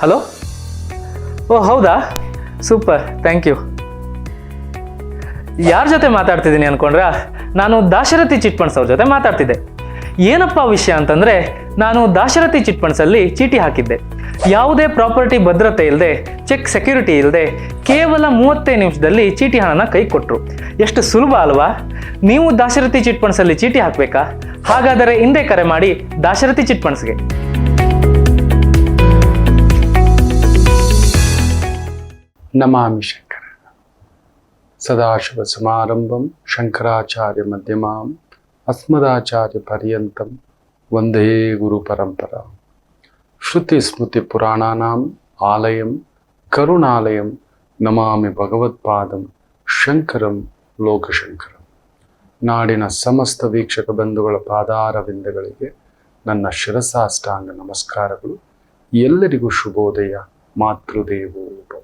Hello. ಓ ಹೌದಾ, super, thank you. ಯಾರ ಜೊತೆ ಮಾತಾಡ್ತಿದ್ದೀನಿ ಅನ್ಕೊಂಡ್ರಾ? ನಾನು ದಾಶರಥಿ ಚಿಟ್ ಫಂಡ್ಸ್ ಅವ್ರ ಜೊತೆ ಮಾತಾಡ್ತಿದ್ದೆ. ಏನಪ್ಪ ವಿಷಯ ಅಂತಂದರೆ, ನಾನು ದಾಶರಥಿ ಚಿಟ್ ಫಂಡ್ಸಲ್ಲಿ ಚೀಟಿ ಹಾಕಿದ್ದೆ. ಯಾವುದೇ ಪ್ರಾಪರ್ಟಿ ಭದ್ರತೆ ಇಲ್ಲದೆ, ಚೆಕ್ ಸೆಕ್ಯೂರಿಟಿ ಇಲ್ಲದೆ, ಕೇವಲ 35 ನಿಮಿಷದಲ್ಲಿ ಚೀಟಿ ಹಣನ ಕೈ ಕೊಟ್ಟರು. ಎಷ್ಟು ಸುಲಭ ಅಲ್ವಾ? ನೀವು ದಾಶರಥಿ ಚಿಟ್ ಫಂಡ್ಸಲ್ಲಿ ಚೀಟಿ ಹಾಕಬೇಕಾ? ಹಾಗಾದರೆ ಹಿಂದೆ ಕರೆ ಮಾಡಿ ದಾಶರಥಿ ಚಿಟ್ ಫಂಡ್ಸ್ಗೆ. ನಮಾಮಿ ಶಂಕರ ಸದಾಶಿವ ಸಮಾರಂಭಂ ಶಂಕರಾಚಾರ್ಯ ಮಧ್ಯಮಾಂ ಅಸ್ಮದಾಚಾರ್ಯ ಪರ್ಯಂತಂ ವಂದೇ ಗುರು ಪರಂಪರಾ. ಶ್ರುತಿ ಸ್ಮೃತಿ ಪುರಾಣಾನಾಂ ಆಲಯಂ ಕರುಣಾಲಯಂ ನಮಾಮಿ ಭಗವತ್ಪಾದಂ ಶಂಕರಂ ಲೋಕಶಂಕರಂ. ನಾಡಿನ ಸಮಸ್ತ ವೀಕ್ಷಕ ಬಂಧುಗಳ ಪಾದಾರವಿಂದಗಳಿಗೆ ನನ್ನ ಶಿರಸಾಷ್ಟಾಂಗ ನಮಸ್ಕಾರಗಳು. ಎಲ್ಲರಿಗೂ ಶುಭೋದಯ. ಮಾತೃದೇವೋ ಭವ.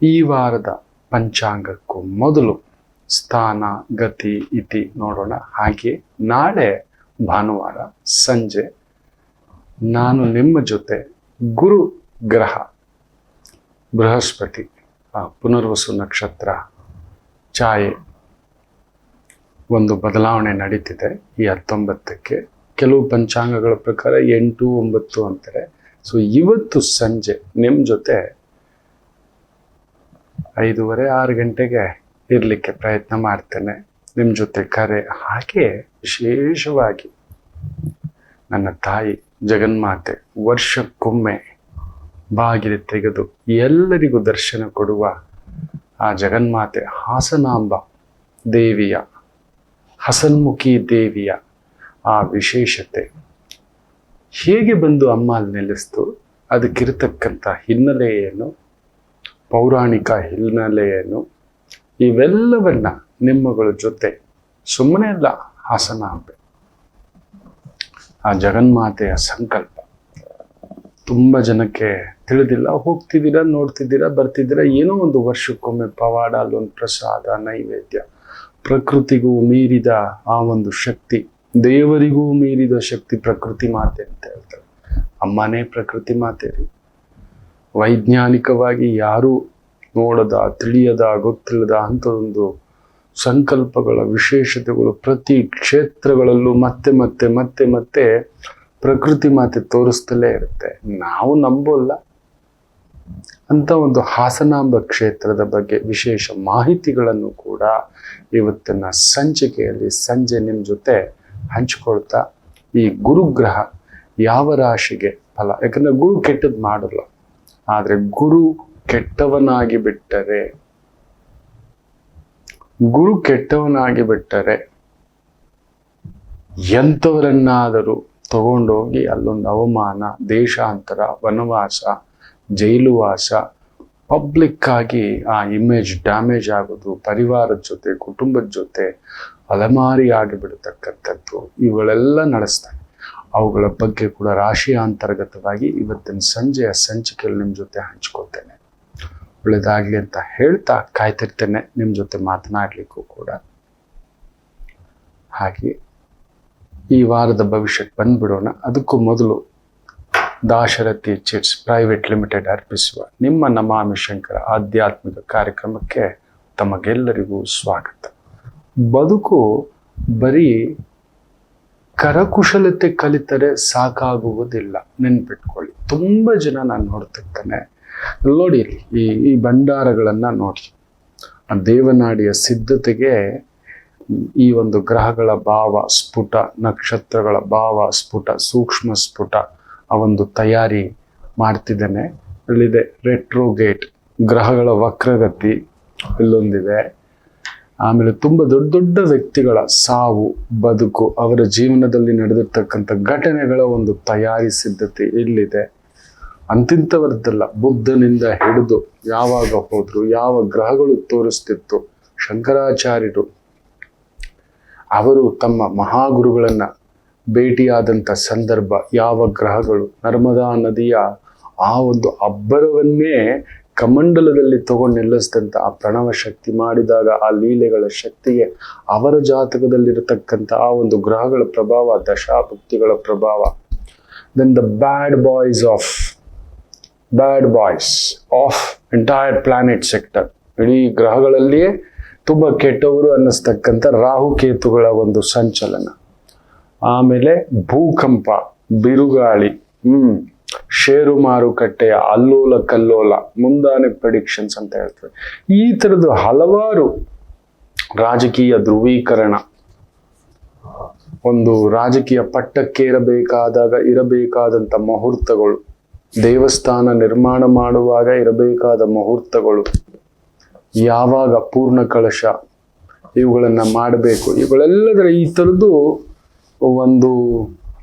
ಈ ವಾರದ ಪಂಚಾಂಗಕ್ಕೂ ಮೊದಲು ಸ್ಥಾನ ಗತಿ ಇತಿ ನೋಡೋಣ. ಹಾಗೆ ನಾಳೆ ಭಾನುವಾರ ಸಂಜೆ ನಾನು ನಿಮ್ಮ ಜೊತೆ ಗುರು ಗ್ರಹ ಬೃಹಸ್ಪತಿ ಪುನರ್ವಸು ನಕ್ಷತ್ರ ಛಾಯೆ ಒಂದು ಬದಲಾವಣೆ ನಡೀತಿದೆ ಈ 19ಕ್ಕೆ. ಕೆಲವು ಪಂಚಾಂಗಗಳ ಪ್ರಕಾರ 8, 9 ಅಂತಾರೆ. ಸೊ ಇವತ್ತು ಸಂಜೆ ನಿಮ್ಮ ಜೊತೆ 5:30, 6 ಗಂಟೆಗೆ ಇರಲಿಕ್ಕೆ ಪ್ರಯತ್ನ ಮಾಡ್ತೇನೆ. ನಿಮ್ಮ ಜೊತೆ ಕರೆ. ಹಾಗೆ ವಿಶೇಷವಾಗಿ ನನ್ನ ತಾಯಿ ಜಗನ್ಮಾತೆ ವರ್ಷಕ್ಕೊಮ್ಮೆ ಬಾಗಿಲು ತೆಗೆದು ಎಲ್ಲರಿಗೂ ದರ್ಶನ ಕೊಡುವ ಆ ಜಗನ್ಮಾತೆ ಹಾಸನಾಂಬ ದೇವಿಯ, ಹಸನ್ಮುಖಿ ದೇವಿಯ ಆ ವಿಶೇಷತೆ ಹೇಗೆ ಬಂದು ಅಮ್ಮ ಅಲ್ಲಿ ನೆಲೆಸ್ತು, ಅದಕ್ಕಿರತಕ್ಕಂಥ ಹಿನ್ನೆಲೆ ಏನು, ಪೌರಾಣಿಕ ಹಿನ್ನೆಲೆ ಏನು, ಇವೆಲ್ಲವನ್ನ ನಿಮ್ಮಗಳ ಜೊತೆ ಸುಮ್ಮನೆ ಅಲ್ಲ, ಹಾಸನಾಂಬೆ ಆ ಜಗನ್ಮಾತೆಯ ಸಂಕಲ್ಪ ತುಂಬ ಜನಕ್ಕೆ ತಿಳಿದಿಲ್ಲ. ಹೋಗ್ತಿದ್ದೀರಾ, ನೋಡ್ತಿದ್ದೀರಾ, ಬರ್ತಿದ್ದೀರಾ, ಏನೋ ಒಂದು ವರ್ಷಕ್ಕೊಮ್ಮೆ ಪವಾಡ, ಅಲ್ಲೊಂದು ಪ್ರಸಾದ, ನೈವೇದ್ಯ. ಪ್ರಕೃತಿಗೂ ಮೀರಿದ ಆ ಒಂದು ಶಕ್ತಿ, ದೇವರಿಗೂ ಮೀರಿದ ಶಕ್ತಿ ಪ್ರಕೃತಿ ಮಾತೆ ಅಂತ ಹೇಳ್ತಾರೆ. ಅಮ್ಮನೇ ಪ್ರಕೃತಿ ಮಾತೆ ರೀ. ವೈಜ್ಞಾನಿಕವಾಗಿ ಯಾರೂ ನೋಡದ, ತಿಳಿಯದ, ಗೊತ್ತಿಲ್ಲದ ಅಂಥದೊಂದು ಸಂಕಲ್ಪಗಳ ವಿಶೇಷತೆಗಳು ಪ್ರತಿ ಕ್ಷೇತ್ರಗಳಲ್ಲೂ ಮತ್ತೆ ಮತ್ತೆ ಮತ್ತೆ ಮತ್ತೆ ಪ್ರಕೃತಿ ಮಾತೆ ತೋರಿಸ್ತಲೇ ಇರುತ್ತೆ. ನಾವು ನಂಬೋಲ್ಲ ಅಂತ ಒಂದು ಹಾಸನಾಂಬ ಕ್ಷೇತ್ರದ ಬಗ್ಗೆ ವಿಶೇಷ ಮಾಹಿತಿಗಳನ್ನು ಕೂಡ ಇವತ್ತಿನ ಸಂಚಿಕೆಯಲ್ಲಿ ಸಂಜೆ ನಿಮ್ಮ ಜೊತೆ ಹಂಚ್ಕೊಳ್ತಾ, ಈ ಗುರುಗ್ರಹ ಯಾವ ರಾಶಿಗೆ ಫಲ, ಯಾಕಂದ್ರೆ ಗುರು ಕೆಟ್ಟದ್ದು ಮಾಡಲ್ಲ, ಆದ್ರೆ ಗುರು ಕೆಟ್ಟವನಾಗಿ ಬಿಟ್ಟರೆ ಎಂಥವರನ್ನಾದರೂ ತಗೊಂಡೋಗಿ ಅಲ್ಲೊಂದು ಅವಮಾನ, ದೇಶಾಂತರ, ವನವಾಸ, ಜೈಲುವಾಸ, ಪಬ್ಲಿಕ್ ಆಗಿ ಆ ಇಮೇಜ್ ಡ್ಯಾಮೇಜ್ ಆಗೋದು, ಪರಿವಾರದ ಜೊತೆ, ಕುಟುಂಬದ ಜೊತೆ ಅಲೆಮಾರಿ ಆಗಿಬಿಡತಕ್ಕಂಥದ್ದು ಇವುಗಳೆಲ್ಲ ನಡೆಸ್ತಾನೆ. ಅವುಗಳ ಬಗ್ಗೆ ಕೂಡ ರಾಶಿಯ ಅಂತರ್ಗತವಾಗಿ ಇವತ್ತಿನ ಸಂಜೆಯ ಸಂಚಿಕೆಯಲ್ಲಿ ನಿಮ್ಮ ಜೊತೆ ಹಂಚ್ಕೋತೇನೆ. ಒಳ್ಳೆಯದಾಗಲಿ ಅಂತ ಹೇಳ್ತಾ ಕಾಯ್ತಿರ್ತೇನೆ ನಿಮ್ಮ ಜೊತೆ ಮಾತನಾಡಲಿಕ್ಕೂ ಕೂಡ. ಹಾಗೆ ಈ ವಾರದ ಭವಿಷ್ಯಕ್ಕೆ ಬಂದ್ಬಿಡೋಣ. ಅದಕ್ಕೂ ಮೊದಲು ದಾಶರಥಿ ಚಿಟ್ಸ್ ಪ್ರೈವೇಟ್ ಲಿಮಿಟೆಡ್ ಅರ್ಪಿಸುವ ನಿಮ್ಮ ನಮಾಮಿ ಶಂಕರ ಆಧ್ಯಾತ್ಮಿಕ ಕಾರ್ಯಕ್ರಮಕ್ಕೆ ತಮಗೆಲ್ಲರಿಗೂ ಸ್ವಾಗತ. ಬದುಕು ಬರೀ ಕರಕುಶಲತೆ ಕಲಿತರೆ ಸಾಕಾಗುವುದಿಲ್ಲ, ನೆನ್ಪಿಟ್ಕೊಳ್ಳಿ. ತುಂಬ ಜನ ನಾನು ನೋಡ್ತಿರ್ತೇನೆ, ನೋಡಿ ಈ ಭಂಡಾರಗಳನ್ನು ನೋಡಿ, ಆ ದೇವನಾಡಿಯ ಸಿದ್ಧತೆಗೆ ಈ ಒಂದು ಗ್ರಹಗಳ ಭಾವ ಸ್ಫುಟ, ನಕ್ಷತ್ರಗಳ ಭಾವ ಸ್ಫುಟ, ಸೂಕ್ಷ್ಮ ಸ್ಫುಟ ಆ ಒಂದು ತಯಾರಿ ಮಾಡ್ತಿದ್ದೇನೆ. ಇಲ್ಲಿದೆ ರೆಟ್ರೋಗೇಟ್, ಗ್ರಹಗಳ ವಕ್ರಗತಿ ಇಲ್ಲೊಂದಿದೆ. ಆಮೇಲೆ ತುಂಬ ದೊಡ್ಡ ದೊಡ್ಡ ವ್ಯಕ್ತಿಗಳ ಸಾವು, ಬದುಕು, ಅವರ ಜೀವನದಲ್ಲಿ ನಡೆದಿರ್ತಕ್ಕಂಥ ಘಟನೆಗಳ ಒಂದು ತಯಾರಿ ಸಿದ್ಧತೆ ಇಲ್ಲಿದೆ. ಅಂತಿಂಥವರದ್ದಲ್ಲ, ಬುದ್ಧನಿಂದ ಹಿಡಿದು ಯಾವಾಗ ಹೋದ್ರು, ಯಾವ ಗ್ರಹಗಳು ತೋರಿಸ್ತಿತ್ತು, ಶಂಕರಾಚಾರ್ಯರು ಅವರು ತಮ್ಮ ಮಹಾಗುರುಗಳನ್ನ ಭೇಟಿಯಾದಂಥ ಸಂದರ್ಭ, ಯಾವ ಗ್ರಹಗಳು, ನರ್ಮದಾ ನದಿಯ ಆ ಒಂದು ಅಬ್ಬರವನ್ನೇ ಕಮಂಡಲದಲ್ಲಿ ತಗೊಂಡು ನಿಲ್ಲಿಸಿದಂಥ ಆ ಪ್ರಣವ ಶಕ್ತಿ ಮಾಡಿದಾಗ ಆ ಲೀಲೆಗಳ ಶಕ್ತಿಗೆ ಅವರ ಜಾತಕದಲ್ಲಿರತಕ್ಕಂಥ ಆ ಒಂದು ಗ್ರಹಗಳ ಪ್ರಭಾವ, ದಶಾಭುಕ್ತಿಗಳ ಪ್ರಭಾವ, then the bad boys of entire planet sector, ಇಡೀ ಗ್ರಹಗಳಲ್ಲಿಯೇ ತುಂಬ ಕೆಟ್ಟವರು ಅನ್ನಿಸ್ತಕ್ಕಂಥ ರಾಹುಕೇತುಗಳ ಒಂದು ಸಂಚಲನ. ಆಮೇಲೆ ಭೂಕಂಪ, ಬಿರುಗಾಳಿ, ಷೇರು ಮಾರುಕಟ್ಟೆಯ ಅಲ್ಲೋಲ ಕಲ್ಲೋಲ, ಮುಂದಾನೆ ಪ್ರೆಡಿಕ್ಷನ್ಸ್ ಅಂತ ಹೇಳ್ತೇವೆ. ಈ ಥರದ್ದು ಹಲವಾರು ರಾಜಕೀಯ ಧ್ರುವೀಕರಣ, ಒಂದು ರಾಜಕೀಯ ಪಟ್ಟಕ್ಕೆ ಇರಬೇಕಾದಂಥ ಮುಹೂರ್ತಗಳು, ದೇವಸ್ಥಾನ ನಿರ್ಮಾಣ ಮಾಡುವಾಗ ಇರಬೇಕಾದ ಮುಹೂರ್ತಗಳು, ಯಾವಾಗ ಪೂರ್ಣ ಕಳಶ ಇವುಗಳನ್ನು ಮಾಡಬೇಕು, ಇವುಗಳೆಲ್ಲದರ ಈ ಥರದ್ದು ಒಂದು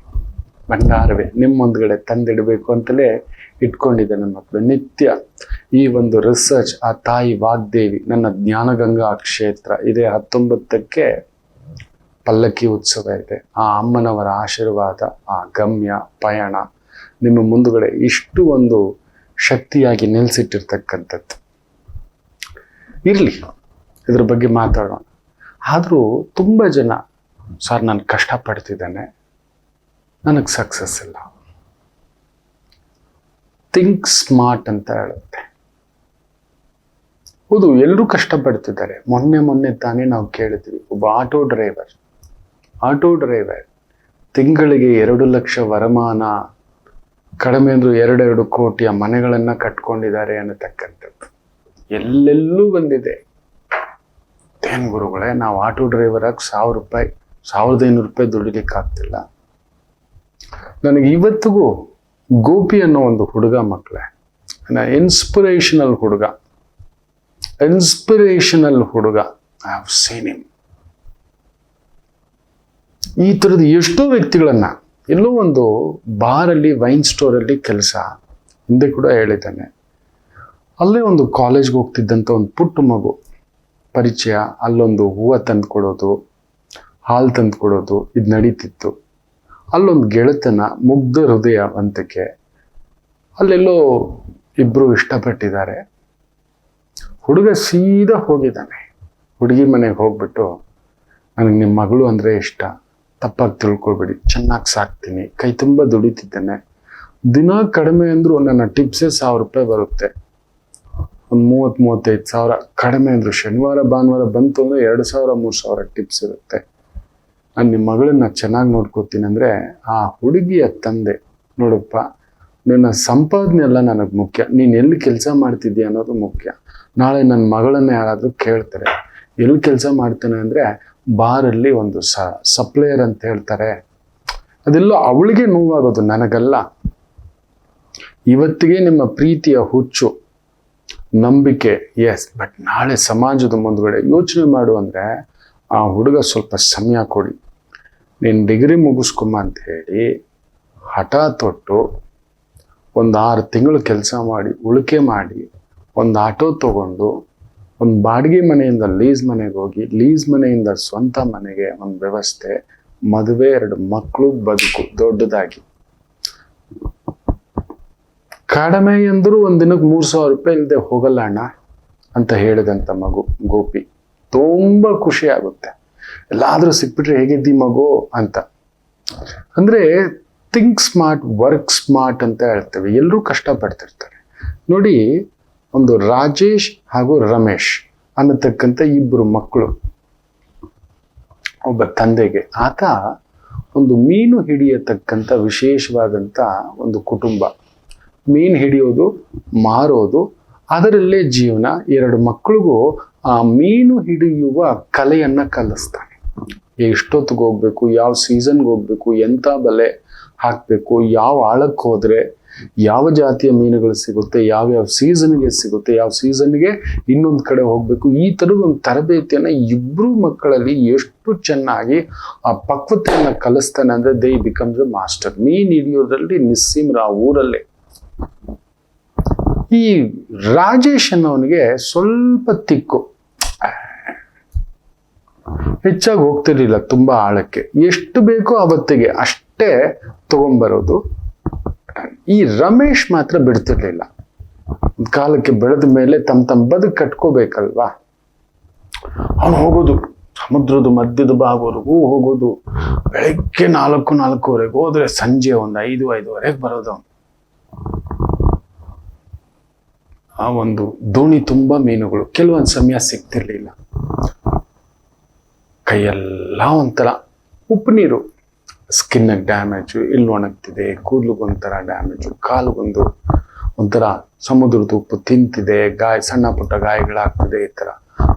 ಭಂಡಾರವೇ ನಿಮ್ಮ ಮುಂದ್ಗಡೆ ತಂದಿಡಬೇಕು ಅಂತಲೇ ಇಟ್ಕೊಂಡಿದ್ದೆ ನನ್ನ ಮಕ್ಕಳು. ನಿತ್ಯ ಈ ಒಂದು ರಿಸರ್ಚ್, ಆ ತಾಯಿ ವಾಗ್ದೇವಿ, ನನ್ನ ಜ್ಞಾನಗಂಗಾ ಕ್ಷೇತ್ರ ಇದೆ 19ಕ್ಕೆ ಪಲ್ಲಕ್ಕಿ ಉತ್ಸವ ಇದೆ. ಆ ಅಮ್ಮನವರ ಆಶೀರ್ವಾದ, ಆ ಗಮ್ಯ ಪಯಣ ನಿಮ್ಮ ಮುಂದುಗಡೆ ಇಷ್ಟು ಒಂದು ಶಕ್ತಿಯಾಗಿ ನಿಲ್ಲಿಸಿಟ್ಟಿರ್ತಕ್ಕಂಥದ್ದು. ಇರಲಿ, ಇದ್ರ ಬಗ್ಗೆ ಮಾತಾಡೋಣ. ಆದರೂ ತುಂಬ ಜನ, ಸರ್ ನಾನು ಕಷ್ಟಪಡ್ತಿದ್ದೇನೆ, ನನಗೆ ಸಕ್ಸಸ್ ಇಲ್ಲ. ಥಿಂಕ್ ಸ್ಮಾರ್ಟ್ ಅಂತ ಹೇಳುತ್ತೆ. ಹೌದು, ಎಲ್ಲರೂ ಕಷ್ಟಪಡ್ತಿದ್ದಾರೆ. ಮೊನ್ನೆ ತಾನೇ ನಾವು ಕೇಳಿದ್ವಿ, ಒಬ್ಬ ಆಟೋ ಡ್ರೈವರ್ ತಿಂಗಳಿಗೆ 2 ಲಕ್ಷ ವರಮಾನ, ಕಡಿಮೆ ಅಂದ್ರೂ 2 ಕೋಟಿಯ ಮನೆಗಳನ್ನು ಕಟ್ಕೊಂಡಿದ್ದಾರೆ ಅನ್ನತಕ್ಕಂಥದ್ದು ಎಲ್ಲೆಲ್ಲೂ ಬಂದಿದೆ. ಏನ್ ಗುರುಗಳೇ, ನಾವು ಆಟೋ ಡ್ರೈವರ್ ಆಗಿ 1000 ರೂಪಾಯಿ 1500 ರೂಪಾಯಿ ದುಡಿಲಿಕ್ಕೆ ಆಗ್ತಿಲ್ಲ. ನನಗೆ ಇವತ್ತಿಗೂ ಗೋಪಿ ಅನ್ನೋ ಒಂದು ಹುಡುಗ ಮಕ್ಕಳೇ, ಇನ್ಸ್ಪಿರೇಷನಲ್ ಹುಡುಗ, ಐ ಹ್ಯಾವ್ ಸೀನ್ ಹಿಮ್. ಈ ಥರದ ಎಷ್ಟೋ ವ್ಯಕ್ತಿಗಳನ್ನ, ಎಲ್ಲೋ ಒಂದು ಬಾರಲ್ಲಿ, ವೈನ್ ಸ್ಟೋರಲ್ಲಿ ಕೆಲಸ, ಹಿಂದೆ ಕೂಡ ಹೇಳಿದ್ದಾನೆ. ಅಲ್ಲೇ ಒಂದು ಕಾಲೇಜ್ಗೆ ಹೋಗ್ತಿದ್ದಂಥ ಒಂದು ಪುಟ್ಟ ಮಗು ಪರಿಚಯ, ಅಲ್ಲೊಂದು ಹೂವು ತಂದು ಕೊಡೋದು, ಹಾಲು ತಂದು ಕೊಡೋದು, ಇದು ನಡೀತಿತ್ತು. ಅಲ್ಲೊಂದು ಗೆಳೆತನ, ಮುಗ್ಧ ಹೃದಯವಂತಿಕೆ, ಅಲ್ಲೆಲ್ಲೋ ಇಬ್ಬರು ಇಷ್ಟಪಟ್ಟಿದ್ದಾರೆ. ಹುಡುಗ ಸೀದಾ ಹೋಗಿದ್ದಾನೆ, ಹುಡುಗಿ ಮನೆಗೆ ಹೋಗ್ಬಿಟ್ಟು, ನನಗೆ ನಿಮ್ಮ ಮಗಳು ಅಂದರೆ ಇಷ್ಟ, ತಪ್ಪಾಗಿ ತಿಳ್ಕೊಬೇಡಿ, ಚೆನ್ನಾಗಿ ಸಾಕ್ತೀನಿ, ಕೈ ತುಂಬ ದುಡಿತಿದ್ದೇನೆ, ದಿನ ಕಡಿಮೆ ಅಂದರೂ ನನ್ನ ಟಿಪ್ಸೇ 1000 ರೂಪಾಯಿ ಬರುತ್ತೆ, ಒಂದು 30-35 ಸಾವಿರ ಕಡಿಮೆ ಅಂದರು. ಶನಿವಾರ ಭಾನುವಾರ ಬಂತು ಅಂದರೆ 2000-3000 ಟಿಪ್ಸ್ ಇರುತ್ತೆ. ನಾನು ನಿಮ್ಮ ಮಗಳನ್ನ ಚೆನ್ನಾಗಿ ನೋಡ್ಕೋತೀನಿ ಅಂದರೆ, ಆ ಹುಡುಗಿಯ ತಂದೆ, ನೋಡಪ್ಪ, ನಿನ್ನ ಸಂಪಾದನೆ ಎಲ್ಲ ನನಗೆ ಮುಖ್ಯ, ನೀನು ಎಲ್ಲಿ ಕೆಲಸ ಮಾಡ್ತಿದ್ದೀಯ ಅನ್ನೋದು ಮುಖ್ಯ. ನಾಳೆ ನನ್ನ ಮಗಳನ್ನ ಯಾರಾದರೂ ಕೇಳ್ತಾರೆ, ಎಲ್ಲಿ ಕೆಲಸ ಮಾಡ್ತಾನೆ ಅಂದರೆ, ಬಾರಲ್ಲಿ ಒಂದು ಸಪ್ಲೈಯರ್ ಅಂತ ಹೇಳ್ತಾರೆ. ಅದೆಲ್ಲ ಅವಳಿಗೆ ನೋವಾಗೋದು, ನನಗಲ್ಲ. ಇವತ್ತಿಗೆ ನಿಮ್ಮ ಪ್ರೀತಿಯ ಹುಚ್ಚು, ನಂಬಿಕೆ, ಎಸ್, ಬಟ್ ನಾಳೆ ಸಮಾಜದ ಮುಂದ್ಗಡೆ ಯೋಚನೆ ಮಾಡು ಅಂದರೆ, ಆ ಹುಡುಗ ಸ್ವಲ್ಪ ಸಮಯ ಕೊಡಿ, ನೀನು ಡಿಗ್ರಿ ಮುಗಿಸ್ಕೊಂಬ ಅಂತ ಹೇಳಿ ಹಠ ತೊಟ್ಟು ಒಂದು 6 ತಿಂಗಳು ಕೆಲಸ ಮಾಡಿ, ಉಳಿಕೆ ಮಾಡಿ, ಒಂದು ಆಟೋ ತಗೊಂಡು, ಒಂದು ಬಾಡಿಗೆ ಮನೆಯಿಂದ ಲೀಸ್ ಮನೆಗೆ ಹೋಗಿ, ಲೀಸ್ ಮನೆಯಿಂದ ಸ್ವಂತ ಮನೆಗೆ ಒಂದು ವ್ಯವಸ್ಥೆ, ಮದುವೆ, 2 ಮಕ್ಕಳು, ಬದುಕು ದೊಡ್ಡದಾಗಿ. ಕಡಿಮೆ ಎಂದರೂ ಒಂದಿನಕ್ಕೆ 3000 ರೂಪಾಯಿ ಇಲ್ಲದೆ ಹೋಗಲ್ಲ ಅಣ್ಣ ಅಂತ ಹೇಳಿದಂಥ ಮಗು ಗೋಪಿ. ತುಂಬ ಖುಷಿ ಆಗುತ್ತೆ, ಎಲ್ಲಾದರೂ ಸಿಕ್ಬಿಟ್ರೆ ಹೇಗಿದ್ದಿ ಮಗು ಅಂತ. ಅಂದರೆ ಥಿಂಕ್ ಸ್ಮಾರ್ಟ್, ವರ್ಕ್ ಸ್ಮಾರ್ಟ್ ಅಂತ ಹೇಳ್ತೇವೆ. ಎಲ್ಲರೂ ಕಷ್ಟಪಡ್ತಿರ್ತಾರೆ ನೋಡಿ. ಒಂದು ರಾಜೇಶ್ ಹಾಗೂ ರಮೇಶ್ ಅನ್ನತಕ್ಕಂಥ 2 ಮಕ್ಕಳು, ಒಬ್ಬ ತಂದೆಗೆ. ಆತ ಒಂದು ಮೀನು ಹಿಡಿಯತಕ್ಕಂಥ ವಿಶೇಷವಾದಂಥ ಒಂದು ಕುಟುಂಬ. ಮೀನು ಹಿಡಿಯೋದು, ಮಾರೋದು, ಅದರಲ್ಲೇ ಜೀವನ. 2 ಮಕ್ಕಳಿಗೂ ಆ ಮೀನು ಹಿಡಿಯುವ ಕಲೆಯನ್ನು ಕಲಿಸ್ತಾನೆ. ಎಷ್ಟೊತ್ತಿಗೆ ಹೋಗ್ಬೇಕು, ಯಾವ ಸೀಸನ್ಗೆ ಹೋಗ್ಬೇಕು, ಎಂಥ ಬಲೆ ಹಾಕಬೇಕು, ಯಾವ ಆಳಕ್ಕೆ ಹೋದರೆ ಯಾವ ಜಾತಿಯ ಮೀನುಗಳು ಸಿಗುತ್ತೆ, ಯಾವ್ಯಾವ ಸೀಸನ್ಗೆ ಸಿಗುತ್ತೆ, ಯಾವ ಸೀಸನ್ಗೆ ಇನ್ನೊಂದು ಕಡೆ ಹೋಗ್ಬೇಕು, ಈ ಥರದ ಒಂದು ತರಬೇತಿಯನ್ನು 2 ಮಕ್ಕಳಲ್ಲಿ ಎಷ್ಟು ಚೆನ್ನಾಗಿ ಆ ಪಕ್ವತೆಯನ್ನು ಕಲಿಸ್ತಾನೆ ಅಂದರೆ, ದೇ ಬಿಕಮ್ಸ್ ಎ ಮಾಸ್ಟರ್. ಮೀನು ಹಿಡಿಯೋದ್ರಲ್ಲಿ ನಿಸ್ಸೀಮ್ರ ಆ ಊರಲ್ಲೇ. ಈ ರಾಜೇಶ್ ಅನ್ನೋನಿಗೆ ಸ್ವಲ್ಪ ತಿಕ್ಕು, ಹೆಚ್ಚಾಗಿ ಹೋಗ್ತಿರ್ಲಿಲ್ಲ ತುಂಬಾ ಆಳಕ್ಕೆ. ಎಷ್ಟು ಬೇಕೋ ಅವತ್ತಿಗೆ ಅಷ್ಟೇ ತಗೊಂಬರೋದು. ಈ ರಮೇಶ್ ಮಾತ್ರ ಬಿಡ್ತಿರ್ಲಿಲ್ಲ. ಕಾಲಕ್ಕೆ ಬೆಳೆದ ಮೇಲೆ ತಮ್ಮ ಬದುಕು ಕಟ್ಕೋಬೇಕಲ್ವಾ, ಅವನು ಹೋಗೋದು ಸಮುದ್ರದ ಮಧ್ಯದ ಭಾಗವರೆಗೂ ಹೋಗೋದು. ಬೆಳಗ್ಗೆ 4-4:30 ಹೋದ್ರೆ ಸಂಜೆ ಒಂದು 5-5:30 ಬರೋದು. ಆ ಒಂದು ದೋಣಿ ತುಂಬಾ ಮೀನುಗಳು. ಕೆಲವೊಂದು ಸಮಯ ಸಿಗ್ತಿರ್ಲಿಲ್ಲ. ಕೈಯೆಲ್ಲ ಒಂಥರ ಉಪ್ಪು ನೀರು, ಸ್ಕಿನ್ ಡ್ಯಾಮೇಜು, ಇಲ್ಲಿ ಒಣಗ್ತಿದೆ, ಕೂದಲಿಗೊಂಥರ ಡ್ಯಾಮೇಜು, ಕಾಲುಗೊಂದು ಒಂಥರ ಸಮುದ್ರದ ಉಪ್ಪು ತಿಂತಿದೆ, ಸಣ್ಣ ಪುಟ್ಟ ಗಾಯಗಳಾಗ್ತಿದೆ, ಈ ಥರ.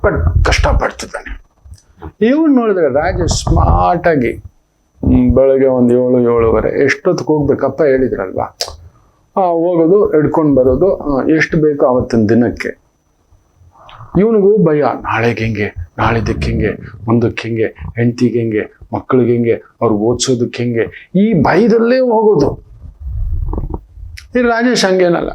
ಬಟ್ ಕಷ್ಟಪಡ್ತಿದ್ದಾನೆ. ಇವನು ನೋಡಿದ್ರೆ ರಾಜೇಶ್ ಸ್ಮಾರ್ಟ್ ಆಗಿ ಬೆಳಗ್ಗೆ ಒಂದು 7-7:30 ಎಷ್ಟೊತ್ತಿಗೆ ಹೋಗ್ಬೇಕಪ್ಪ ಹೇಳಿದ್ರಲ್ವಾ, ಹೋಗೋದು, ಹಿಡ್ಕೊಂಡು ಬರೋದು, ಎಷ್ಟು ಬೇಕೋ ಅವತ್ತಿನ ದಿನಕ್ಕೆ. ಇವನಿಗೂ ಭಯ, ನಾಳೆಗೆ ಹೆಂಗೆ, ನಾಳಿದ್ದಕ್ಕೆ ಹೆಂಗೆ, ಮುಂದಕ್ಕೆ ಹೆಂಗೆ, ಹೆಂಡತಿಗೆ ಹೆಂಗೆ, ಮಕ್ಕಳಿಗೆ ಹೆಂಗೆ, ಅವ್ರಿಗೆ ಓದಿಸೋದಕ್ಕೆ ಹೆಂಗೆ, ಈ ಭಯದಲ್ಲೇ ಹೋಗೋದು. ಈ ರಾಜೇಶ್ ಹಂಗೇನಲ್ಲ,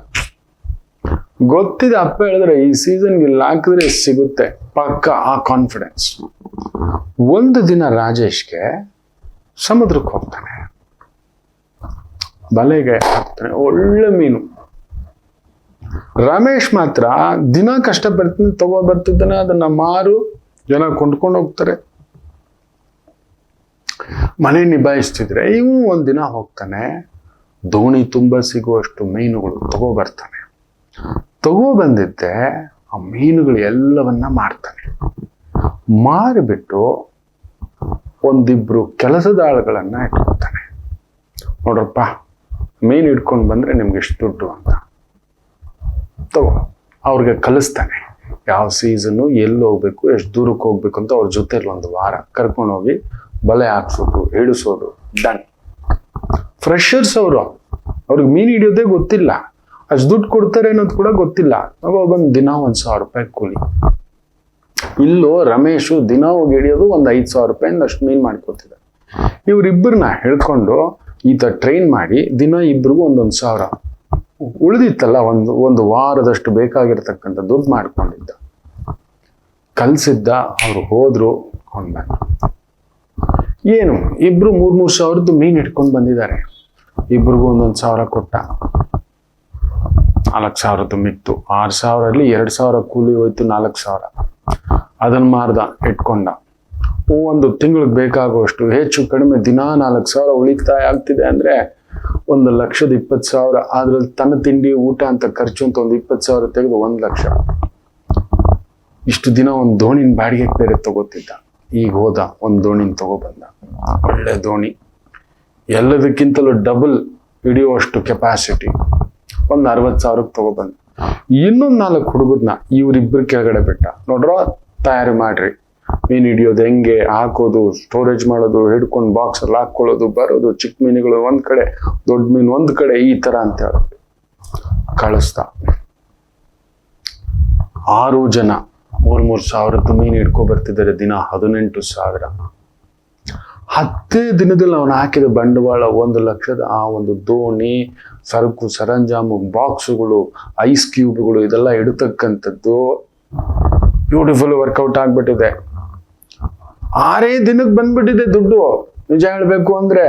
ಗೊತ್ತಿದೆ ಅಪ್ಪ ಹೇಳಿದ್ರೆ ಈ ಸೀಸನ್ಗೆ ಇಲ್ಲಿ ಹಾಕಿದ್ರೆ ಸಿಗುತ್ತೆ ಪಕ್ಕ, ಆ ಕಾನ್ಫಿಡೆನ್ಸ್. ಒಂದು ದಿನ ರಾಜೇಶ್ಗೆ ಸಮುದ್ರಕ್ಕೆ ಹೋಗ್ತಾನೆ, ಬಲೆಗೆ ಹಾಕ್ತಾನೆ, ಒಳ್ಳೆ ಮೀನು. ರಮೇಶ್ ಮಾತ್ರ ದಿನ ಕಷ್ಟಪಡ್ತಾನೆ, ಬರ್ತಿದ್ದಾನೆ, ಅದನ್ನ ಮಾರು, ಜನ ಕೊಂಡ್ಕೊಂಡು ಹೋಗ್ತಾರೆ, ಮನೆ ನಿಭಾಯಿಸ್ತಿದ್ರೆ. ಇವನು ಒಂದಿನ ಹೋಗ್ತಾನೆ, ದೋಣಿ ತುಂಬ ಸಿಗುವಷ್ಟು ಮೀನುಗಳು ತಗೋಬರ್ತಾನೆ. ತಗೋಬಂದಿದ್ದೆ ಆ ಮೀನುಗಳು ಎಲ್ಲವನ್ನ ಮಾರ್ತಾನೆ. ಮಾರಿಬಿಟ್ಟು ಒಂದಿಬ್ರು ಕೆಲಸದ ಆಳುಗಳನ್ನ ಇಟ್ಕೊತಾನೆ. ನೋಡ್ರಪ್ಪ, ಮೀನು ಹಿಡ್ಕೊಂಡು ಬಂದ್ರೆ ನಿಮ್ಗೆ ಎಷ್ಟು ದುಡ್ಡು ಅಂತ ತಗೋ. ಅವ್ರಿಗೆ ಕಲಿಸ್ತಾನೆ ಯಾವ ಸೀಸನ್ನು, ಎಲ್ಲಿ ಹೋಗ್ಬೇಕು, ಎಷ್ಟು ದೂರಕ್ಕೆ ಹೋಗ್ಬೇಕು ಅಂತ. ಅವ್ರ ಜೊತೆಲಿ ಒಂದು ವಾರ ಕರ್ಕೊಂಡೋಗಿ ಬಲೆ ಹಾಕ್ಸೋದು, ಹಿಡಿಸೋದು, ಡನ್. ಫ್ರೆಶರ್ಸ್ ಅವರು, ಅವ್ರಿಗೆ ಮೀನು ಹಿಡಿಯೋದೇ ಗೊತ್ತಿಲ್ಲ, ಅಷ್ಟು ದುಡ್ಡು ಕೊಡ್ತಾರೆ ಅನ್ನೋದು ಕೂಡ ಗೊತ್ತಿಲ್ಲ. ಬಂದು ದಿನ 1,000 ರೂಪಾಯಿ ಕೂಲಿ. ಇಲ್ಲೋ ರಮೇಶು ದಿನ ಹೋಗಿ ಹಿಡಿಯೋದು ಒಂದು 5,000 ರೂಪಾಯಿಂದ ಅಷ್ಟು ಮೀನು ಮಾಡ್ಕೊತಿದ್ದಾರೆ. ಇವ್ರಿಬ್ಬರನ್ನ ಹೇಳ್ಕೊಂಡು ಈ ಥರ ಟ್ರೈನ್ ಮಾಡಿ ದಿನ ಇಬ್ರಿಗೂ 1,000 ಉಳಿದಿತ್ತಲ್ಲ, ಒಂದು ವಾರದಷ್ಟು ಬೇಕಾಗಿರ್ತಕ್ಕಂಥ ದುಡ್ಡು ಮಾಡ್ಕೊಂಡಿದ್ದ. ಕಲ್ಸಿದ್ದ. ಅವ್ರು ಹೋದ್ರು, ಕೊಂಡ್ಬಂದ್ರು. ಏನು ಇಬ್ರು 3-3 ಸಾವಿರದ್ದು ಮೀನು ಇಟ್ಕೊಂಡು ಬಂದಿದ್ದಾರೆ. ಇಬ್ರಿಗೂ 1,000 ಕೊಟ್ಟ, 4,000 ಮಿತ್ತು. 6,000 2,000 ಕೂಲಿ ಹೋಯ್ತು, 4,000. ಅದನ್ನ ಮಾರ್ದ, ಇಟ್ಕೊಂಡ. ಒಂದು ತಿಂಗಳಿಗೆ ಬೇಕಾಗುವಷ್ಟು ಹೆಚ್ಚು ಕಡಿಮೆ ದಿನ 4,000 ಉಳಿತಾಯ ಆಗ್ತಿದೆ ಅಂದ್ರೆ 1,20,000. ಅದ್ರಲ್ಲಿ ತನ್ನ ತಿಂಡಿ ಊಟ ಅಂತ ಖರ್ಚು ಅಂತ ಒಂದು 20,000 ತೆಗೆದು 1,00,000. ಇಷ್ಟು ದಿನ ಒಂದು ದೋಣಿನ ಬಾಡಿಗೆ ಬೇರೆ ತಗೋತಿದ್ದ. ಈಗ ಹೋದ, ಒಂದು ದೋಣಿನ ತಗೊಬಂದ, ಒಳ್ಳೆ ದೋಣಿ, ಎಲ್ಲದಕ್ಕಿಂತಲೂ ಡಬಲ್ ಹಿಡಿಯುವಷ್ಟು ಕೆಪಾಸಿಟಿ. ಒಂದು 60,000ಕ್ಕೆ ತಗೊಬಂದ. ಇನ್ನೊಂದು 4 ಹುಡುಗರನ್ನ ಇವರಿಬ್ಬರು ಕೆಳಗಡೆ ಬಿಟ್ಟ. ನೋಡ್ರ, ತಯಾರಿ ಮಾಡ್ರಿ, ಮೀನು ಹಿಡಿಯೋದು ಹೆಂಗೆ, ಹಾಕೋದು, ಸ್ಟೋರೇಜ್ ಮಾಡೋದು, ಹಿಡ್ಕೊಂಡು ಬಾಕ್ಸಲ್ಲಿ ಹಾಕೊಳ್ಳೋದು, ಬರೋದು, ಚಿಕ್ಕ ಮೀನುಗಳು ಒಂದ್ ಕಡೆ, ದೊಡ್ಡ ಮೀನು ಒಂದ್ ಕಡೆ, ಈ ತರ ಅಂತ ಹೇಳಿ ಕಳಿಸ್ದ. 6 ಜನ 3-3 ಸಾವಿರದ್ದು ಮೀನು ಹಿಡ್ಕೊ ಬರ್ತಿದ್ದಾರೆ. ದಿನ 18,000. 10 ದಿನದಲ್ಲಿ ಅವನು ಹಾಕಿದ ಬಂಡವಾಳ 1,00,000. ಆ ಒಂದು ದೋಣಿ, ಸರಕು ಸರಂಜಾಮು, ಬಾಕ್ಸುಗಳು, ಐಸ್ ಕ್ಯೂಬ್ಗಳು, ಇದೆಲ್ಲ ಇಡತಕ್ಕಂಥದ್ದು ಬ್ಯೂಟಿಫುಲ್ ವರ್ಕೌಟ್ ಆಗ್ಬಿಟ್ಟಿದೆ. 6 ದಿನಕ್ಕೆ ಬಂದ್ಬಿಟ್ಟಿದೆ ದುಡ್ಡು. ನಿಜ ಹೇಳ್ಬೇಕು ಅಂದ್ರೆ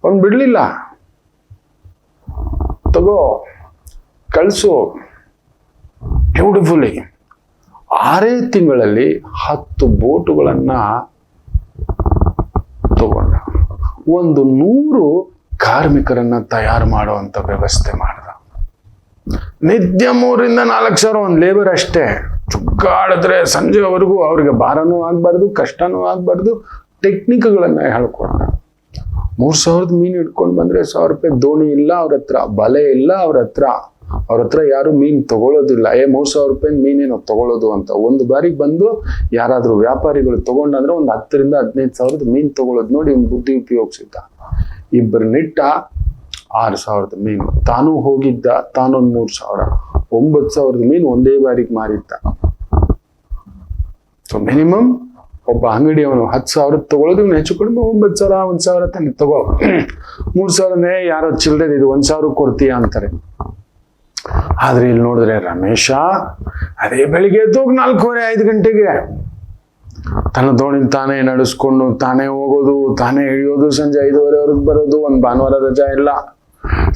ಅವ್ನು ಬಿಡ್ಲಿಲ್ಲ. ತಗೋ, ಕಳ್ಸು, ಬ್ಯೂಟಿಫುಲಿ. 6 ತಿಂಗಳಲ್ಲಿ 10 ಬೋಟುಗಳನ್ನ ತಗೊಂಡ. 100 ಕಾರ್ಮಿಕರನ್ನ ತಯಾರು ಮಾಡುವಂತ ವ್ಯವಸ್ಥೆ ಮಾಡ್ದ. ನಿತ್ಯ 3,000-4,000 ಒಂದು ಲೇಬರ್ ಅಷ್ಟೇ. ಚುಕ್ಕಾಡಿದ್ರೆ ಸಂಜೆವರೆಗೂ ಅವ್ರಿಗೆ ಭಾರನೂ ಆಗ್ಬಾರ್ದು, ಕಷ್ಟನೂ ಆಗ್ಬಾರ್ದು, ಟೆಕ್ನಿಕ್ಗಳನ್ನ ಹೇಳ್ಕೊಟ್ಟ. 3,000 ಮೀನು ಇಟ್ಕೊಂಡು ಬಂದ್ರೆ 1,000 ರೂಪಾಯಿ. ದೋಣಿ ಇಲ್ಲ ಅವ್ರ ಹತ್ರ, ಬಲೆ ಇಲ್ಲ ಅವ್ರ ಹತ್ರ ಯಾರು ಮೀನ್ ತಗೊಳ್ಳೋದಿಲ್ಲ. 3,000 ರೂಪಾಯಿ ಮೀನೇನೋ ತಗೊಳ್ಳೋದು ಅಂತ. ಒಂದು ಬಾರಿಗೆ ಬಂದು ಯಾರಾದ್ರೂ ವ್ಯಾಪಾರಿಗಳು ತಗೊಂಡಂದ್ರೆ ಒಂದು 10,000-15,000 ಮೀನ್ ತಗೊಳ್ಳೋದು ನೋಡಿ ಇವ್ನು ಬುದ್ಧಿ ಉಪಯೋಗಿಸಿದ್ದ. ಇಬ್ಬರು ನಿಟ್ಟ 6,000 ಮೀನು. ತಾನೂ ಹೋಗಿದ್ದ, ತಾನೊಂದು 3,000, 9,000 ಮೀನು ಒಂದೇ ಬಾರಿಗೆ ಮಾರಿದ್ದ. ಸೊ ಮಿನಿಮಮ್ ಒಬ್ಬ ಅಂಗಡಿಯವನು 10,000 ತಗೊಳ್ಳೋದು, ಇವ್ನು ಹೆಚ್ಚು ಕಡಿಮೆ 9,000, 1,000 ತಾನೆ ತಗೋ. 3,000 ಯಾರೋ ಚಿಲ್ಲರೆ, ಇದು 1,000 ಕೊಡ್ತೀಯ ಅಂತಾರೆ. ಆದ್ರೆ ಇಲ್ಲಿ ನೋಡಿದ್ರೆ ರಮೇಶ ಅದೇ ಬೆಳಿಗ್ಗೆ ಎದ್ದು 4:30-5 ಗಂಟೆಗೆ ತನ್ನ ದೋಣಿನ ತಾನೇ ನಡೆಸ್ಕೊಂಡು, ತಾನೇ ಹೋಗೋದು, ತಾನೇ ಇಳಿಯೋದು, ಸಂಜೆ 5:30ವರೆಗೆ ಬರೋದು. ಒಂದು ಭಾನುವಾರ ರಜಾ ಇಲ್ಲ.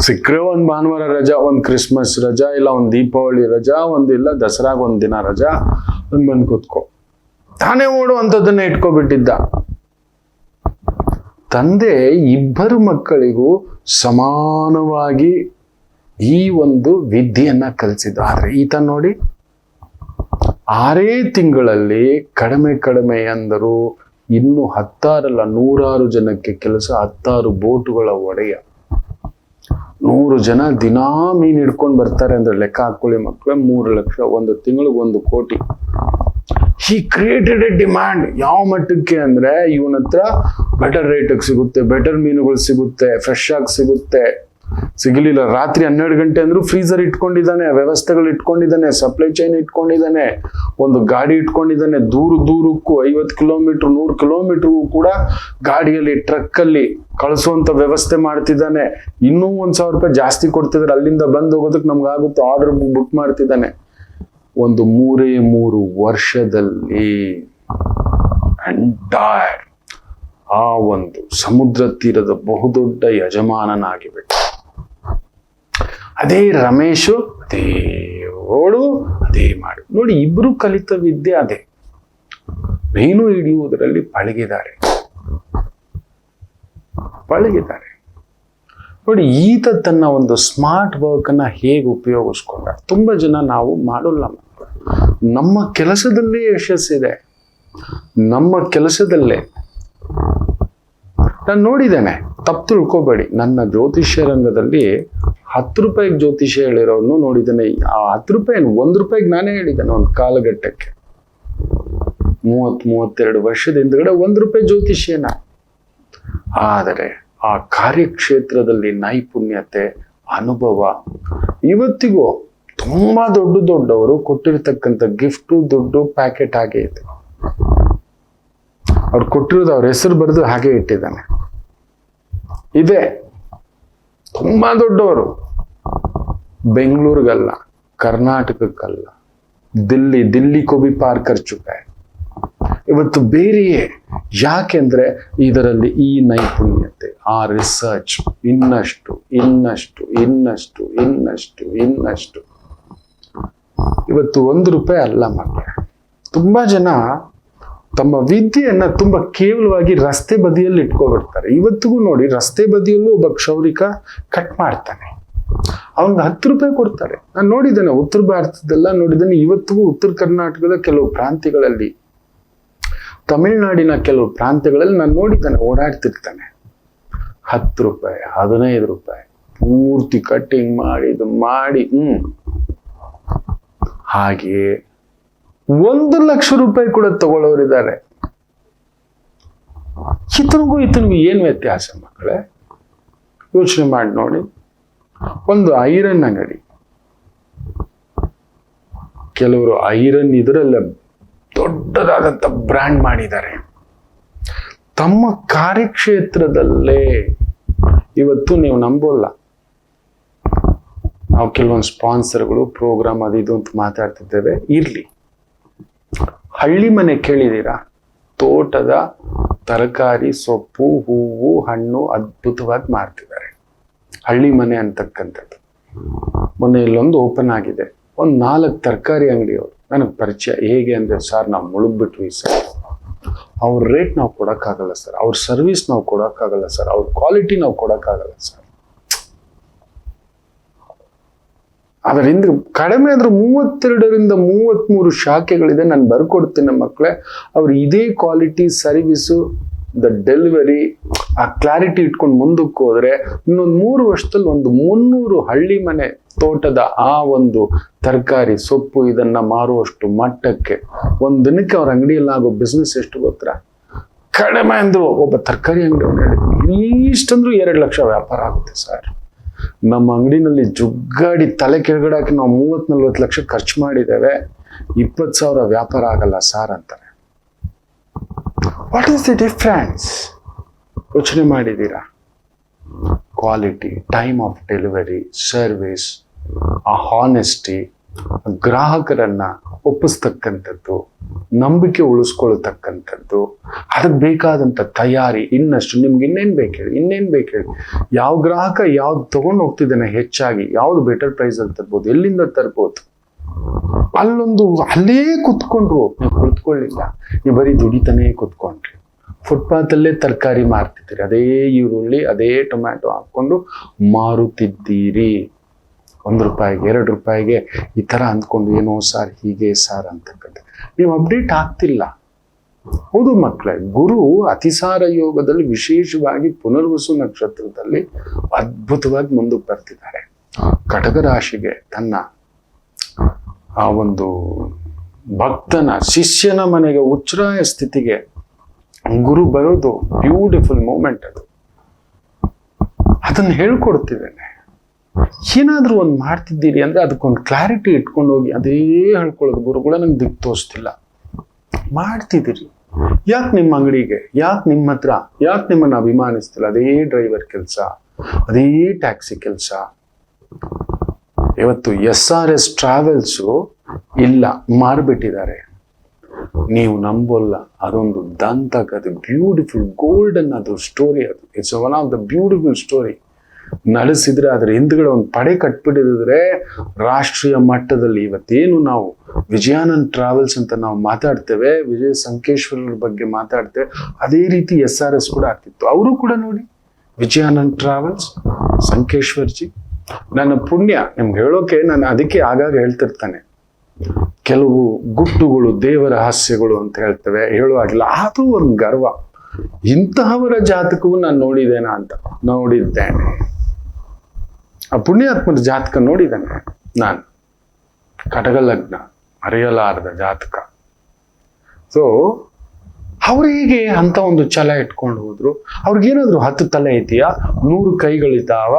ಸಿಕ್ಕರೆ ಒಂದು ಭಾನುವಾರ ರಜಾ, ಒಂದು ಕ್ರಿಸ್ಮಸ್ ರಜಾ, ಇಲ್ಲ ಒಂದು ದೀಪಾವಳಿ ರಜಾ, ಒಂದಿಲ್ಲ ದಸರಾಗ 1 ದಿನ ರಜಾ. ಬಂದು ಕೂತ್ಕೋ. ತಾನೇ ಓಡುವಂಥದ್ದನ್ನ ಇಟ್ಕೊಬಿಟ್ಟಿದ್ದ. ತಂದೆ ಇಬ್ಬರು ಮಕ್ಕಳಿಗೂ ಸಮಾನವಾಗಿ ಈ ಒಂದು ವಿದ್ಯೆಯನ್ನ ಕಲಿಸಿದ್ದು. ಆದ್ರೆ ಈತ ನೋಡಿ 6 ತಿಂಗಳಲ್ಲಿ ಕಡಿಮೆ ಅಂದರು ಇನ್ನು 10 ಅಲ್ಲ 100 ಜನಕ್ಕೆ ಕೆಲಸ, 10 ಬೋಟುಗಳ ಒಡೆಯ, 100 ಜನ ದಿನಾ ಮೀನ್ ಹಿಡ್ಕೊಂಡು ಬರ್ತಾರೆ ಅಂದ್ರೆ ಲೆಕ್ಕ ಹಾಕೊಳ್ಳಿ ಮಕ್ಕಳೇ, 3 ಲಕ್ಷ, 1 ತಿಂಗಳಿಗೆ 1 ಕೋಟಿ. ಹಿ ಕ್ರಿಯೇಟೆಡ್ ಎ ಡಿಮ್ಯಾಂಡ್. ಯಾವ ಮಟ್ಟಕ್ಕೆ ಅಂದ್ರೆ ಇವನ ಹತ್ರ ಬೆಟರ್ ರೇಟಿಗೆ ಸಿಗುತ್ತೆ, ಬೆಟರ್ ಮೀನುಗಳು ಸಿಗುತ್ತೆ, ಫ್ರೆಶ್ ಆಗಿ ಸಿಗುತ್ತೆ. ಸಿಗಲಿಲ್ಲ, ರಾತ್ರಿ 12 ಗಂಟೆ ಅಂದ್ರೂ ಫ್ರೀಸರ್ ಇಟ್ಕೊಂಡಿದ್ದಾನೆ, ವ್ಯವಸ್ಥೆಗಳು ಇಟ್ಕೊಂಡಿದ್ದಾನೆ, ಸಪ್ಲೈ ಚೈನ್ ಇಟ್ಕೊಂಡಿದ್ದಾನೆ, ಒಂದು ಗಾಡಿ ಇಟ್ಕೊಂಡಿದ್ದಾನೆ. ದೂರಕ್ಕೂ 50 ಕಿಲೋಮೀಟರ್ 100 ಕಿಲೋಮೀಟರ್ಗೂ ಕೂಡ ಗಾಡಿಯಲ್ಲಿ ಟ್ರಕ್ ಅಲ್ಲಿ ಕಳಿಸುವಂತ ವ್ಯವಸ್ಥೆ ಮಾಡ್ತಿದ್ದಾನೆ. ಇನ್ನೂ 1,000 ರೂಪಾಯಿ ಜಾಸ್ತಿ ಕೊಡ್ತಿದ್ದಾರೆ, ಅಲ್ಲಿಂದ ಬಂದು ಹೋಗೋದಕ್ಕೆ ನಮ್ಗಾಗುತ್ತೆ, ಆರ್ಡರ್ ಬುಕ್ ಮಾಡ್ತಿದ್ದಾನೆ. ಒಂದು 3 ವರ್ಷದಲ್ಲಿ ಎಂಟೈರ್ ಆ ಒಂದು ಸಮುದ್ರ ತೀರದ ಬಹುದೊಡ್ಡ ಯಜಮಾನನಾಗಿಬಿಟ್ಟ. ಅದೇ ರಮೇಶು ಅದೇ ಓಡು ಅದೇ ಮಾಡು. ನೋಡಿ, ಇಬ್ರು ಕಲಿತ ವಿದ್ಯೆ ಅದೇ. ಮೀನು ಹಿಡಿಯುವುದರಲ್ಲಿ ಪಳಗಿದ್ದಾರೆ. ನೋಡಿ, ಈತ ತನ್ನ ಒಂದು ಸ್ಮಾರ್ಟ್ ವರ್ಕ್ ಅನ್ನ ಹೇಗೆ ಉಪಯೋಗಿಸ್ಕೊಂಡ. ತುಂಬಾ ಜನ ನಾವು ಮಾಡೋಲ್ಲ. ನಮ್ಮ ಕೆಲಸದಲ್ಲೇ ಯಶಸ್ಸಿದೆ, ನಮ್ಮ ಕೆಲಸದಲ್ಲೇ. ನಾನು ನೋಡಿದ್ದೇನೆ, ತಪ್ಪು ತಿಳ್ಕೊಬೇಡಿ. ನನ್ನ ಜ್ಯೋತಿಷ್ಯ ರಂಗದಲ್ಲಿ 10 ರೂಪಾಯಿಗೆ ಜ್ಯೋತಿಷ್ಯ ಹೇಳಿರೋನು ನೋಡಿದ್ದೇನೆ. ಆ 10 ರೂಪಾಯಿ 1 ರೂಪಾಯಿಗೆ ನಾನೇ ಹೇಳಿದ್ದೇನೆ ಒಂದು ಕಾಲಘಟ್ಟಕ್ಕೆ. 30-32 ವರ್ಷದ ಹಿಂದ್ಗಡೆ 1 ರೂಪಾಯಿ ಜ್ಯೋತಿಷ್ಯನ. ಆದರೆ ಆ ಕಾರ್ಯಕ್ಷೇತ್ರದಲ್ಲಿ ನೈಪುಣ್ಯತೆ, ಅನುಭವ ಇವತ್ತಿಗೂ ತುಂಬಾ ದೊಡ್ಡವರು ಕೊಟ್ಟಿರ್ತಕ್ಕಂಥ ಗಿಫ್ಟು, ದುಡ್ಡು, ಪ್ಯಾಕೆಟ್ ಹಾಗೆ ಇದೆ. ಅವ್ರು ಕೊಟ್ಟಿರೋದು ಅವ್ರ ಹೆಸರು ಬರೆದು ಹಾಗೆ ಇಟ್ಟಿದ್ದಾನೆ. ಇದೆ ತುಂಬಾ ದೊಡ್ಡವರು. ಬೆಂಗಳೂರಿಗಲ್ಲ, ಕರ್ನಾಟಕಕ್ಕಲ್ಲ, ದಿಲ್ಲಿ को भी पार कर चुका है. ಇವತ್ತು ಬೇರೆಯೇ. ಯಾಕೆಂದ್ರೆ ಇದರಲ್ಲಿ ಈ ನೈಪುಣ್ಯತೆ, ಆ ರಿಸರ್ಚ್ ಇನ್ನಷ್ಟು. ಇವತ್ತು 1 ರೂಪಾಯಿ ಅಲ್ಲ ಮಕ್ಕಳೇ. ತುಂಬಾ ಜನ ತಮ್ಮ ವಿದ್ಯೆಯನ್ನ ತುಂಬಾ ಕೇವಲವಾಗಿ ರಸ್ತೆ ಬದಿಯಲ್ಲಿ ಇಟ್ಕೊಬಿಡ್ತಾರೆ. ಇವತ್ತಿಗೂ ನೋಡಿ, ರಸ್ತೆ ಬದಿಯಲ್ಲೂ ಒಬ್ಬ ಕ್ಷೌರಿಕ ಕಟ್ ಮಾಡ್ತಾನೆ, ಅವನಿಗೆ 10 ರೂಪಾಯಿ ಕೊಡ್ತಾರೆ. ನಾನು ನೋಡಿದ್ದೇನೆ, ಉತ್ತರ ಭಾರತದೆಲ್ಲ ನೋಡಿದ್ದೇನೆ. ಇವತ್ತಿಗೂ ಉತ್ತರ ಕರ್ನಾಟಕದ ಕೆಲವು ಪ್ರಾಂತ್ಯಗಳಲ್ಲಿ, ತಮಿಳುನಾಡಿನ ಕೆಲವು ಪ್ರಾಂತ್ಯಗಳಲ್ಲಿ ನಾನು ನೋಡಿದ್ದೇನೆ, ಓಡಾಡ್ತಿರ್ತಾನೆ. 10 ರೂಪಾಯಿ 15 ರೂಪಾಯಿ ಪೂರ್ತಿ ಕಟ್ಟಿಂಗ್ ಮಾಡಿ ಹಾಗೆಯೇ 1 ಲಕ್ಷ ರೂಪಾಯಿ ಕೂಡ ತಗೊಳ್ಳೋರಿದ್ದಾರೆ. ಈತನಿಗೂ ಏನ್ ವ್ಯತ್ಯಾಸ ಮಕ್ಕಳೇ? ಯೋಚನೆ ಮಾಡಿ ನೋಡಿ. ಒಂದು ಐರನ್ ಅಂಗಡಿ, ಕೆಲವರು ಐರನ್ ಇದರಲ್ಲ ದೊಡ್ಡದಾದಂತ ಬ್ರ್ಯಾಂಡ್ ಮಾಡಿದ್ದಾರೆ. ತಮ್ಮ ಕಾರ್ಯಕ್ಷೇತ್ರದಲ್ಲೇ ಇವತ್ತು ನೀವು ನಂಬೋಲ್ಲ, ನಾವು ಕೆಲವೊಂದು ಸ್ಪಾನ್ಸರ್ಗಳು, ಪ್ರೋಗ್ರಾಮ್ ಅದು ಇದು ಅಂತ ಮಾತಾಡ್ತಿದ್ದೇವೆ. ಇರ್ಲಿ, ಹಳ್ಳಿ ಮನೆ ಕೇಳಿದೀರಾ? ತೋಟದ ತರಕಾರಿ, ಸೊಪ್ಪು, ಹೂವು, ಹಣ್ಣು ಅದ್ಭುತವಾಗಿ ಮಾರ್ತಿದ್ದಾರೆ. ಹಳ್ಳಿ ಮನೆ ಅಂತಕ್ಕಂಥದ್ದು. ಮೊನ್ನೆ ಇಲ್ಲೊಂದು ಓಪನ್ ಆಗಿದೆ, ಒಂದು 4 ತರಕಾರಿ ಅಂಗಡಿಯವರು ನನಗೆ ಪರಿಚಯ. ಹೇಗೆ ಅಂದ್ರೆ, ಸರ್ ನಾವು ಮುಳುಗ್ಬಿಟ್ವಿ ಸರ್, ಅವ್ರ ರೇಟ್ ನಾವು ಕೊಡೋಕ್ಕಾಗಲ್ಲ ಸರ್, ಅವ್ರ ಸರ್ವಿಸ್ ನಾವು ಕೊಡೋಕ್ಕಾಗಲ್ಲ ಸರ್, ಅವ್ರ ಕ್ವಾಲಿಟಿ ನಾವು ಕೊಡೋಕ್ಕಾಗಲ್ಲ ಸರ್. ಅದರಿಂದ ಕಡಿಮೆ ಆದ್ರೂ 32ರಿಂದ 33 ಶಾಖೆಗಳಿದೆ. ನಾನು ಬರ್ಕೊಡ್ತೇನೆ ಮಕ್ಕಳೇ. ಅವ್ರು ಇದೇ ಕ್ವಾಲಿಟಿ ಸರ್ವಿಸು, ದ ಡೆಲಿವರಿ, ಆ ಕ್ಲಾರಿಟಿ ಇಟ್ಕೊಂಡು ಮುಂದಕ್ಕೆ ಹೋದ್ರೆ ಇನ್ನೊಂದು 3 ವರ್ಷದಲ್ಲಿ ಒಂದು 300 ಹಳ್ಳಿ ಮನೆ ತೋಟದ ಆ ಒಂದು ತರಕಾರಿ, ಸೊಪ್ಪು ಇದನ್ನ ಮಾರುವಷ್ಟು ಮಟ್ಟಕ್ಕೆ ಒಂದ್ ದಿನಕ್ಕೆ ಅವ್ರ ಅಂಗಡಿಯಲ್ಲಿ ಆಗೋ ಬಿಸ್ನೆಸ್ ಎಷ್ಟು ಗೊತ್ತಾ? ಕಡಿಮೆ ಅಂದ್ರು ಒಬ್ಬ ತರಕಾರಿ ಅಂಗಡಿ ಅವನು ಹೇಳಿದ್ರು, ಇಷ್ಟಂದ್ರು 2 ಲಕ್ಷ ವ್ಯಾಪಾರ ಆಗುತ್ತೆ ಸರ್. ನಮ್ಮ ಅಂಗಡಿನಲ್ಲಿ ಜುಗ್ಗಾಡಿ ತಲೆ ಕೆಳಗಡೆ ಹಾಕಿ ನಾವು 30-40 ಲಕ್ಷ ಖರ್ಚು ಮಾಡಿದ್ದೇವೆ, 20,000 ವ್ಯಾಪಾರ ಆಗಲ್ಲ ಸಾರ್ ಅಂತಾರೆ. What is the difference? ಯೋಚನೆ ಮಾಡಿದ್ದೀರಾ? Quality, time of delivery, service, ಆ ಹಾನೆಸ್ಟಿ, ಗ್ರಾಹಕರನ್ನ ಒಪ್ಪಿಸ್ತಕ್ಕಂಥದ್ದು, ನಂಬಿಕೆ ಉಳಿಸ್ಕೊಳ್ತಕ್ಕಂಥದ್ದು, ಅದಕ್ಕೆ ಬೇಕಾದಂಥ ತಯಾರಿ. ಇನ್ನಷ್ಟು ನಿಮ್ಗೆ ಇನ್ನೇನು ಬೇಕು ಹೇಳಿ? ಯಾವ ಗ್ರಾಹಕ ಯಾವ್ದು ತಗೊಂಡು ಹೋಗ್ತಿದ್ದಾನೆ ಹೆಚ್ಚಾಗಿ, ಯಾವ್ದು ಬೆಟರ್ ಪ್ರೈಸ್ ಅಲ್ಲಿ ತರ್ಬೋದು, ಎಲ್ಲಿಂದ ತರ್ಬೋದು? ಅಲ್ಲೇ ಕುತ್ಕೊಂಡ್ರು, ನೀವು ಕುಳಿತುಕೊಳ್ಳಿಲ್ಲ, ನೀವು ಬರೀ ದುಡಿತಾನೆ ಕುತ್ಕೊಂಡ್ರಿ. ಫುಟ್ಪಾತಲ್ಲೇ ತರಕಾರಿ ಮಾರ್ತಿದ್ದೀರಿ, ಅದೇ ಈರುಳ್ಳಿ ಅದೇ ಟೊಮ್ಯಾಟೊ ಹಾಕೊಂಡು ಮಾರುತ್ತಿದ್ದೀರಿ. 1 ರೂಪಾಯಿಗೆ 2 ರೂಪಾಯಿಗೆ ಈ ಥರ ಅಂದ್ಕೊಂಡು ಏನೋ ಸಾರ್ ಹೀಗೆ ಸಾರ್ ಅಂತಕ್ಕಂಥ ನೀವು ಅಪ್ಡೇಟ್ ಆಗ್ತಿಲ್ಲ. ಹೌದು ಮಕ್ಕಳೇ, ಗುರು ಅತಿಸಾರ ಯೋಗದಲ್ಲಿ ವಿಶೇಷವಾಗಿ ಪುನರ್ವಸು ನಕ್ಷತ್ರದಲ್ಲಿ ಅದ್ಭುತವಾಗಿ ಮುಂದಕ್ಕೆ ಬರ್ತಿದ್ದಾರೆ. ಕಟಕ ರಾಶಿಗೆ ತನ್ನ ಆ ಒಂದು ಭಕ್ತನ ಶಿಷ್ಯನ ಮನೆಗೆ ಉಚ್ಛ್ರಾಯ ಸ್ಥಿತಿಗೆ ಗುರು ಬರೋದು ಬ್ಯೂಟಿಫುಲ್ ಮೂಮೆಂಟ್. ಅದನ್ನು ಹೇಳ್ಕೊಡ್ತಿದ್ದೇನೆ. ಏನಾದ್ರೂ ಒಂದು ಮಾಡ್ತಿದ್ದೀರಿ ಅಂದ್ರೆ ಅದಕ್ಕೊಂದು ಕ್ಲಾರಿಟಿ ಇಟ್ಕೊಂಡು ಹೋಗಿ ಅದೇ ಹೇಳ್ಕೊಳ್ಳೋದು. ಗುರುಗಳ ನಂಗೆ ದಿಕ್ಕು ತೋರಿಸ್ತಿಲ್ಲ, ಮಾಡ್ತಿದ್ದೀರಿ, ಯಾಕೆ ನಿಮ್ಮ ಅಂಗಡಿಗೆ, ಯಾಕೆ ನಿಮ್ಮ ಹತ್ರ, ಯಾಕೆ ನಿಮ್ಮನ್ನು ಅಭಿಮಾನಿಸ್ತಿಲ್ಲ, ಅದೇ ಡ್ರೈವರ್ ಕೆಲಸ, ಅದೇ ಟ್ಯಾಕ್ಸಿ ಕೆಲಸ. ಇವತ್ತು SRS ಟ್ರಾವೆಲ್ಸು ಇಲ್ಲ, ಮಾರ್ಬಿಟ್ಟಿದ್ದಾರೆ. ನೀವು ನಂಬೋಲ್ಲ, ಅದೊಂದು ದಂತಕಥೆ, ಬ್ಯೂಟಿಫುಲ್ ಗೋಲ್ಡನ್ ಅದು ಸ್ಟೋರಿ. ಅದು it's one of the beautiful story. ನಡೆಸಿದ್ರೆ ಅದ್ರ ಹಿಂದ್ಗಡೆ ಒಂದು ಪಡೆ ಕಟ್ಬಿಟ್ಟಿದ್ರೆ ರಾಷ್ಟ್ರೀಯ ಮಟ್ಟದಲ್ಲಿ ಇವತ್ತೇನು ನಾವು ವಿಜಯಾನಂದ್ ಟ್ರಾವೆಲ್ಸ್ ಅಂತ ನಾವು ಮಾತಾಡ್ತೇವೆ, ವಿಜಯ ಸಂಕೇಶ್ವರರ ಬಗ್ಗೆ ಮಾತಾಡ್ತೇವೆ, ಅದೇ ರೀತಿ SRS ಕೂಡ ಆಗ್ತಿತ್ತು. ಅವರು ಕೂಡ ನೋಡಿ ವಿಜಯಾನಂದ್ ಟ್ರಾವೆಲ್ಸ್, ಸಂಕೇಶ್ವರ್ಜಿ. ನನ್ನ ಪುಣ್ಯ ನಿಮ್ಗೆ ಹೇಳೋಕೆ ನಾನು ಅದಕ್ಕೆ ಆಗಾಗ ಹೇಳ್ತಿರ್ತಾನೆ, ಕೆಲವು ಗುಟ್ಟುಗಳು ದೇವರ ಹಾಸ್ಯಗಳು ಅಂತ ಹೇಳ್ತೇವೆ, ಹೇಳುವಾಗಿಲ್ಲ, ಆದ್ರೂ ಒಂದು ಗರ್ವ. ಇಂತಹವರ ಜಾತಕವು ನಾನು ನೋಡಿದ್ದೇನಾ ಅಂತ ನೋಡಿದ್ದೇನೆ. ಆ ಪುಣ್ಯಾತ್ಮರ ಜಾತಕ ನೋಡಿದ್ದೇನೆ ನಾನು. ಕಟಕ ಲಗ್ನ, ಅರಿಯಲಾರದ ಜಾತಕ. ಸೊ ಅವ್ರು ಹೇಗೆ ಅಂತ ಒಂದು ಛಲ ಇಟ್ಕೊಂಡು ಹೋದ್ರು? ಅವ್ರಿಗೇನಾದ್ರು 10 ತಲೆ ಐತಿಯಾ, 100 ಕೈಗಳಿದ್ದಾವ?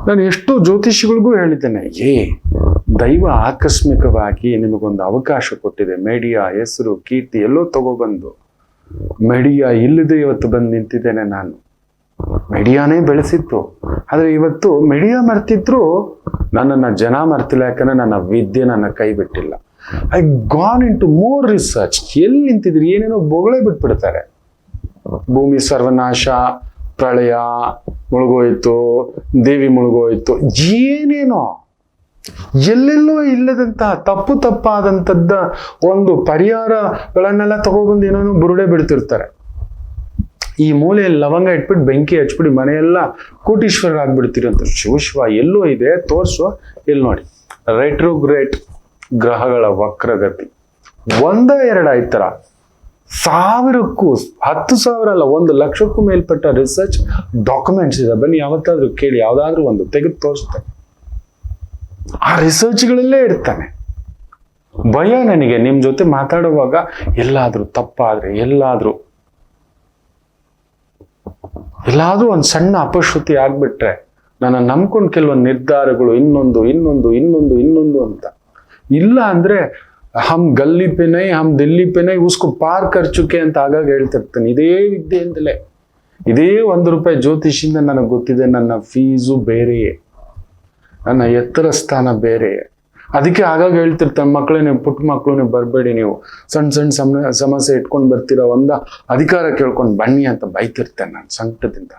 ನಾನು ಎಷ್ಟೋ ಜ್ಯೋತಿಷಿಗಳಿಗೂ ಹೇಳಿದ್ದೇನೆ, ದೈವ ಆಕಸ್ಮಿಕವಾಗಿ ನಿಮಗೊಂದು ಅವಕಾಶ ಕೊಟ್ಟಿದೆ. ಮೀಡಿಯಾ ಹೆಸರು ಕೀರ್ತಿ ಎಲ್ಲೋ ತಗೊಬಂದು ಮೀಡಿಯಾ ಇಲ್ಲದೆ ಇವತ್ತು ಬಂದು ನಿಂತಿದ್ದೇನೆ ನಾನು. ಮೀಡಿಯಾನೇ ಬೆಳೆಸಿತ್ತು, ಆದ್ರೆ ಇವತ್ತು ಮೀಡಿಯಾ ಮರ್ತಿದ್ರು ನನ್ನನ್ನು ಜನ ಮರ್ತಿಲ್ಲ, ಯಾಕಂದ್ರೆ ನನ್ನ ವಿದ್ಯೆ ನನ್ನ ಕೈ ಬಿಟ್ಟಿಲ್ಲ. I gone in to more research. ಎಲ್ಲಿ ನಿಂತಿದ್ರಿ, ಏನೇನೋ ಬೊಗಳೇ ಬಿಟ್ಬಿಡ್ತಾರೆ. ಭೂಮಿ ಸರ್ವನಾಶ, ಪ್ರಳಯ ಮುಳುಗೋಯ್ತು, ದೇವಿ ಮುಳುಗೋಯ್ತು, ಏನೇನೋ ಎಲ್ಲೆಲ್ಲೋ ಇಲ್ಲದಂತ ತಪ್ಪಾದಂಥದ್ದ ಒಂದು ಪರಿಹಾರಗಳನ್ನೆಲ್ಲ ತಗೊಬಂದು ಏನೇನೋ ಬುರುಡೆ ಬಿಡ್ತಿರ್ತಾರೆ. ಈ ಮೂಲೆಯಲ್ಲಿ ಲವಂಗ ಇಟ್ಬಿಟ್ಟು ಬೆಂಕಿ ಹಚ್ಬಿಟ್ಟು ಮನೆಯೆಲ್ಲ ಕೋಟೀಶ್ವರರಾಗ್ಬಿಡ್ತೀರಿ ಅಂತ. ಶಿವ ಎಲ್ಲೋ ಇದೆ ತೋರಿಸುವ. ಇಲ್ಲಿ ನೋಡಿ, ರೆಟ್ರೋಗ್ರೇಟ್ ಗ್ರಹಗಳ ವಕ್ರಗತಿ 1-2 ಆಯ್ತರ 1000ಕ್ಕೂ 10,000 ಅಲ್ಲ 1,00,000ಕ್ಕೂ ಮೇಲ್ಪಟ್ಟ ರಿಸರ್ಚ್ ಡಾಕ್ಯುಮೆಂಟ್ಸ್ ಇದೆ. ಬನ್ನಿ ಯಾವತ್ತಾದ್ರೂ ಕೇಳಿ, ಯಾವ್ದಾದ್ರು ಒಂದು ತೆಗೆದು ತೋರಿಸ್ತಾನೆ. ಆ ರಿಸರ್ಚ್ಗಳಲ್ಲೇ ಇರ್ತಾನೆ. ಭಯ ನನಗೆ ನಿಮ್ ಜೊತೆ ಮಾತಾಡುವಾಗ ಎಲ್ಲಾದ್ರೂ ತಪ್ಪಾದ್ರೆ, ಎಲ್ಲಾದ್ರೂ ಒಂದು ಸಣ್ಣ ಅಪಶ್ರುತಿ ಆಗ್ಬಿಟ್ರೆ ನನ್ನ ನಂಬ್ಕೊಂಡು ಕೆಲವೊಂದು ನಿರ್ಧಾರಗಳು ಇನ್ನೊಂದು ಅಂತ ಇಲ್ಲ ಅಂದ್ರೆ ಹಮ್ ಗಲ್ಲಿ ಪೆ ನೈ ಹಮ್ ದಿಲ್ಲಿ ಪೆ ನೈ ಉಸ್ಕೋ ಪಾರ್ ಖರ್ಚುಕೆ ಅಂತ ಆಗಾಗ ಹೇಳ್ತಿರ್ತಾನೆ. ಇದೇ ವಿದ್ಯೆಯಿಂದಲೇ, ಇದೇ 1 ರೂಪಾಯಿ ಜ್ಯೋತಿಷಿಂದ ನನಗೆ ಗೊತ್ತಿದೆ. ನನ್ನ ಫೀಸು ಬೇರೆಯೇ, ನನ್ನ ಎತ್ತರ ಸ್ಥಾನ ಬೇರೆಯೇ. ಅದಕ್ಕೆ ಆಗಾಗ ಹೇಳ್ತಿರ್ತಾನೆ, ಮಕ್ಕಳೇ ನೀವು ಪುಟ್ಟ ಮಕ್ಕಳು ನೀವು ಬರಬೇಡಿ, ನೀವು ಸಣ್ಣ ಸಮಸ್ಯೆ ಇಟ್ಕೊಂಡು ಬರ್ತೀರಾ, ಒಂದ ಅಧಿಕಾರ ಕೇಳ್ಕೊಂಡು ಬನ್ನಿ ಅಂತ ಬೈತಿರ್ತೇನೆ ನಾನು ಸಂಕಟದಿಂದ.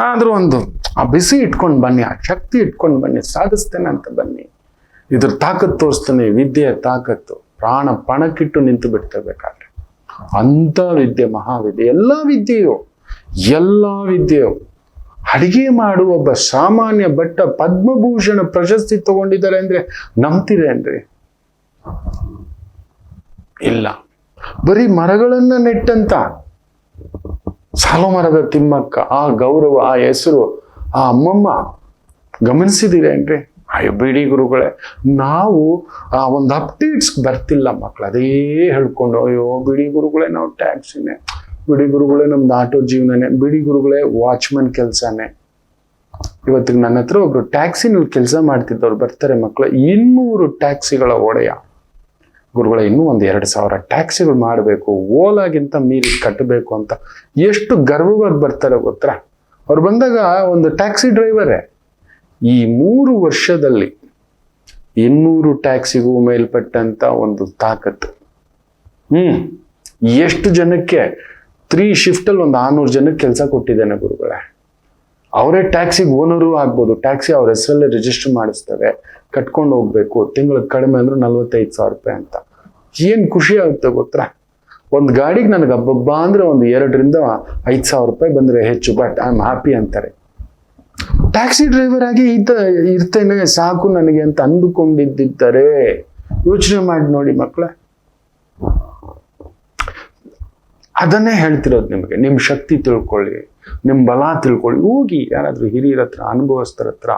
ಆದ್ರೂ ಒಂದು ಆ ಬಿಸಿ ಇಟ್ಕೊಂಡು ಬನ್ನಿ, ಆ ಶಕ್ತಿ ಇಟ್ಕೊಂಡು ಬನ್ನಿ, ಸಾಧಿಸ್ತೇನೆ ಅಂತ ಬನ್ನಿ. ಇದ್ರ ತಾಕತ್ತು ತೋರಿಸ್ತಾನೆ, ವಿದ್ಯೆಯ ತಾಕತ್ತು. ಪ್ರಾಣ ಪಣಕ್ಕಿಟ್ಟು ನಿಂತು ಬಿಡ್ತಿರ್ಬೇಕಾದ್ರೆ ಅಂತ ವಿದ್ಯೆ, ಮಹಾವಿದ್ಯೆ. ಎಲ್ಲ ವಿದ್ಯೆಯು ಅಡಿಗೆ ಮಾಡುವ ಒಬ್ಬ ಸಾಮಾನ್ಯ ಭಟ್ಟ ಪದ್ಮಭೂಷಣ ಪ್ರಶಸ್ತಿ ತಗೊಂಡಿದ್ದಾರೆ ಅಂದ್ರೆ ನಂಬ್ತಿರೇನ್ರಿ? ಇಲ್ಲ. ಬರೀ ಮರಗಳನ್ನ ನೆಟ್ಟಂತ ಸಾಲು ಮರದ ತಿಮ್ಮಕ್ಕ, ಆ ಗೌರವ, ಆ ಹೆಸರು, ಆ ಅಮ್ಮಮ್ಮ ಗಮನಿಸಿದಿರೇನ್ರಿ? ಅಯ್ಯೋ ಬಿಡಿ ಗುರುಗಳೇ, ನಾವು ಆ ಒಂದು ಅಪ್ಡೇಟ್ಸ್ ಬರ್ತಿಲ್ಲ ಮಕ್ಕಳು. ಅದೇ ಹೇಳ್ಕೊಂಡು ಅಯ್ಯೋ ಬಿಡಿ ಗುರುಗಳೇ ನಾವು ಟ್ಯಾಕ್ಸಿನೇ, ಬಿಡಿ ಗುರುಗಳೇ ನಮ್ದು ಆಟೋ ಜೀವನನೇ, ಬಿಡಿ ಗುರುಗಳೇ ವಾಚ್ಮನ್ ಕೆಲಸನೇ. ಇವತ್ತಿಗೆ ನನ್ನ ಹತ್ರ ಒಬ್ರು ಟ್ಯಾಕ್ಸಿನಲ್ಲಿ ಕೆಲಸ ಮಾಡ್ತಿದ್ದವ್ರು ಬರ್ತಾರೆ ಮಕ್ಕಳು, 200 ಟ್ಯಾಕ್ಸಿಗಳ ಒಡೆಯ. ಗುರುಗಳ ಇನ್ನೂ 2,000 ಟ್ಯಾಕ್ಸಿಗಳು ಮಾಡಬೇಕು, ಓಲಾಗಿಂತ ಮೀರಿ ಕಟ್ಟಬೇಕು ಅಂತ ಎಷ್ಟು ಗರ್ವವಾಗಿ ಬರ್ತಾರೆ ಗೊತ್ತಾ? ಅವ್ರು ಬಂದಾಗ ಒಂದು ಟ್ಯಾಕ್ಸಿ ಡ್ರೈವರೇ. ಈ 3 ವರ್ಷದಲ್ಲಿ 200 ಟ್ಯಾಕ್ಸಿಗೂ ಮೇಲ್ಪಟ್ಟಂತ ಒಂದು ತಾಕತ್ತು. ಎಷ್ಟು ಜನಕ್ಕೆ 3 ಶಿಫ್ಟಲ್ಲಿ ಒಂದು 600 ಜನಕ್ಕೆ ಕೆಲಸ ಕೊಟ್ಟಿದ್ದೇನೆ ಗುರುಗಳೇ. ಅವರೇ ಟ್ಯಾಕ್ಸಿಗೆ ಓನರು ಆಗ್ಬೋದು, ಟ್ಯಾಕ್ಸಿ ಅವ್ರ ಹೆಸರಲ್ಲೇ ರಿಜಿಸ್ಟರ್ ಮಾಡಿಸ್ತೇವೆ, ಕಟ್ಕೊಂಡು ಹೋಗ್ಬೇಕು, ತಿಂಗಳಿಗೆ ಕಡಿಮೆ ಅಂದ್ರೆ 45,000 ರೂಪಾಯಿ ಅಂತ. ಏನ್ ಖುಷಿ ಆಗುತ್ತೆ ಗೊತ್ತಾ? ಒಂದು ಗಾಡಿಗೆ ನನಗೆ ಹಬ್ಬಬ್ಬ ಅಂದ್ರೆ ಒಂದು 2,000 to 5,000 ರೂಪಾಯಿ ಬಂದ್ರೆ ಹೆಚ್ಚು, ಬಟ್ ಐ ಆಮ್ ಹ್ಯಾಪಿ ಅಂತಾರೆ. ಟ್ಯಾಕ್ಸಿ ಡ್ರೈವರ್ ಆಗಿ ಇರ್ತೇನೆ ಸಾಕು ನನಗೆ ಅಂತ ಅಂದುಕೊಂಡಿದ್ದರೆ ಯೋಚನೆ ಮಾಡಿ ನೋಡಿ ಮಕ್ಕಳೇ. ಅದನ್ನೇ ಹೇಳ್ತಿರೋದು ನಿಮಗೆ. ನಿಮ್ಮ ಶಕ್ತಿ ತಿಳ್ಕೊಳ್ಳಿ, ನಿಮ್ಮ ಬಲ ತಿಳ್ಕೊಳ್ಳಿ. ಹೋಗಿ ಯಾರಾದ್ರೂ ಹಿರಿಯರ ಹತ್ರ, ಅನುಭವಸ್ಥರ ಹತ್ರ,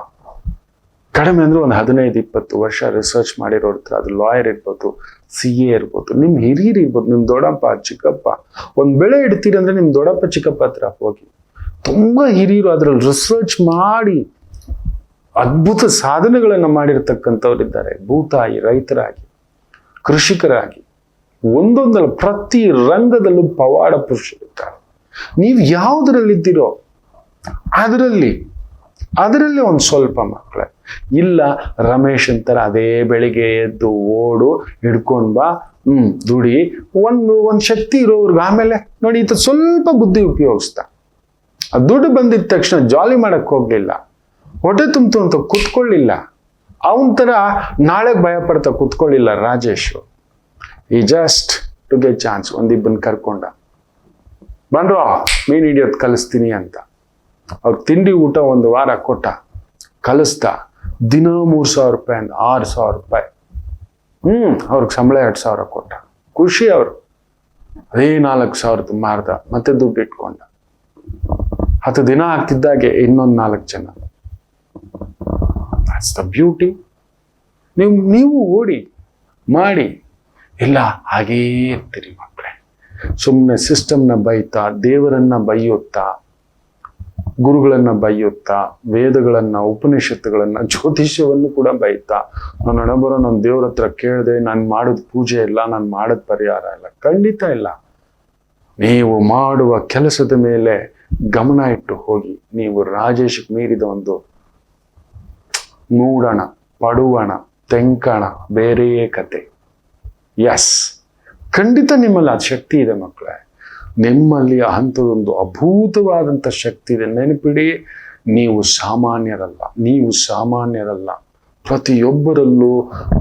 ಕಡಿಮೆ ಅಂದ್ರೆ ಒಂದು 15-20 ವರ್ಷ ರಿಸರ್ಚ್ ಮಾಡಿರೋರ ಹತ್ರ, ಅದು ಲಾಯರ್ ಇರ್ಬೋದು, CA ಇರ್ಬೋದು, ನಿಮ್ಮ ಹಿರಿಯರು ಇರ್ಬೋದು, ನಿಮ್ಮ ದೊಡ್ಡಪ್ಪ ಚಿಕ್ಕಪ್ಪ. ಒಂದು ಬೆಳೆ ಇಡ್ತೀರಂದ್ರೆ ನಿಮ್ಮ ದೊಡ್ಡಪ್ಪ ಚಿಕ್ಕಪ್ಪ ಹತ್ರ ಹೋಗಿ. ತುಂಬಾ ಹಿರಿಯರು ಅದ್ರಲ್ಲಿ ರಿಸರ್ಚ್ ಮಾಡಿ ಅದ್ಭುತ ಸಾಧನೆಗಳನ್ನ ಮಾಡಿರ್ತಕ್ಕಂಥವ್ರಿದ್ದಾರೆ. ಭೂತಾಯಿ, ರೈತರಾಗಿ, ಕೃಷಿಕರಾಗಿ, ಒಂದೊಂದಲ್ಲ ಪ್ರತಿ ರಂಗದಲ್ಲೂ ಪವಾಡ ಪುರುಷರಿದ್ದಾರೆ. ನೀವು ಯಾವುದರಲ್ಲಿದ್ದೀರೋ ಅದರಲ್ಲಿ ಒಂದು ಸ್ವಲ್ಪ ಮಕ್ಕಳೇ. ಇಲ್ಲ ರಮೇಶ್ ಅಂತಾರೆ ಅದೇ ಬೆಳಿಗ್ಗೆ ಎದ್ದು ಓಡು, ಹಿಡ್ಕೊಂಡ್ ಬಾ, ದುಡಿ, ಒಂದು ಶಕ್ತಿ ಇರೋರ್ಗೆ. ಆಮೇಲೆ ನೋಡಿ ಈತ ಸ್ವಲ್ಪ ಬುದ್ಧಿ ಉಪಯೋಗಿಸ್ತಾ, ಆ ದುಡ್ಡು ಬಂದಿದ ತಕ್ಷಣ ಜಾಲಿ ಮಾಡಕ್ ಹೋಗ್ಲಿಲ್ಲ, ಹೊಟ್ಟೆ ತುಂಬ್ತು ಅಂತ ಕುತ್ಕೊಳ್ಳಿಲ್ಲ, ಅವನ ತರ ನಾಳೆಗೆ ಭಯ ಪಡ್ತಾ ಕುತ್ಕೊಳ್ಳಿಲ್ಲ ರಾಜೇಶ್. ಈ ಜಸ್ಟ್ ಟು ಗೆಟ್ ಚಾನ್ಸ್. ಒಂದಿಬ್ಬನ್ ಕರ್ಕೊಂಡ, ಬಂದ್ರೋ ಮೀನ್ ಹಿಡಿಯೋದು ಕಲಿಸ್ತೀನಿ ಅಂತ. ಅವ್ರ ತಿಂಡಿ ಊಟ 1 ವಾರ ಕೊಟ್ಟ, ಕಲಿಸ್ತಾ. ದಿನ 3,000 ರೂಪಾಯಿ ಅಂದ 6,000 ರೂಪಾಯಿ. ಅವ್ರಿಗೆ ಸಂಬಳ 2,000 ಕೊಟ್ಟ. ಖುಷಿ ಅವರು. ಅದೇ 4,000 ಮಾರ್ದ, ಮತ್ತೆ ದುಡ್ಡು ಇಟ್ಕೊಂಡ. 10 ದಿನ ಆಗ್ತಿದ್ದಾಗೆ ಇನ್ನೊಂದು 4 ಜನ. That's the beauty. ನೀವು ಓಡಿ ಮಾಡಿ. ಇಲ್ಲ ಹಾಗೇ ಇರ್ತೀರಿ ಮಕ್ಕಳೇ. ಸುಮ್ಮನೆ ಸಿಸ್ಟಮ್ನ ಬೈತಾ, ದೇವರನ್ನ ಬೈಯುತ್ತಾ, ಗುರುಗಳನ್ನ ಬೈಯುತ್ತಾ, ವೇದಗಳನ್ನ, ಉಪನಿಷತ್ತುಗಳನ್ನ, ಜ್ಯೋತಿಷ್ಯವನ್ನು ಕೂಡ ಬೈತಾ, ನಾನು ಹಣಬರೋ ನನ್ನ ದೇವ್ರ ಹತ್ರ ಕೇಳಿದೆ, ನಾನು ಮಾಡೋದು ಪೂಜೆ ಇಲ್ಲ, ನಾನು ಮಾಡೋದು ಪರಿಹಾರ ಇಲ್ಲ. ಖಂಡಿತ ಇಲ್ಲ. ನೀವು ಮಾಡುವ ಕೆಲಸದ ಮೇಲೆ ಗಮನ ಇಟ್ಟು ಹೋಗಿ. ನೀವು ರಾಜೇಶಕ್ಕೆ ಮೀರಿದ ಒಂದು ಮೂಡಣ, ಪಡುವಣ, ತೆಂಕಣ ಬೇರೆಯೇ ಕತೆ. ಎಸ್, ಖಂಡಿತ ನಿಮ್ಮಲ್ಲಿ ಅದು ಶಕ್ತಿ ಇದೆ ಮಕ್ಕಳೇ. ನಿಮ್ಮಲ್ಲಿ ಅಂಥದ್ದೊಂದು ಅಭೂತವಾದಂಥ ಶಕ್ತಿ ಇದೆ. ನೆನಪಿಡಿ, ನೀವು ಸಾಮಾನ್ಯರಲ್ಲ. ಪ್ರತಿಯೊಬ್ಬರಲ್ಲೂ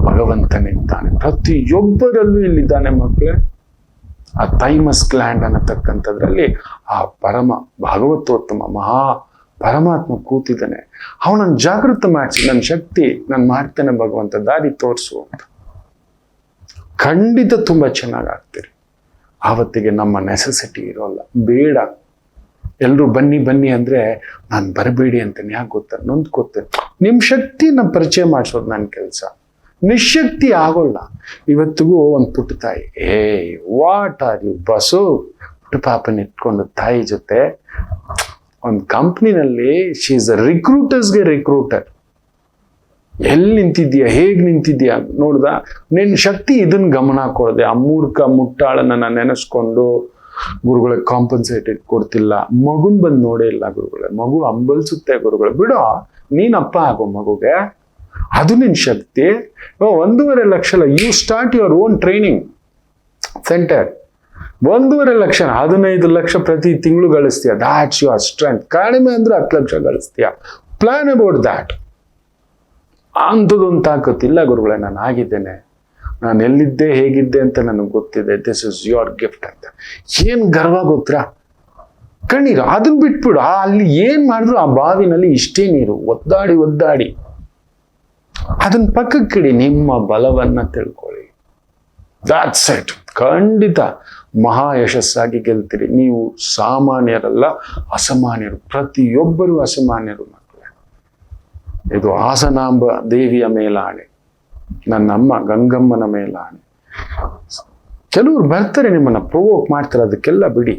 ಭಗವಂತನಿದ್ದಾನೆ. ಪ್ರತಿಯೊಬ್ಬರಲ್ಲೂ ಇಲ್ಲಿದ್ದಾನೆ ಮಕ್ಕಳೇ. ಆ ಥೈಮಸ್ ಗ್ಲ್ಯಾಂಡ್ ಅನ್ನತಕ್ಕಂಥದ್ರಲ್ಲಿ ಆ ಪರಮ ಭಾಗವತೋತ್ತಮ ಮಹಾ ಪರಮಾತ್ಮ ಕೂತಿದ್ದಾನೆ. ಅವನನ್ನು ಜಾಗೃತ ಮಾಡಿಸಿ, ನನ್ನ ಶಕ್ತಿ ನಾನು ಮಾಡ್ತೇನೆ ಭಗವಂತ, ದಾರಿ ತೋರಿಸು ಅಂತ. ಖಂಡಿತ ತುಂಬಾ ಚೆನ್ನಾಗಿ ಆಗ್ತೀರಿ. ಆವತ್ತಿಗೆ ನಮ್ಮ ನೆಸೆಸಿಟಿ ಇರೋಲ್ಲ. ಬೇಡ, ಎಲ್ರು ಬನ್ನಿ ಅಂದ್ರೆ ನಾನು ಬರಬೇಡಿ ಅಂತೇನೆ. ಯಾಕೆ ಗೊತ್ತಾ? ನೊಂದ್ಕೋತೇನೆ. ನಿಮ್ಮ ಶಕ್ತಿನ ಪರಿಚಯ ಮಾಡಿಸೋದು ನನ್ನ ಕೆಲಸ. ನಿಶಕ್ತಿ ಆಗೋಲ್ಲ. ಇವತ್ತಿಗೂ ಒಂದು ಪುಟ್ಟ ತಾಯಿ, ವಾಟ್ ಆರ್ ಯು ಬಸು, ಪುಟ್ಟ ಪಾಪನ ಇಟ್ಕೊಂಡು ತಾಯಿ ಜೊತೆ ಒಂದು ಕಂಪ್ನಿನಲ್ಲಿ ಶಿ ಇಸ್ ಅ ರಿಕ್ರೂಟರ್ಸ್ಗೆ ರಿಕ್ರೂಟರ್. ಎಲ್ಲಿ ನಿಂತಿದ್ಯಾ, ಹೇಗ್ ನಿಂತಿದ್ಯಾ ನೋಡ್ದ? ನಿನ್ನ ಶಕ್ತಿ ಇದನ್ನ ಗಮನ ಕೊಡದೆ ಆ ಮೂರ್ಖ ಮುಟ್ಟಾಳನ್ನ ನಾನು ನೆನೆಸ್ಕೊಂಡು ಗುರುಗಳಿಗೆ ಕಾಂಪನ್ಸೇಟೆಡ್ ಕೊಡ್ತಿಲ್ಲ. ಮಗುನ್ ಬಂದು ನೋಡೇ ಇಲ್ಲ ಗುರುಗಳೇ. ಮಗು ಅಂಬಲ್ಸುತ್ತೆ ಗುರುಗಳೇ. ಬಿಡೋ, ನೀನಪ್ಪ ಆಗೋ ಮಗುಗೆ, ಅದು ನಿನ್ ಶಕ್ತಿ. 1.5 lakh. You start your own training centre. 1.5 lakh, 15 lakh ಪ್ರತಿ ತಿಂಗಳು ಗಳಿಸ್ತೀಯ. That's your strength. ಕಡಿಮೆ ಅಂದ್ರೆ 10 ಲಕ್ಷ ಗಳಿಸ್ತೀಯ. Plan about that. ಅಂಥದ್ದೊಂದು ತಾಕತ್ತಿಲ್ಲ ಗುರುಗಳೇ. ನಾನು ಆಗಿದ್ದೇನೆ, ನಾನು ಎಲ್ಲಿದ್ದೆ ಹೇಗಿದ್ದೆ ಅಂತ ನನಗೆ ಗೊತ್ತಿದೆ. ದಿಸ್ ಇಸ್ ಯುವರ್ ಗಿಫ್ಟ್ ಅಂತ. ಏನ್ ಗರ್ವ ಗೊತ್ತಾ? ಕಣ್ಣೀರು ಅದನ್ನ ಬಿಟ್ಬಿಡು. ಅಲ್ಲಿ ಏನ್ ಮಾಡಿದ್ರು ಆ ಬಾವಿನಲ್ಲಿ ಇಷ್ಟೇ ನೀರು, ಒದ್ದಾಡಿ ಅದನ್ನ ಪಕ್ಕಕ್ಕಿಡಿ. ನಿಮ್ಮ ಬಲವನ್ನ ತಿಳ್ಕೊಳ್ಳಿ. That's it. ಖಂಡಿತ ಮಹಾ ಯಶಸ್ಸಾಗಿ ಗೆಲ್ತೀರಿ. ನೀವು ಸಾಮಾನ್ಯರಲ್ಲ, ಅಸಾಮಾನ್ಯರು. ಪ್ರತಿಯೊಬ್ಬರು ಅಸಾಮಾನ್ಯರು ಮಕ್ಕಳೇ. ಇದು ಹಾಸನಾಂಬ ದೇವಿಯ ಮೇಲಾಣೆ, ನನ್ನಮ್ಮ ಗಂಗಮ್ಮನ ಮೇಲಾಣೆ. ಕೆಲವರು ಬರ್ತಾರೆ, ನಿಮ್ಮನ್ನ ಪ್ರೊವೋಕ್ ಮಾಡ್ತಾರೆ. ಅದಕ್ಕೆಲ್ಲ ಬಿಡಿ,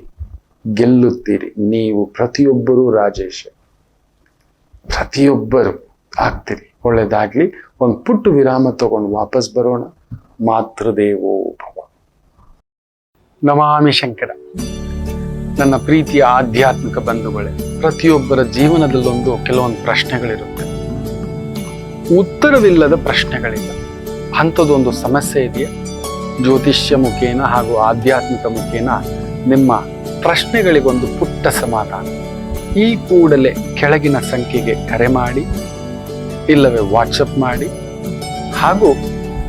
ಗೆಲ್ಲುತ್ತೀರಿ ನೀವು. ಪ್ರತಿಯೊಬ್ಬರು ರಾಜೇಶ, ಪ್ರತಿಯೊಬ್ಬರು ಆಗ್ತೀರಿ. ಒಳ್ಳೇದಾಗ್ಲಿ. ಒಂದು ಪುಟ್ಟ ವಿರಾಮ ತಗೊಂಡು ವಾಪಸ್ ಬರೋಣ. ಮಾತೃದೇವೋ ಭವ. ನಮಾಮಿ ಶಂಕರ. ನನ್ನ ಪ್ರೀತಿಯ ಆಧ್ಯಾತ್ಮಿಕ ಬಂಧುಗಳೇ, ಪ್ರತಿಯೊಬ್ಬರ ಜೀವನದಲ್ಲೊಂದು ಕೆಲವೊಂದು ಪ್ರಶ್ನೆಗಳಿರುತ್ತೆ. ಉತ್ತರವಿಲ್ಲದ ಪ್ರಶ್ನೆಗಳಿಲ್ಲ. ಅಂಥದ್ದೊಂದು ಸಮಸ್ಯೆ ಇದೆಯಾ? ಜ್ಯೋತಿಷ್ಯ ಮುಖೇನ ಹಾಗೂ ಆಧ್ಯಾತ್ಮಿಕ ಮುಖೇನ ನಿಮ್ಮ ಪ್ರಶ್ನೆಗಳಿಗೊಂದು ಪುಟ್ಟ ಸಮಾಧಾನ. ಈ ಕೂಡಲೇ ಕೆಳಗಿನ ಸಂಖ್ಯೆಗೆ ಕರೆ ಮಾಡಿ ಇಲ್ಲವೇ ವಾಟ್ಸಪ್ ಮಾಡಿ ಹಾಗೂ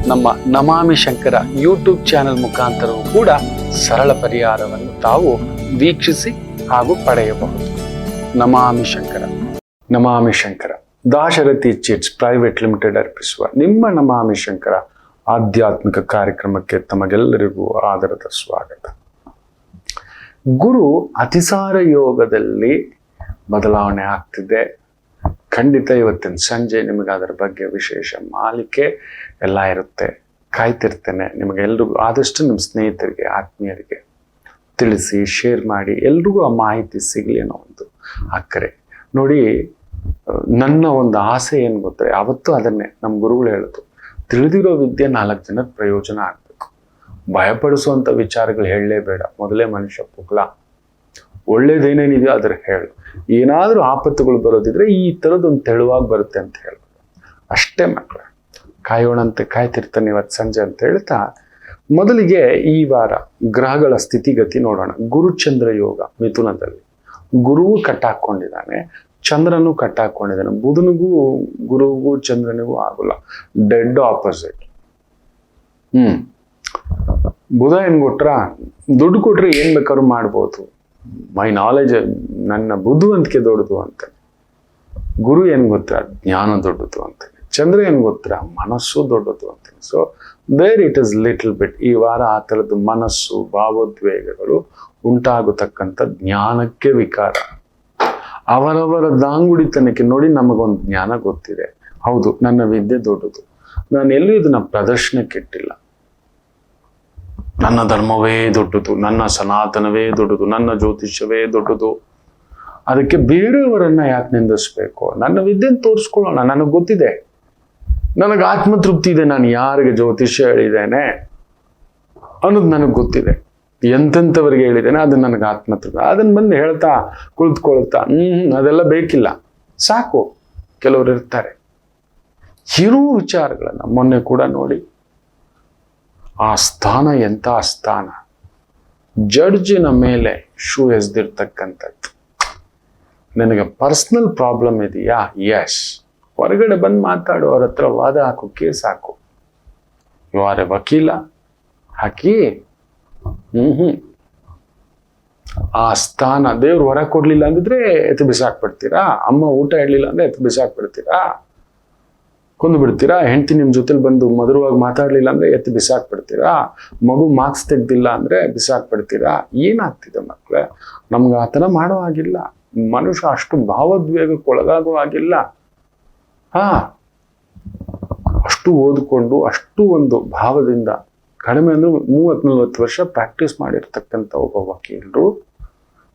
ನಮ್ಮ ನಮಾಮಿ ಶಂಕರ ಯೂಟ್ಯೂಬ್ ಚಾನೆಲ್ ಮುಖಾಂತರವೂ ಕೂಡ ಸರಳ ಪರಿಹಾರವನ್ನು ತಾವು ವೀಕ್ಷಿಸಿ ಹಾಗೂ ಪಡೆಯಬಹುದು. ನಮಾಮಿ ಶಂಕರ. ನಮಾಮಿ Shankara Dasharathi chits private limited ಅರ್ಪಿಸುವ ನಿಮ್ಮ ನಮಾಮಿ ಶಂಕರ ಆಧ್ಯಾತ್ಮಿಕ ಕಾರ್ಯಕ್ರಮಕ್ಕೆ ತಮಗೆಲ್ಲರಿಗೂ ಆದರದ ಸ್ವಾಗತ. ಗುರು ಅತಿಸಾರ ಯೋಗದಲ್ಲಿ ಬದಲಾವಣೆ ಆಗ್ತಿದೆ. ಖಂಡಿತ ಇವತ್ತಿನ ಸಂಜೆ ನಿಮಗೆ ಅದರ ಬಗ್ಗೆ ವಿಶೇಷ ಮಾಲಿಕೆ ಎಲ್ಲ ಇರುತ್ತೆ. ಕಾಯ್ತಿರ್ತೇನೆ. ನಿಮಗೆಲ್ರಿಗೂ ಆದಷ್ಟು ನಿಮ್ಮ ಸ್ನೇಹಿತರಿಗೆ ಆತ್ಮೀಯರಿಗೆ ತಿಳಿಸಿ ಶೇರ್ ಮಾಡಿ, ಎಲ್ರಿಗೂ ಆ ಮಾಹಿತಿ ಸಿಗಲಿ ಅನ್ನೋ ಒಂದು ಅಕ್ಕರೆ. ನೋಡಿ, ನನ್ನ ಒಂದು ಆಸೆ ಏನು ಗೊತ್ತೇ, ಯಾವತ್ತೂ ಅದನ್ನೇ ನಮ್ಮ ಗುರುಗಳು ಹೇಳೋದು, ತಿಳಿದಿರೋ ವಿದ್ಯೆ 4 ಜನಕ್ಕೆ ಪ್ರಯೋಜನ ಆಗಬೇಕು. ಭಯಪಡಿಸುವಂಥ ವಿಚಾರಗಳು ಹೇಳಲೇಬೇಡ. ಮೊದಲೇ ಮನುಷ್ಯ ಪುಗ್ಲ. ಒಳ್ಳೇದೇನೇನಿದೆಯೋ ಅದ್ರ ಹೇಳು. ಏನಾದರೂ ಆಪತ್ತುಗಳು ಬರೋದಿದ್ರೆ ಈ ಥರದ್ದೊಂದು ತೆಳುವಾಗಿ ಬರುತ್ತೆ ಅಂತ ಹೇಳೋದು ಅಷ್ಟೇ ಮಕ್ಕಳ. ಕಾಯೋಣಂತೆ ಕಾಯ್ತಿರ್ತಾನೆ ಇವತ್ತು ಸಂಜೆ ಅಂತ ಹೇಳ್ತಾ, ಮೊದಲಿಗೆ ಈ ವಾರ ಗ್ರಹಗಳ ಸ್ಥಿತಿಗತಿ ನೋಡೋಣ. ಗುರುಚಂದ್ರ ಯೋಗ ಮಿಥುನದಲ್ಲಿ. ಗುರುವು ಕಟ್ಟಾಕೊಂಡಿದ್ದಾನೆ, ಚಂದ್ರನು ಕಟ್ಟಾಕೊಂಡಿದ್ದಾನೆ. ಬುಧನಿಗೂ ಗುರುವಿಗೂ ಚಂದ್ರನಿಗೂ ಆಗೋಲ್ಲ, ಡೆಡ್ ಆಪೋಸಿಟ್. ಬುಧ ಏನ್ ಕೊಟ್ರ, ದುಡ್ಡು ಕೊಟ್ರೆ ಏನ್ ಬೇಕಾದ್ರೂ ಮಾಡ್ಬೋದು. ಮೈ ನಾಲೆಜ್, ನನ್ನ ಬುದ್ಧಿವಂತಿಕೆ ದೊಡ್ಡದು ಅಂತ. ಗುರು ಏನ್ ಗೊತ್ತಾ, ಜ್ಞಾನ ದೊಡ್ಡದು ಅಂತಾನೆ. ಚಂದ್ರ ಏನ್ ಗೊತ್ತಾ, ಮನಸ್ಸು ದೊಡ್ಡದು ಅಂತಾನೆ. So there it is little bit. ಈ ವಾರ ಆ ಥರದ್ದು ಮನಸ್ಸು ಭಾವೋದ್ವೇಗಗಳು ಉಂಟಾಗತಕ್ಕಂಥ ಜ್ಞಾನಕ್ಕೆ ವಿಕಾರ. ಅವರವರ ದಾಂಗುಡಿತನಕ್ಕೆ ನೋಡಿ ನಮಗೊಂದು ಜ್ಞಾನ ಗೊತ್ತಿದೆ. ಹೌದು, ನನ್ನ ವಿದ್ಯೆ ದೊಡ್ಡದು, ನಾನು ಎಲ್ಲೂ ಇದನ್ನ ಪ್ರದರ್ಶನಕ್ಕೆ ಇಟ್ಟಿಲ್ಲ. ನನ್ನ ಧರ್ಮವೇ ದೊಡ್ಡದು, ನನ್ನ ಸನಾತನವೇ ದೊಡ್ಡದು, ನನ್ನ ಜ್ಯೋತಿಷ್ಯವೇ ದೊಡ್ಡದು. ಅದಕ್ಕೆ ಬೇರೆಯವರನ್ನ ಯಾಕೆ ನಿಂದಿಸ್ಬೇಕು? ನನ್ನ ವಿದ್ಯೆಯನ್ನು ತೋರಿಸ್ಕೊಳ್ಳೋಣ. ನನಗೆ ಗೊತ್ತಿದೆ, ನನಗೆ ಆತ್ಮತೃಪ್ತಿ ಇದೆ. ನಾನು ಯಾರಿಗೆ ಜ್ಯೋತಿಷ್ಯ ಹೇಳಿದ್ದೇನೆ ಅನ್ನೋದು ನನಗೆ ಗೊತ್ತಿದೆ. ಎಂತೆಂಥವ್ರಿಗೆ ಹೇಳಿದ್ದೇನೆ ಅದು ನನಗೆ ಆತ್ಮತೃಪ್ತಿ. ಅದನ್ನ ಬಂದು ಹೇಳ್ತಾ ಕುಳಿತುಕೊಳ್ತಾ ಅದೆಲ್ಲ ಬೇಕಿಲ್ಲ, ಸಾಕು. ಕೆಲವರು ಇರ್ತಾರೆ ಏನೋ ವಿಚಾರಗಳನ್ನ. ಮೊನ್ನೆ ಕೂಡ ನೋಡಿ, ಆ ಸ್ಥಾನ ಎಂಥ ಸ್ಥಾನ, ಜಡ್ಜಿನ ಮೇಲೆ ಶೂ ಎಸ್ದಿರ್ತಕ್ಕಂಥದ್ದು. ನಿನಗೆ ಪರ್ಸನಲ್ ಪ್ರಾಬ್ಲಮ್ ಇದೆಯಾ? ಎಸ್. ಹೊರಗಡೆ ಬಂದು ಮಾತಾಡು, ಅವ್ರ ಹತ್ರ ವಾದ ಹಾಕು, ಕೇಸ್ ಹಾಕು. ಇವಾರೆ ವಕೀಲ ಹಾಕಿ ಆ ಸ್ಥಾನ ದೇವ್ರು ಹೊರ ಕೊಡ್ಲಿಲ್ಲ ಅಂದಿದ್ರೆ ಎತ್ತು ಬಿಸಾಕ್ಬಿಡ್ತೀರಾ? ಅಮ್ಮ ಊಟ ಇಡ್ಲಿಲ್ಲ ಅಂದ್ರೆ ಎತ್ತು ಬಿಸಾಕ್ಬಿಡ್ತೀರಾ? ಕೊಂದು ಬಿಡ್ತೀರಾ? ಹೆಂಡತಿ ನಿಮ್ ಜೊತೆಲಿ ಬಂದು ಮಧುರವಾಗಿ ಮಾತಾಡ್ಲಿಲ್ಲ ಅಂದ್ರೆ ಎತ್ತು ಬಿಸಾಕ್ಬಿಡ್ತೀರಾ? ಮಗು ಮಾರ್ಕ್ಸ್ ತೆಗ್ದಿಲ್ಲ ಅಂದ್ರೆ ಬಿಸಾಕ್ಬಿಡ್ತೀರಾ? ಏನಾಗ್ತಿದೆ ಮಕ್ಳೇ? ನಮ್ಗೆ ಆ ಥರ ಮಾಡೋ ಹಾಗಿಲ್ಲ. ಮನುಷ್ಯ ಅಷ್ಟು ಭಾವೋದ್ವೇಗಕ್ಕೆ ಒಳಗಾಗೋ ಹಾಗಿಲ್ಲ. ಅಷ್ಟು ಓದ್ಕೊಂಡು ಅಷ್ಟು ಒಂದು ಭಾವದಿಂದ, ಕಡಿಮೆ ಅಂದ್ರೆ 30-40 ವರ್ಷ ಪ್ರಾಕ್ಟೀಸ್ ಮಾಡಿರ್ತಕ್ಕಂಥ ಒಬ್ಬ ವಕೀಲರು,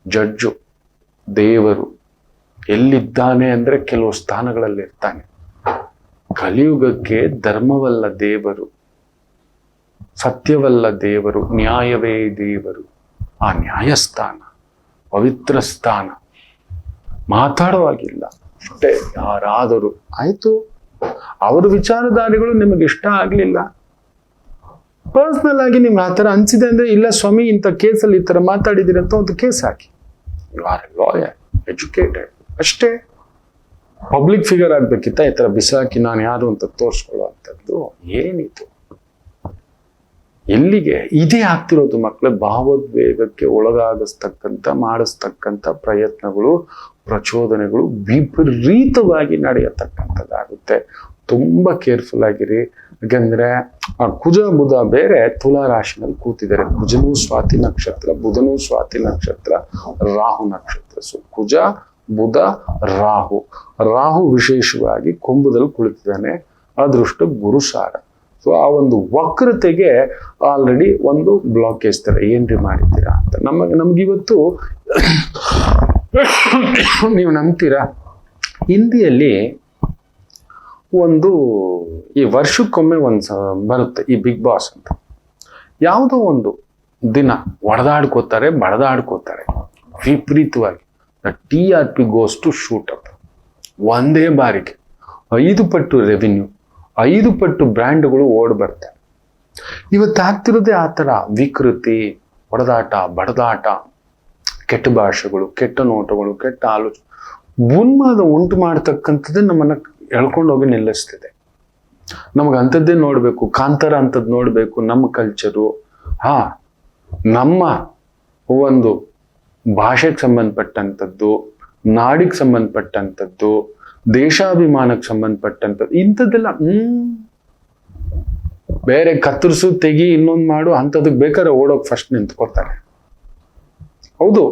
ಜಡ್ಜು, ದೇವರು ಎಲ್ಲಿದ್ದಾನೆ ಅಂದ್ರೆ ಕೆಲವು ಸ್ಥಾನಗಳಲ್ಲಿ ಇರ್ತಾನೆ. ಕಲಿಯುಗಕ್ಕೆ ಧರ್ಮವಲ್ಲ ದೇವರು, ಸತ್ಯವಲ್ಲ ದೇವರು, ನ್ಯಾಯವೇ ದೇವರು. ಆ ನ್ಯಾಯಸ್ಥಾನ, ಪವಿತ್ರ ಸ್ಥಾನ, ಮಾತಾಡುವಾಗಿಲ್ಲ ಅಷ್ಟೇ. ಯಾರಾದರೂ ಆಯ್ತು, ಅವ್ರ ವಿಚಾರಧಾರೆಗಳು ನಿಮಗೆ ಇಷ್ಟ ಆಗ್ಲಿಲ್ಲ, ಪರ್ಸನಲ್ ಆಗಿ ನಿಮ್ಗೆ ಆ ಥರ ಅನ್ಸಿದೆ ಅಂದ್ರೆ, ಇಲ್ಲ ಸ್ವಾಮಿ ಇಂಥ ಕೇಸಲ್ಲಿ ಈ ಥರ ಮಾತಾಡಿದಿರಿ ಅಂತ ಒಂದು ಕೇಸ್ ಹಾಕಿ. ಯು ಆರ್ ಲಾಯರ್, ಎಜುಕೇಟೆಡ್ ಅಷ್ಟೇ. ಪಬ್ಲಿಕ್ ಫಿಗರ್ ಆಗ್ಬೇಕಿತ್ತ ಈ ಥರ ಬಿಸಾಕಿ ನಾನು ಯಾರು ಅಂತ ತೋರಿಸ್ಕೊಳ್ಳೋ ಅಂಥದ್ದು ಏನಿತ್ತು? ಎಲ್ಲಿಗೆ ಇದೇ ಆಗ್ತಿರೋದು ಮಕ್ಕಳೇ? ಭಾವೋದ್ವೇಗಕ್ಕೆ ಒಳಗಾಗಿಸ್ತಕ್ಕಂಥ ಮಾಡಿಸ್ತಕ್ಕಂಥ ಪ್ರಯತ್ನಗಳು, ಪ್ರಚೋದನೆಗಳು ವಿಪರೀತವಾಗಿ ನಡೆಯತಕ್ಕಂಥದ್ದಾಗುತ್ತೆ. ತುಂಬ ಕೇರ್ಫುಲ್ ಆಗಿರಿ. ಯಾಕೆಂದ್ರೆ ಆ ಕುಜ ಬುಧ ಬೇರೆ ತುಲಾ ರಾಶಿನಲ್ಲಿ ಕೂತಿದ್ದಾರೆ. ಕುಜನೂ ಸ್ವಾತಿ ನಕ್ಷತ್ರ, ಬುಧನೂ ಸ್ವಾತಿ ನಕ್ಷತ್ರ, ರಾಹು ನಕ್ಷತ್ರ. ಸೊ ಕುಜ, ಬುಧ, ರಾಹು. ರಾಹು ವಿಶೇಷವಾಗಿ ಕುಂಭದಲ್ಲಿ ಕುಳಿತಿದ್ದಾನೆ. ಅದೃಷ್ಟ ಗುರುಸಾರ. ಸೊ ಆ ಒಂದು ವಕ್ರತೆಗೆ ಆಲ್ರೆಡಿ ಒಂದು ಬ್ಲಾಕೇಜ್ ತರ ಏನ್ರಿ ಮಾಡಿದ್ದೀರಾ ಅಂತ ನಮ್ಗಿವತ್ತು ನೀವು ನಂಬ್ತೀರಾ? ಹಿಂದಿಯಲ್ಲಿ ಒಂದು ಈ ವರ್ಷಕ್ಕೊಮ್ಮೆ ಬರುತ್ತೆ ಈ ಬಿಗ್ ಬಾಸ್ ಅಂತ. ಯಾವುದೋ ಒಂದು ದಿನ ಹೊಡೆದಾಡ್ಕೋತಾರೆ, ಬಡದಾಡ್ಕೋತಾರೆ ವಿಪರೀತವಾಗಿ. TRP goes to shoot up. ಒಂದೇ ಬಾರಿಗೆ 5 ಪಟ್ಟು ರೆವಿನ್ಯೂ, 5 ಪಟ್ಟು ಬ್ರ್ಯಾಂಡ್ಗಳು ಓಡ್ ಬರ್ತವೆ. ಇವತ್ತು ಆಗ್ತಿರೋದೇ ಆ ಥರ ವಿಕೃತಿ, ಹೊಡೆದಾಟ, ಬಡದಾಟ. ಕೆಟ್ಟ ಭಾಷೆಗಳು, ಕೆಟ್ಟ ನೋಟಗಳು, ಕೆಟ್ಟ ಆಲೋಚನೆ, ಉನ್ಮಾದ ಉಂಟು ಮಾಡ್ತಕ್ಕಂಥದ್ದೇ ನಮ್ಮನ್ನ ಎಳ್ಕೊಂಡೋಗಿ ನಿಲ್ಲಿಸ್ತಿದೆ. ನಮಗೆ ಅಂಥದ್ದೇ ನೋಡ್ಬೇಕು, ಕಾಂತಾರ ಅಂಥದ್ದು ನೋಡ್ಬೇಕು, ನಮ್ಮ ಕಲ್ಚರು, ನಮ್ಮ ಒಂದು ಭಾಷೆಗೆ ಸಂಬಂಧಪಟ್ಟಂಥದ್ದು, ನಾಡಿಗೆ ಸಂಬಂಧಪಟ್ಟಂಥದ್ದು, ದೇಶಾಭಿಮಾನಕ್ಕೆ ಸಂಬಂಧಪಟ್ಟಂಥದ್ದು, ಇಂಥದ್ದೆಲ್ಲ ಬೇರೆ ಕತ್ತರಿಸು ತೆಗಿ ಇನ್ನೊಂದು ಮಾಡು ಅಂಥದಕ್ಕೆ ಬೇಕಾದ್ರೆ ಓಡೋಗಿ ಫಸ್ಟ್ ನಿಂತ್ಕೊತಾರೆ. ಹೌದು,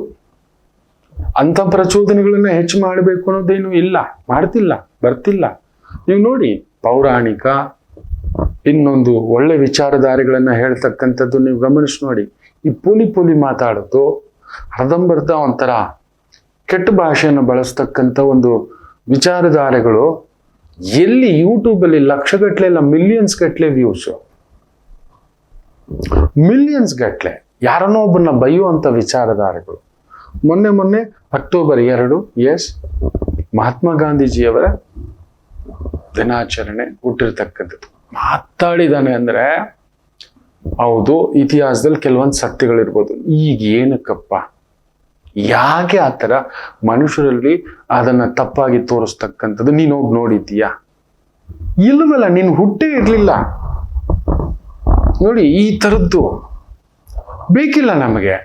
ಅಂಥ ಪ್ರಚೋದನೆಗಳನ್ನ ಹೆಚ್ಚು ಮಾಡಬೇಕು ಅನ್ನೋದೇನು ಇಲ್ಲ, ಮಾಡ್ತಿಲ್ಲ, ಬರ್ತಿಲ್ಲ. ನೀವು ನೋಡಿ, ಪೌರಾಣಿಕ ಇನ್ನೊಂದು ಒಳ್ಳೆ ವಿಚಾರಧಾರೆಗಳನ್ನ ಹೇಳ್ತಕ್ಕಂಥದ್ದು ನೀವು ಗಮನಿಸಿ ನೋಡಿ. ಈ ಪುಲಿ ಮಾತಾಡೋದು, ಅರ್ಧಂಬರ್ಧ ಒಂಥರ ಕೆಟ್ಟ ಭಾಷೆಯನ್ನು ಬಳಸ್ತಕ್ಕಂಥ ಒಂದು ವಿಚಾರಧಾರೆಗಳು ಎಲ್ಲಿ ಯೂಟ್ಯೂಬಲ್ಲಿ ಲಕ್ಷಗಟ್ಲೆ ಇಲ್ಲ ಮಿಲಿಯನ್ಸ್ ಗಟ್ಲೆ ವ್ಯೂಸು, ಮಿಲಿಯನ್ಸ್ ಗಟ್ಲೆ ಯಾರನ್ನೋ ಒಬ್ಬನ್ನ ಬೈಯುವಂಥ ವಿಚಾರಧಾರೆಗಳು. ಮೊನ್ನೆ ಅಕ್ಟೋಬರ್ 2 ಮಹಾತ್ಮ ಗಾಂಧೀಜಿಯವರ ದಿನಾಚರಣೆ ಹುಟ್ಟಿರ್ತಕ್ಕಂಥದ್ದು. ಮಾತಾಡಿದಾನೆ ಅಂದ್ರೆ ಹೌದು, ಇತಿಹಾಸದಲ್ಲಿ ಕೆಲವೊಂದು ಸತ್ಯಗಳಿರ್ಬೋದು. ಈಗ ಏನಕ್ಕಪ್ಪ, ಯಾಕೆ ಆ ಥರ ಮನುಷ್ಯರಲ್ಲಿ ಅದನ್ನ ತಪ್ಪಾಗಿ ತೋರಿಸ್ತಕ್ಕಂಥದ್ದು ನೀನು ಹೋಗಿ ನೋಡಿದ್ದೀಯಾ? ಇಲ್ವಲ್ಲ, ನೀನು ಹುಟ್ಟೇ ಇರ್ಲಿಲ್ಲ. ನೋಡಿ, ಈ ಥರದ್ದು ಬೇಕಿಲ್ಲ, ನಮಗೆ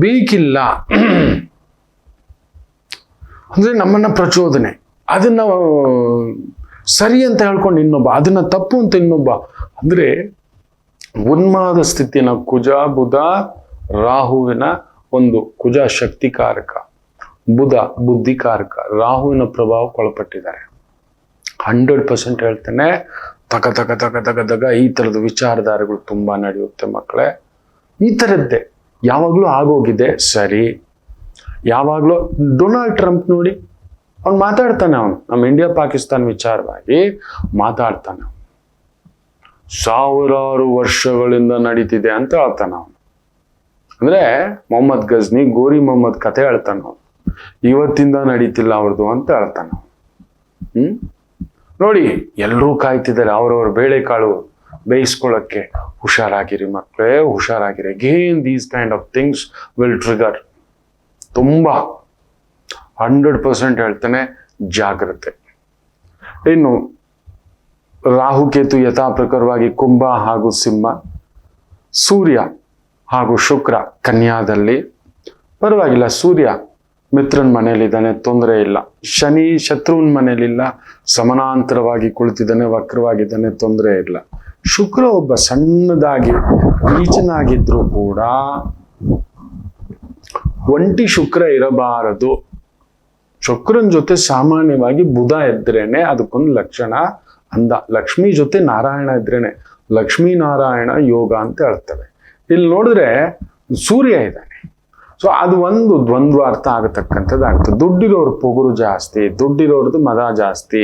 ಬೇಕಿಲ್ಲ. ಅಂದ್ರೆ ನಮ್ಮನ್ನ ಪ್ರಚೋದನೆ, ಅದನ್ನ ಸರಿ ಅಂತ ಹೇಳ್ಕೊಂಡು ಇನ್ನೊಬ್ಬ, ಅದನ್ನ ತಪ್ಪು ಅಂತ ಇನ್ನೊಬ್ಬ, ಅಂದ್ರೆ ಉನ್ಮಾದ ಸ್ಥಿತಿನ ಕುಜ ಬುಧ ರಾಹುವಿನ ಒಂದು ಕುಜ ಶಕ್ತಿಕಾರಕ, ಬುಧ ಬುದ್ಧಿಕಾರಕ, ರಾಹುವಿನ ಪ್ರಭಾವಕ್ಕೊಳಪಟ್ಟಿದ್ದಾರೆ. 100% ಹೇಳ್ತೇನೆ. ತಗ ಈ ಥರದ ವಿಚಾರಧಾರೆಗಳು ತುಂಬಾ ನಡೆಯುತ್ತೆ ಮಕ್ಕಳೇ. ಈ ಥರದ್ದೇ ಯಾವಾಗಲೂ ಆಗೋಗಿದೆ. ಸರಿ, ಯಾವಾಗಲೂ ಡೊನಾಲ್ಡ್ ಟ್ರಂಪ್ ನೋಡಿ, ಅವ್ನು ಮಾತಾಡ್ತಾನೆ, ಅವನು ನಮ್ಮ ಇಂಡಿಯಾ ಪಾಕಿಸ್ತಾನ ವಿಚಾರವಾಗಿ ಮಾತಾಡ್ತಾನೆ. 1000 ವರ್ಷಗಳಿಂದ ನಡೀತಿದೆ ಅಂತ ಹೇಳ್ತಾನೆ ಅವನು. ಅಂದ್ರೆ ಮೊಹಮ್ಮದ್ ಗಜ್ನಿ, ಗೋರಿ ಮೊಹಮ್ಮದ್ ಕತೆ ಹೇಳ್ತಾನ ಅವನು. ಇವತ್ತಿಂದ ನಡೀತಿಲ್ಲ ಅವ್ರದ್ದು ಅಂತ ಹೇಳ್ತಾನ ಅವನು. ನೋಡಿ, ಎಲ್ಲರೂ ಕಾಯ್ತಿದ್ದಾರೆ ಅವ್ರವ್ರ ಬೇಳೆಕಾಳು ಬೇಯಿಸ್ಕೊಳ್ಳೋಕ್ಕೆ. ಹುಷಾರಾಗಿರಿ ಮಕ್ಕಳೇ, ಹುಷಾರಾಗಿರಿ. Again these kind of things will trigger. ತುಂಬಾ 100% ಹೇಳ್ತಾನೆ, ಜಾಗ್ರತೆ. ಇನ್ನು ರಾಹುಕೇತು ಯಥಾ ಪ್ರಕಾರವಾಗಿ ಕುಂಭ ಹಾಗೂ ಸಿಂಹ, ಸೂರ್ಯ ಹಾಗೂ ಶುಕ್ರ ಕನ್ಯಾದಲ್ಲಿ. ಪರವಾಗಿಲ್ಲ, ಸೂರ್ಯ ಮಿತ್ರನ ಮನೆಯಲ್ಲಿದ್ದಾನೆ, ತೊಂದರೆ ಇಲ್ಲ. ಶನಿ ಶತ್ರುವಿನ ಮನೆಯಲ್ಲಿಲ್ಲ, ಸಮಾನಾಂತರವಾಗಿ ಕುಳಿತಿದ್ದಾನೆ, ವಕ್ರವಾಗಿದ್ದಾನೆ, ತೊಂದರೆ ಇಲ್ಲ. ಶುಕ್ರ ಒಬ್ಬ ಸಣ್ಣದಾಗಿ ನೀಚನಾಗಿದ್ರು ಕೂಡ ಒಂಟಿ ಶುಕ್ರ ಇರಬಾರದು. ಶುಕ್ರನ ಜೊತೆ ಸಾಮಾನ್ಯವಾಗಿ ಬುಧ ಇದ್ರೇನೆ ಅದಕ್ಕೊಂದು ಲಕ್ಷಣ ಅಂದ. ಲಕ್ಷ್ಮಿ ಜೊತೆ ನಾರಾಯಣ ಇದ್ರೇನೆ ಲಕ್ಷ್ಮೀ ನಾರಾಯಣ ಯೋಗ ಅಂತ ಹೇಳ್ತವೆ. ಇಲ್ಲಿ ನೋಡಿದ್ರೆ ಸೂರ್ಯ ಇದ್ದಾನೆ. ಸೊ ಅದು ಒಂದು ದ್ವಂದ್ವಾರ್ಥ ಆಗತಕ್ಕಂಥದ್ದು ಆಗ್ತದೆ. ದುಡ್ಡಿರೋರು ಪೊಗರು ಜಾಸ್ತಿ, ದುಡ್ಡಿರೋರ್ದು ಮದ ಜಾಸ್ತಿ,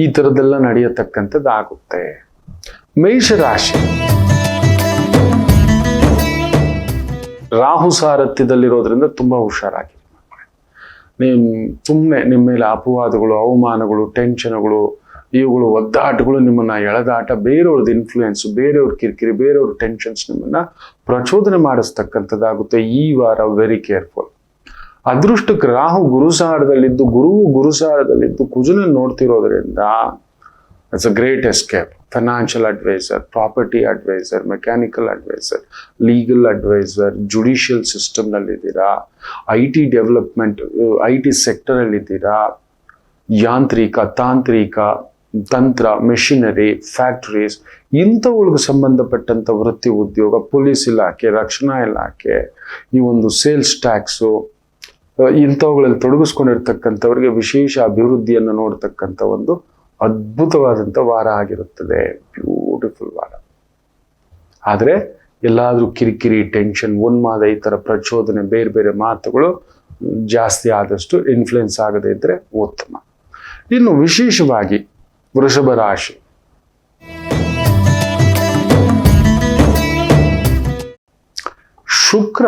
ಈ ಥರದ್ದೆಲ್ಲ ನಡೆಯತಕ್ಕಂಥದ್ದು ಆಗುತ್ತೆ. ಮೇಷರಾಶಿ, ರಾಹು ಸಾರಥ್ಯದಲ್ಲಿರೋದ್ರಿಂದ ತುಂಬಾ ಹುಷಾರಾಗಿ. ನೀವು ಸುಮ್ಮನೆ ನಿಮ್ಮ ಮೇಲೆ ಅಪವಾದಗಳು, ಅವಮಾನಗಳು, ಟೆನ್ಷನ್ಗಳು, ಇವುಗಳು ಒದ್ದಾಟಗಳು ನಿಮ್ಮನ್ನ ಎಳೆದಾಟ, ಬೇರೆಯವ್ರದ್ದು ಇನ್ಫ್ಲೂಯೆನ್ಸ್, ಬೇರೆಯವ್ರ ಕಿರಿಕಿರಿ, ಬೇರೆಯವ್ರ ಟೆನ್ಷನ್ಸ್ ನಿಮ್ಮನ್ನ ಪ್ರಚೋದನೆ ಮಾಡಿಸ್ತಕ್ಕಂಥದ್ದಾಗುತ್ತೆ. ಈ ವಾರ ವೆರಿ ಕೇರ್ಫುಲ್. ಅದೃಷ್ಟಕ್ಕೆ ರಾಹು ಗುರುಸಾರದಲ್ಲಿದ್ದು, ಗುರುಸಾರದಲ್ಲಿದ್ದು ಕುಜನ ನೋಡ್ತಿರೋದ್ರಿಂದ it's a great escape. Financial adviser, property adviser, mechanical adviser, legal adviser, judicial ಸಿಸ್ಟಮ್ನಲ್ಲಿದ್ದೀರಾ, IT ಡೆವಲಪ್ಮೆಂಟ್, IT ಸೆಕ್ಟರಲ್ಲಿದ್ದೀರಾ, ಯಾಂತ್ರಿಕ, ತಾಂತ್ರಿಕ, ತಂತ್ರ, ಮೆಷಿನರಿ, ಫ್ಯಾಕ್ಟರೀಸ್, ಇಂಥವುಗಳಿಗೆ ಸಂಬಂಧಪಟ್ಟಂಥ ವೃತ್ತಿ ಉದ್ಯೋಗ, ಪೊಲೀಸ್ ಇಲಾಖೆ, ರಕ್ಷಣಾ ಇಲಾಖೆ, ಈ ಒಂದು ಸೇಲ್ಸ್ ಟ್ಯಾಕ್ಸು, ಇಂಥವುಗಳಲ್ಲಿ ತೊಡಗಿಸ್ಕೊಂಡಿರ್ತಕ್ಕಂಥವ್ರಿಗೆ ವಿಶೇಷ ಅಭಿವೃದ್ಧಿಯನ್ನು ನೋಡ್ತಕ್ಕಂಥ ಒಂದು ಅದ್ಭುತವಾದಂಥ ವಾರ ಆಗಿರುತ್ತದೆ. ಬ್ಯೂಟಿಫುಲ್ ವಾರ. ಆದರೆ ಎಲ್ಲಾದ್ರೂ ಕಿರಿಕಿರಿ, ಟೆನ್ಷನ್, ಉನ್ಮಾದ, ಈ ಥರ ಪ್ರಚೋದನೆ, ಬೇರೆ ಬೇರೆ ಮಾತುಗಳು ಜಾಸ್ತಿ ಆದಷ್ಟು ಇನ್ಫ್ಲುಯೆನ್ಸ್ ಆಗದೇ ಇದ್ರೆ ಉತ್ತಮ. ಇನ್ನು ವಿಶೇಷವಾಗಿ ವೃಷಭ ರಾಶಿ, ಶುಕ್ರ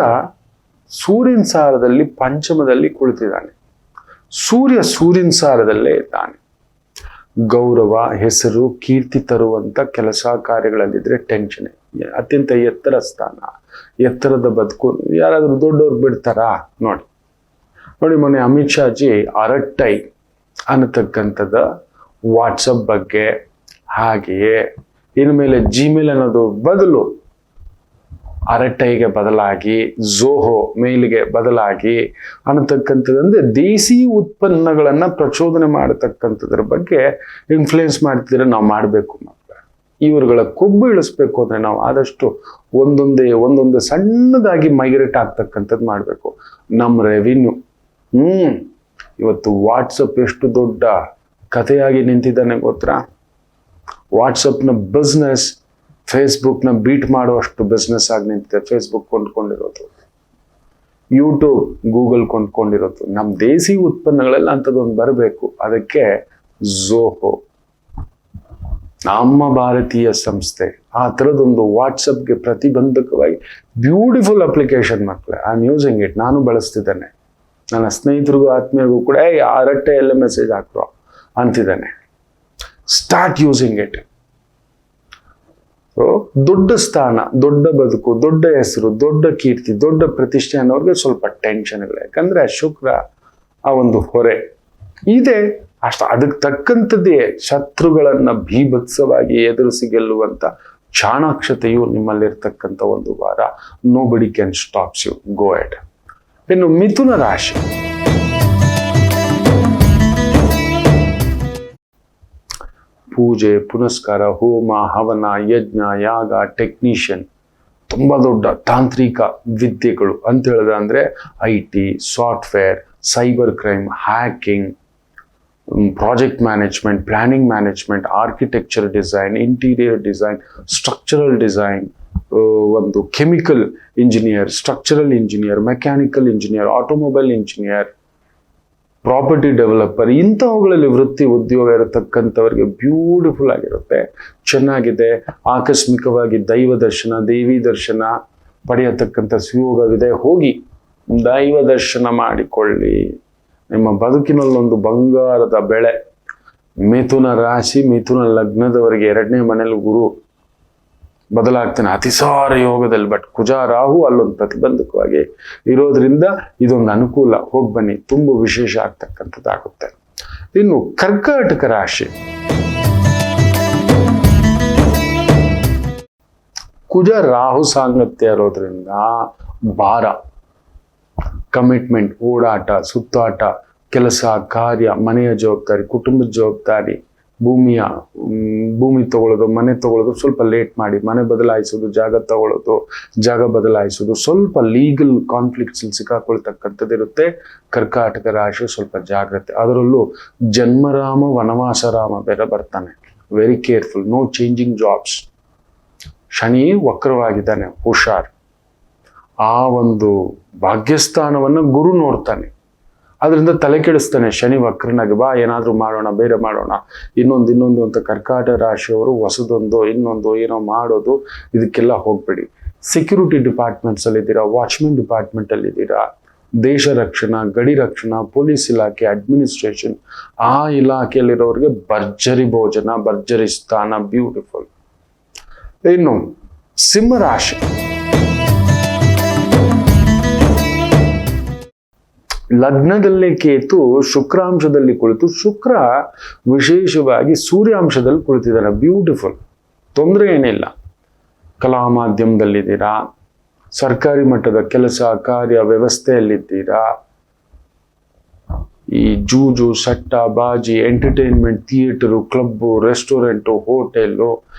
ಸೂರ್ಯನ ಸಾರದಲ್ಲಿ ಪಂಚಮದಲ್ಲಿ ಕುಳಿತಿದ್ದಾನೆ. ಸೂರ್ಯನ ಸಾರದಲ್ಲೇ ಇದ್ದಾನೆ. ಗೌರವ, ಹೆಸರು, ಕೀರ್ತಿ ತರುವಂತ ಕೆಲಸ ಕಾರ್ಯಗಳಲ್ಲಿದ್ರೆ ಟೆನ್ಷನ್. ಅತ್ಯಂತ ಎತ್ತರ ಸ್ಥಾನ, ಎತ್ತರದ ಬದುಕು. ಯಾರಾದರೂ ದೊಡ್ಡವ್ರು ಬಿಡ್ತಾರಾ? ನೋಡಿ ಮೊನ್ನೆ ಅಮಿತ್ ಶಾಜಿ ಅರಟ್ಟೈ ಅನ್ನತಕ್ಕಂಥದ್ದು ವಾಟ್ಸಪ್ ಬಗ್ಗೆ, ಹಾಗೆಯೇ ಇನ್ಮೇಲೆ ಜಿಮೇಲ್ ಅನ್ನೋದು ಬದಲು ಅರಟ್ಟೈಗೆ ಬದಲಾಗಿ ಝೋಹೋ ಮೇಲ್ಗೆ ಬದಲಾಗಿ ಅನ್ನತಕ್ಕಂಥದ್ದಂದ್ರೆ ದೇಸಿ ಉತ್ಪನ್ನಗಳನ್ನ ಪ್ರಚೋದನೆ ಮಾಡತಕ್ಕಂಥದ್ರ ಬಗ್ಗೆ ಇನ್ಫ್ಲೂಯೆನ್ಸ್ ಮಾಡ್ತಿದ್ರೆ ನಾವು ಮಾಡಬೇಕು. ಇವರುಗಳ ಕೊಬ್ಬು ಇಳಿಸ್ಬೇಕು ಅಂದ್ರೆ ನಾವು ಆದಷ್ಟು ಒಂದೊಂದೇ ಸಣ್ಣದಾಗಿ ಮೈಗ್ರೇಟ್ ಆಗ್ತಕ್ಕಂಥದ್ದು ಮಾಡಬೇಕು. ನಮ್ಮ ರೆವಿನ್ಯೂ ಇವತ್ತು ವಾಟ್ಸಪ್ ಎಷ್ಟು ದೊಡ್ಡ ಕಥೆಯಾಗಿ ನಿಂತಿದ್ದಾನೆ ಗೊತ್ತಾ? ವಾಟ್ಸಪ್ನ ಬಿಸ್ನೆಸ್ ಫೇಸ್ಬುಕ್ನ ಬೀಟ್ ಮಾಡುವಷ್ಟು ಬಿಸ್ನೆಸ್ ಆಗಿ ನಿಂತಿದೆ. ಫೇಸ್ಬುಕ್ ಕೊಂಡ್ಕೊಂಡಿರೋದು, ಯೂಟ್ಯೂಬ್ ಗೂಗಲ್ ಕೊಂಡ್ಕೊಂಡಿರೋದು. ನಮ್ಮ ದೇಸಿ ಉತ್ಪನ್ನಗಳೆಲ್ಲ ಅಂಥದ್ದೊಂದು ಬರಬೇಕು. ಅದಕ್ಕೆ ಝೋಹೋ ನಮ್ಮ ಭಾರತೀಯ ಸಂಸ್ಥೆ ಆ ಥರದೊಂದು ವಾಟ್ಸಪ್ಗೆ ಪ್ರತಿಬಂಧಕವಾಗಿ ಬ್ಯೂಟಿಫುಲ್ ಅಪ್ಲಿಕೇಶನ್ ಮಕ್ಕಳೇ. I am using it. ನಾನು ಬಳಸ್ತಿದ್ದೇನೆ. ನನ್ನ ಸ್ನೇಹಿತರಿಗೂ ಆತ್ಮೀಯರಿಗೂ ಕೂಡ ಅರಟ್ಟೆಯಲ್ಲೇ ಮೆಸೇಜ್ ಹಾಕ್ರೋ ಅಂತಿದ್ದಾನೆ. Start using it. ದೊಡ್ಡ ಸ್ಥಾನ, ದೊಡ್ಡ ಬದುಕು, ದೊಡ್ಡ ಹೆಸರು, ದೊಡ್ಡ ಕೀರ್ತಿ, ದೊಡ್ಡ ಪ್ರತಿಷ್ಠೆ ಅನ್ನೋರಿಗೆ ಸ್ವಲ್ಪ ಟೆನ್ಷನ್ಗಳು. ಯಾಕಂದ್ರೆ ಶುಕ್ರ ಆ ಒಂದು ಹೊರೆ ಇದೆ. ಅದಕ್ಕೆ ತಕ್ಕಂಥದ್ದೇ ಶತ್ರುಗಳನ್ನ ಭೀಭತ್ಸವಾಗಿ ಎದುರಿಸಿ ಗೆಲ್ಲುವಂತ ಚಾಣಾಕ್ಷತೆಯು ನಿಮ್ಮಲ್ಲಿರ್ತಕ್ಕಂಥ ಒಂದು ವಾರ. Nobody can stops you. Go ahead. ಇನ್ನು ಮಿಥುನ ರಾಶಿ. ಪೂಜೆ ಪುನಸ್ಕಾರ, ಹೋಮ ಹವನ, ಯಜ್ಞ ಯಾಗ, ಟೆಕ್ನಿಷಿಯನ್, ತುಂಬಾ ದೊಡ್ಡ ತಾಂತ್ರಿಕ ವಿದ್ಯೆಗಳು ಅಂತ ಹೇಳಿದ್ರೆ ಅಂದ್ರೆ IT, software, cyber crime, hacking, project management, planning management, architecture design, interior design, structural design, ಒಂದು chemical engineer, structural engineer, mechanical engineer, automobile engineer, property developer, ಇಂಥವುಗಳಲ್ಲಿ ವೃತ್ತಿ ಉದ್ಯೋಗ ಇರತಕ್ಕಂಥವ್ರಿಗೆ ಬ್ಯೂಟಿಫುಲ್ ಆಗಿರುತ್ತೆ, ಚೆನ್ನಾಗಿದೆ. ಆಕಸ್ಮಿಕವಾಗಿ ದೈವ ದರ್ಶನ, ದೇವಿ ದರ್ಶನ ಪಡೆಯತಕ್ಕಂಥ ಸುಯೋಗವಿದೆ. ಹೋಗಿ ದೈವ ದರ್ಶನ ಮಾಡಿಕೊಳ್ಳಿ. ನಿಮ್ಮ ಬದುಕಿನಲ್ಲೊಂದು ಬಂಗಾರದ ಬೆಳೆ. ಮಿಥುನ ರಾಶಿ, ಮಿಥುನ ಲಗ್ನದವರಿಗೆ 2ನೇ ಮನೇಲಿ ಗುರು ಬದಲಾಗ್ತಾನೆ ಅತಿಸಾರ ಯೋಗದಲ್ಲಿ. ಬಟ್ ಕುಜ ರಾಹು ಅಲ್ಲೊಂದು ಪ್ರತಿಬಂಧಕವಾಗಿ ಇರೋದ್ರಿಂದ ಇದೊಂದು ಅನುಕೂಲ. ಹೋಗಿ ಬನ್ನಿ, ತುಂಬ ವಿಶೇಷ ಆಗ್ತಕ್ಕಂಥದ್ದಾಗುತ್ತೆ. ಇನ್ನು ಕರ್ಕಾಟಕ ರಾಶಿ. ಕುಜ ರಾಹು ಸಾಂಗತ್ಯ ಇರೋದ್ರಿಂದ ಭಾರ, ಕಮಿಟ್ಮೆಂಟ್, ಓಡಾಟ, ಸುತ್ತಾಟ, ಕೆಲಸ, ಕಾರ್ಯ, ಮನೆಯ ಜವಾಬ್ದಾರಿ, ಕುಟುಂಬದ ಜವಾಬ್ದಾರಿ, ಭೂಮಿ ತಗೊಳ್ಳೋದು, ಮನೆ ತಗೊಳ್ಳೋದು, ಸ್ವಲ್ಪ ಲೇಟ್ ಮಾಡಿ, ಮನೆ ಬದಲಾಯಿಸೋದು, ಜಾಗ ತಗೊಳ್ಳೋದು, ಜಾಗ ಬದಲಾಯಿಸೋದು, ಸ್ವಲ್ಪ ಲೀಗಲ್ ಕಾನ್ಫ್ಲಿಕ್ಟ್ಸ್ ಸಿಕ್ಕಾಕೊಳ್ತಕ್ಕಂಥದ್ದು ಇರುತ್ತೆ. ಕರ್ಕಾಟಕ ರಾಶಿ ಸ್ವಲ್ಪ ಜಾಗ್ರತೆ. ಅದರಲ್ಲೂ ಜನ್ಮರಾಮ ವನವಾಸರಾಮ ಬೇರೆ ಬರ್ತಾನೆ. Very careful. No changing jobs. Shani ವಕ್ರವಾಗಿದ್ದಾನೆ, ಹುಷಾರ್. ಆ ಒಂದು ಭಾಗ್ಯಸ್ಥಾನವನ್ನು ಗುರು ನೋಡ್ತಾನೆ. ಅದರಿಂದ ತಲೆ ಕೆಡಿಸ್ತಾನೆ ಶನಿ ವಕ್ರನಾಗಿ. ಬಾ ಏನಾದರೂ ಮಾಡೋಣ, ಬೇರೆ ಮಾಡೋಣ, ಇನ್ನೊಂದು ಅಂತ ಕರ್ಕಾಟಕ ರಾಶಿಯವರು ಹೊಸದೊಂದು ಇನ್ನೊಂದು ಏನೋ ಮಾಡೋದು, ಇದಕ್ಕೆಲ್ಲ ಹೋಗ್ಬೇಡಿ. ಸೆಕ್ಯೂರಿಟಿ ಡಿಪಾರ್ಟ್ಮೆಂಟ್ಸ್ ಅಲ್ಲಿ ಇದ್ದೀರಾ, ವಾಚ್ಮೆನ್ ಡಿಪಾರ್ಟ್ಮೆಂಟ್ ಅಲ್ಲಿ ಇದ್ದೀರಾ, ದೇಶ ರಕ್ಷಣಾ, ಗಡಿ ರಕ್ಷಣಾ, ಪೊಲೀಸ್ ಇಲಾಖೆ, ಅಡ್ಮಿನಿಸ್ಟ್ರೇಷನ್, ಆ ಇಲಾಖೆಯಲ್ಲಿರೋರಿಗೆ ಭರ್ಜರಿ ಭೋಜನ, ಭರ್ಜರಿ ಸ್ಥಾನ, ಬ್ಯೂಟಿಫುಲ್. ಇನ್ನು ಸಿಂಹರಾಶಿ. ಲಗ್ನದಲ್ಲೇ ಕೇತು ಶುಕ್ರಾಂಶದಲ್ಲಿ ಕುಳಿತು, ಶುಕ್ರ ವಿಶೇಷವಾಗಿ ಸೂರ್ಯಾಂಶದಲ್ಲಿ ಕುಳಿತಿದ್ದಾನೆ. ಬ್ಯೂಟಿಫುಲ್. ತೊಂದರೆ ಏನಿಲ್ಲ. ಕಲಾ ಮಾಧ್ಯಮದಲ್ಲಿದ್ದೀರಾ, ಸರ್ಕಾರಿ ಮಟ್ಟದ ಕೆಲಸ ಕಾರ್ಯ ವ್ಯವಸ್ಥೆಯಲ್ಲಿದ್ದೀರಾ, ಈ ಜೂಜು, ಸಟ್ಟ, ಬಾಜಿ, entertainment, theatre, club, restaurant, hotel,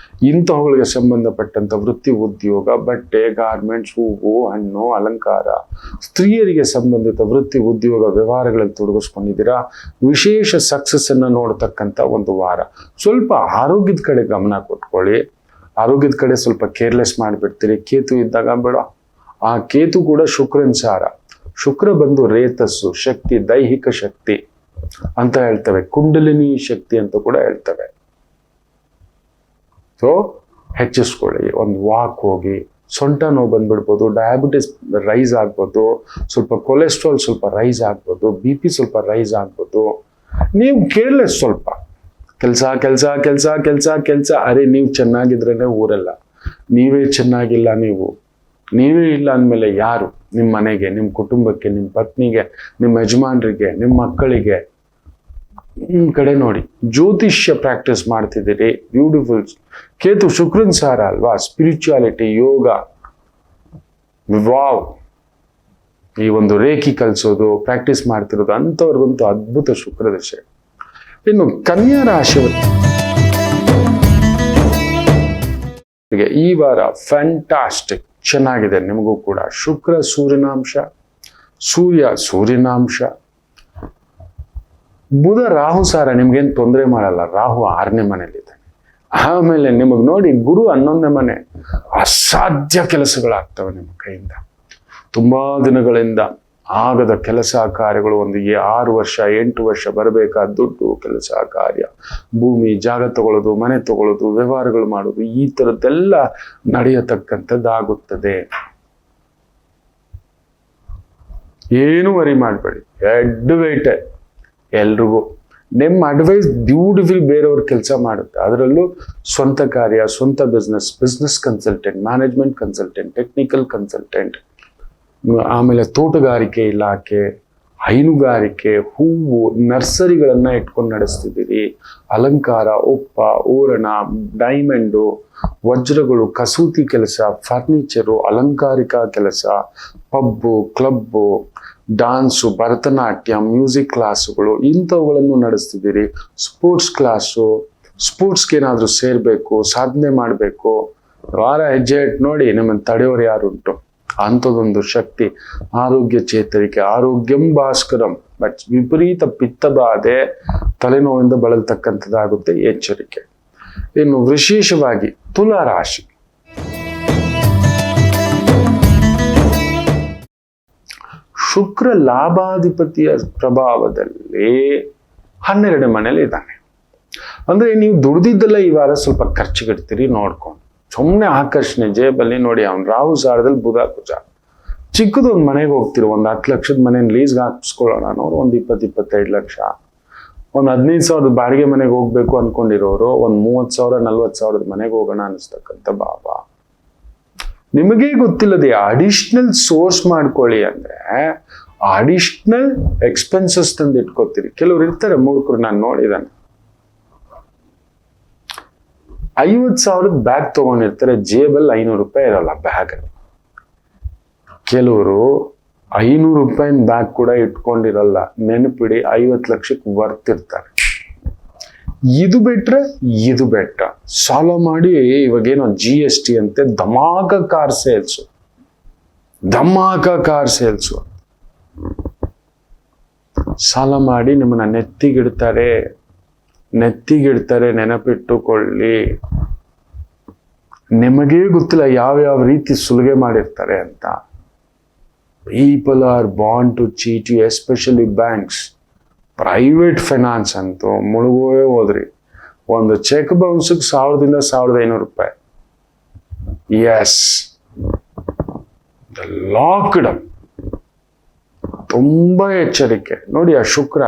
ಇಂಥವುಗಳಿಗೆ ಸಂಬಂಧಪಟ್ಟಂಥ ವೃತ್ತಿ ಉದ್ಯೋಗ, ಬಟ್ಟೆ, ಗಾರ್ಮೆಂಟ್ಸ್, ಹೂವು, ಹಣ್ಣು, ಅಲಂಕಾರ, ಸ್ತ್ರೀಯರಿಗೆ ಸಂಬಂಧಿತ ವೃತ್ತಿ ಉದ್ಯೋಗ ವ್ಯವಹಾರಗಳಲ್ಲಿ ತೊಡಗಿಸ್ಕೊಂಡಿದ್ದೀರಾ. ವಿಶೇಷ ಸಕ್ಸಸ್ ಅನ್ನು ನೋಡ್ತಕ್ಕಂಥ ಒಂದು ವಾರ. ಸ್ವಲ್ಪ ಆರೋಗ್ಯದ ಕಡೆ ಗಮನ ಕೊಟ್ಕೊಳ್ಳಿ. ಆರೋಗ್ಯದ ಕಡೆ ಸ್ವಲ್ಪ ಕೇರ್ಲೆಸ್ ಮಾಡಿಬಿಡ್ತೀರಿ. ಕೇತು ಇದ್ದಾಗ ಬೇಡ. ಆ ಕೇತು ಕೂಡ ಶುಕ್ರನ್ ಸಾರ. ಶುಕ್ರ ಬಂದು ರೇತಸ್ಸು, ಶಕ್ತಿ, ದೈಹಿಕ ಶಕ್ತಿ ಅಂತ ಹೇಳ್ತವೆ, ಕುಂಡಲಿನಿ ಶಕ್ತಿ ಅಂತ ಕೂಡ ಹೇಳ್ತವೆ. ಸೊ ಹೆಚ್ಚಿಸ್ಕೊಳ್ಳಿ. ಒಂದು ವಾಕ್ ಹೋಗಿ. ಸೊಂಟ ನೋವು ಬಂದ್ಬಿಡ್ಬೋದು, ಡಯಾಬಿಟಿಸ್ ರೈಸ್ ಆಗ್ಬೋದು, ಸ್ವಲ್ಪ ಕೊಲೆಸ್ಟ್ರಾಲ್ ಸ್ವಲ್ಪ ರೈಸ್ ಆಗ್ಬೋದು, BP ಸ್ವಲ್ಪ ರೈಸ್ ಆಗ್ಬೋದು. ನೀವು ಕೇರ್ಲೆಸ್ ಸ್ವಲ್ಪ. ಕೆಲಸ ಕೆಲಸ ಕೆಲಸ ಕೆಲಸ ಕೆಲಸ. ಅರೆ ನೀವು ಚೆನ್ನಾಗಿದ್ರೇನೆ ಊರೆಲ್ಲ. ನೀವೇ ಚೆನ್ನಾಗಿಲ್ಲ, ನೀವೇ ಇಲ್ಲ ಅಂದಮೇಲೆ ಯಾರು? ನಿಮ್ಮ ಮನೆಗೆ, ನಿಮ್ಮ ಕುಟುಂಬಕ್ಕೆ, ನಿಮ್ಮ ಪತ್ನಿಗೆ, ನಿಮ್ಮ ಯಜಮಾನರಿಗೆ, ನಿಮ್ಮ ಮಕ್ಕಳಿಗೆ. ಕಡೆ ನೋಡಿ, ಜ್ಯೋತಿಷ್ಯ ಪ್ರಾಕ್ಟೀಸ್ ಮಾಡ್ತಿದ್ದೀರಿ, ಬ್ಯೂಟಿಫುಲ್. ಕೇತು ಶುಕ್ರನ್ ಸಾರ ಅಲ್ವಾ, ಸ್ಪಿರಿಚುಯಾಲಿಟಿ, ಯೋಗ, ವಾವ್. ಈ ಒಂದು ರೇಖಿ ಕಲಿಸೋದು, ಪ್ರಾಕ್ಟೀಸ್ ಮಾಡ್ತಿರೋದು ಅಂಥವ್ರಿಗಂತೂ ಅದ್ಭುತ ಶುಕ್ರದಶೆ. ಇನ್ನು ಕನ್ಯಾ ರಾಶಿಯವರಿಗೆ ಈ ವಾರ ಫ್ಯಾಂಟಾಸ್ಟಿಕ್, ಚೆನ್ನಾಗಿದೆ. ನಿಮಗೂ ಕೂಡ ಶುಕ್ರ ಸೂರ್ಯನಾಂಶ, ಸೂರ್ಯ ಸೂರ್ಯನಾಂಶ, ಬುಧ ರಾಹು ಸಾರ ನಿಮ್ಗೇನು ತೊಂದರೆ ಮಾಡಲ್ಲ. ರಾಹು 6ನೇ ಮನೇಲಿದ್ದಾನೆ. ಆಮೇಲೆ ನಿಮಗ್ ನೋಡಿ ಗುರು 11ನೇ ಮನೆ. ಅಸಾಧ್ಯ ಕೆಲಸಗಳಾಗ್ತವೆ ನಿಮ್ಮ ಕೈಯಿಂದ. ತುಂಬಾ ದಿನಗಳಿಂದ ಆಗದ ಕೆಲಸ ಕಾರ್ಯಗಳು, ಒಂದು 6 ವರ್ಷ 8 ವರ್ಷ ಬರಬೇಕಾದ ದುಡ್ಡು, ಕೆಲಸ ಕಾರ್ಯ, ಭೂಮಿ ಜಾಗ ತಗೊಳ್ಳೋದು, ಮನೆ ತಗೊಳ್ಳೋದು, ವ್ಯವಹಾರಗಳು ಮಾಡೋದು, ಈ ಥರದ್ದೆಲ್ಲ ನಡೆಯತಕ್ಕಂಥದ್ದಾಗುತ್ತದೆ. ಏನು ವರಿ ಮಾಡಬೇಡಿ, ಹೆಡ್ ವೇಟ್ ಎಲ್ರಿಗೂ. ನಿಮ್ಮ ಅಡ್ವೈಸ್ ಬ್ಯೂಟಿಫುಲ್ ಬೇರೆಯವ್ರ ಕೆಲಸ ಮಾಡುತ್ತೆ. ಅದರಲ್ಲೂ ಸ್ವಂತ ಕಾರ್ಯ, ಸ್ವಂತ business consultant, management consultant, technical consultant, ಆಮೇಲೆ ತೋಟಗಾರಿಕೆ ಇಲಾಖೆ, ಹೈನುಗಾರಿಕೆ, ಹೂವು, ನರ್ಸರಿಗಳನ್ನ ಇಟ್ಕೊಂಡು ನಡೆಸ್ತಿದ್ದೀರಿ. ಅಲಂಕಾರ, ಉಪ್ಪ, ಓರಣ, ಡೈಮಂಡು, ವಜ್ರಗಳು, ಕಸೂತಿ ಕೆಲಸ, ಫರ್ನಿಚರು, ಅಲಂಕಾರಿಕ ಕೆಲಸ, pub, club, dance, Bharatanatyam, music ಕ್ಲಾಸುಗಳು, ಇಂಥವುಗಳನ್ನು ನಡೆಸ್ತಿದ್ದೀರಿ. ಸ್ಪೋರ್ಟ್ಸ್ ಕ್ಲಾಸು, ಸ್ಪೋರ್ಟ್ಸ್ಗೆ ಏನಾದರೂ ಸೇರಬೇಕು, ಸಾಧನೆ ಮಾಡಬೇಕು. ವಾರ ಹೆಜ್ಜೆ ಇಟ್ಟು ನೋಡಿ, ನಿಮ್ಮನ್ನು ತಡೆಯೋರು ಯಾರುಂಟು? ಅಂಥದ್ದೊಂದು ಶಕ್ತಿ. ಆರೋಗ್ಯ ಚೇತರಿಕೆ, ಆರೋಗ್ಯಂ ಭಾಸ್ಕರಂ. ಬಟ್ ವಿಪರೀತ ಪಿತ್ತಬಾಧೆ, ತಲೆನೋವಿಂದ ಬಳಲ್ತಕ್ಕಂಥದ್ದಾಗುತ್ತೆ, ಎಚ್ಚರಿಕೆ. ಇನ್ನು ವಿಶೇಷವಾಗಿ ತುಲಾ ರಾಶಿ, ಶುಕ್ರ ಲಾಭಾಧಿಪತಿಯ ಪ್ರಭಾವದಲ್ಲಿ 12ನೇ ಮನೇಲಿ ಇದ್ದಾನೆ. ಅಂದ್ರೆ ನೀವು ದುಡ್ದಿದ್ದೆಲ್ಲ ಈ ವಾರ ಸ್ವಲ್ಪ ಖರ್ಚಿಗಿಡ್ತೀರಿ, ನೋಡ್ಕೊಂಡು. ಸುಮ್ಮನೆ ಆಕರ್ಷಣೆ ಜೇಬಲ್ಲಿ ನೋಡಿ. ಅವ್ನು ರಾಹು ಸಾರದಲ್ಲಿ ಬುಧ ಕುಜ. ಚಿಕ್ಕದೊಂದು ಮನೆಗೆ ಹೋಗ್ತಿರೋ, ಒಂದು 10 ಲಕ್ಷದ ಮನೆ ಲೀಸ್ಗೆ ಹಾಕಿಸ್ಕೊಳ್ಳೋಣ ಅನ್ನೋರು ಒಂದು 20-25 ಲಕ್ಷ, ಒಂದು 15,000 ಬಾಡಿಗೆ ಮನೆಗೆ ಹೋಗ್ಬೇಕು ಅನ್ಕೊಂಡಿರೋರು ಒಂದು 30,000 40,000 ಮನೆಗೆ ಹೋಗೋಣ ಅನಿಸ್ತಕ್ಕಂಥ ಭಾವ. ನಿಮಗೇ ಗೊತ್ತಿಲ್ಲದೆ ಅಡಿಷನಲ್ ಸೋರ್ಸ್ ಮಾಡ್ಕೊಳ್ಳಿ ಅಂದ್ರೆ ಅಡಿಷನಲ್ ಎಕ್ಸ್ಪೆನ್ಸಸ್ ತಂದು ಇಟ್ಕೋತೀರಿ. ಕೆಲವ್ರು ಇರ್ತಾರೆ ಮೂರ್ಖರು, ನಾನು ನೋಡಿದಾನೆ. 50,000 ಬ್ಯಾಗ್ ತಗೊಂಡಿರ್ತಾರೆ, ಜೇಬಲ್ಲಿ 500 ರೂಪಾಯಿ ಇರಲ್ಲ ಬ್ಯಾಗ್ ಅಲ್ಲಿ. ಕೆಲವರು 500 ರೂಪಾಯಿನ ಬ್ಯಾಗ್ ಕೂಡ ಇಟ್ಕೊಂಡಿರಲ್ಲ. ನೆನಪಿಡಿ, 50 ಲಕ್ಷಕ್ಕೆ ವರ್ತಿರ್ತಾರೆ. ಇದು ಬಿಟ್ರೆ ಇದು ಬೆಟ್ಟ. ಸಾಲ ಮಾಡಿ ಇವಾಗೇನೋ GST ಅಂತೆ ಧಮಾಕ ಕಾರ್ ಸೇಲ್ಸು, ಸಾಲ ಮಾಡಿ ನಿಮ್ಮನ್ನ ನೆತ್ತಿಗಿಡ್ತಾರೆ. ನೆನಪಿಟ್ಟುಕೊಳ್ಳಿ. ನಿಮಗೇ ಗೊತ್ತಿಲ್ಲ ಯಾವ ರೀತಿ ಸುಲಿಗೆ ಮಾಡಿರ್ತಾರೆ ಅಂತ. People are born to cheat you, especially banks. Private finance ಅಂತೂ ಮುಳುಗೋೇ ಹೋದ್ರಿ. ಒಂದು ಚೆಕ್ ಬೌನ್ಸ್ಗೆ 1,000ದಿಂದ 1,500 ರೂಪಾಯಿ. Yes, locked. ತುಂಬಾ ಎಚ್ಚರಿಕೆ ನೋಡಿ. ಆ ಶುಕ್ರ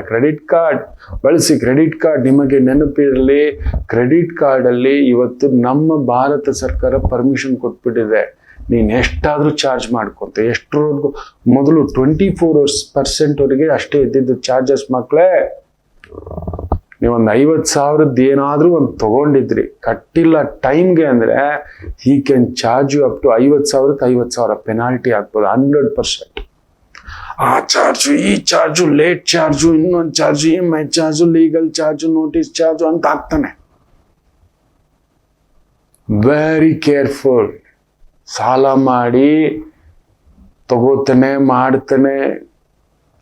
ಕ್ರೆಡಿಟ್ ಕಾರ್ಡ್ ಬಳಸಿ. ಕ್ರೆಡಿಟ್ ಕಾರ್ಡ್ ನಿಮಗೆ ನೆನಪಿರಲಿ, ಕ್ರೆಡಿಟ್ ಕಾರ್ಡ್ ಅಲ್ಲಿ ಇವತ್ತು ನಮ್ಮ ಭಾರತ ಸರ್ಕಾರ ಪರ್ಮಿಷನ್ ಕೊಟ್ಬಿಟ್ಟಿದೆ. ನೀನ್ ಎಷ್ಟಾದ್ರೂ ಚಾರ್ಜ್ ಮಾಡ್ಕೊಂತ. ಎಷ್ಟರವರೆಗೂ? ಮೊದಲು 24% ವರೆಗೆ ಅಷ್ಟೇ ಇದ್ದಿದ್ದು ಚಾರ್ಜಸ್. ಮಕ್ಕಳೇ, ನೀವೊಂದು 50,000 ಏನಾದ್ರೂ ಒಂದು ತಗೊಂಡಿದ್ರಿ, ಕಟ್ಟಿಲ್ಲ ಟೈಮ್ಗೆ ಅಂದ್ರೆ he can charge you up to 50,000ಕ್ಕೆ 50,000 ಪೆನಾಲ್ಟಿ ಆಗ್ಬೋದು. 100%. ಆ ಚಾರ್ಜು, ಈ ಚಾರ್ಜು, ಲೇಟ್ ಚಾರ್ಜು, ಇನ್ನೊಂದು charge, EMI charge, legal charge, notice charge ಅಂತ ಆಗ್ತಾನೆ. Very careful. ಸಾಲ ಮಾಡಿ ತಗೋತಾನೆ, ಮಾಡ್ತಾನೆ.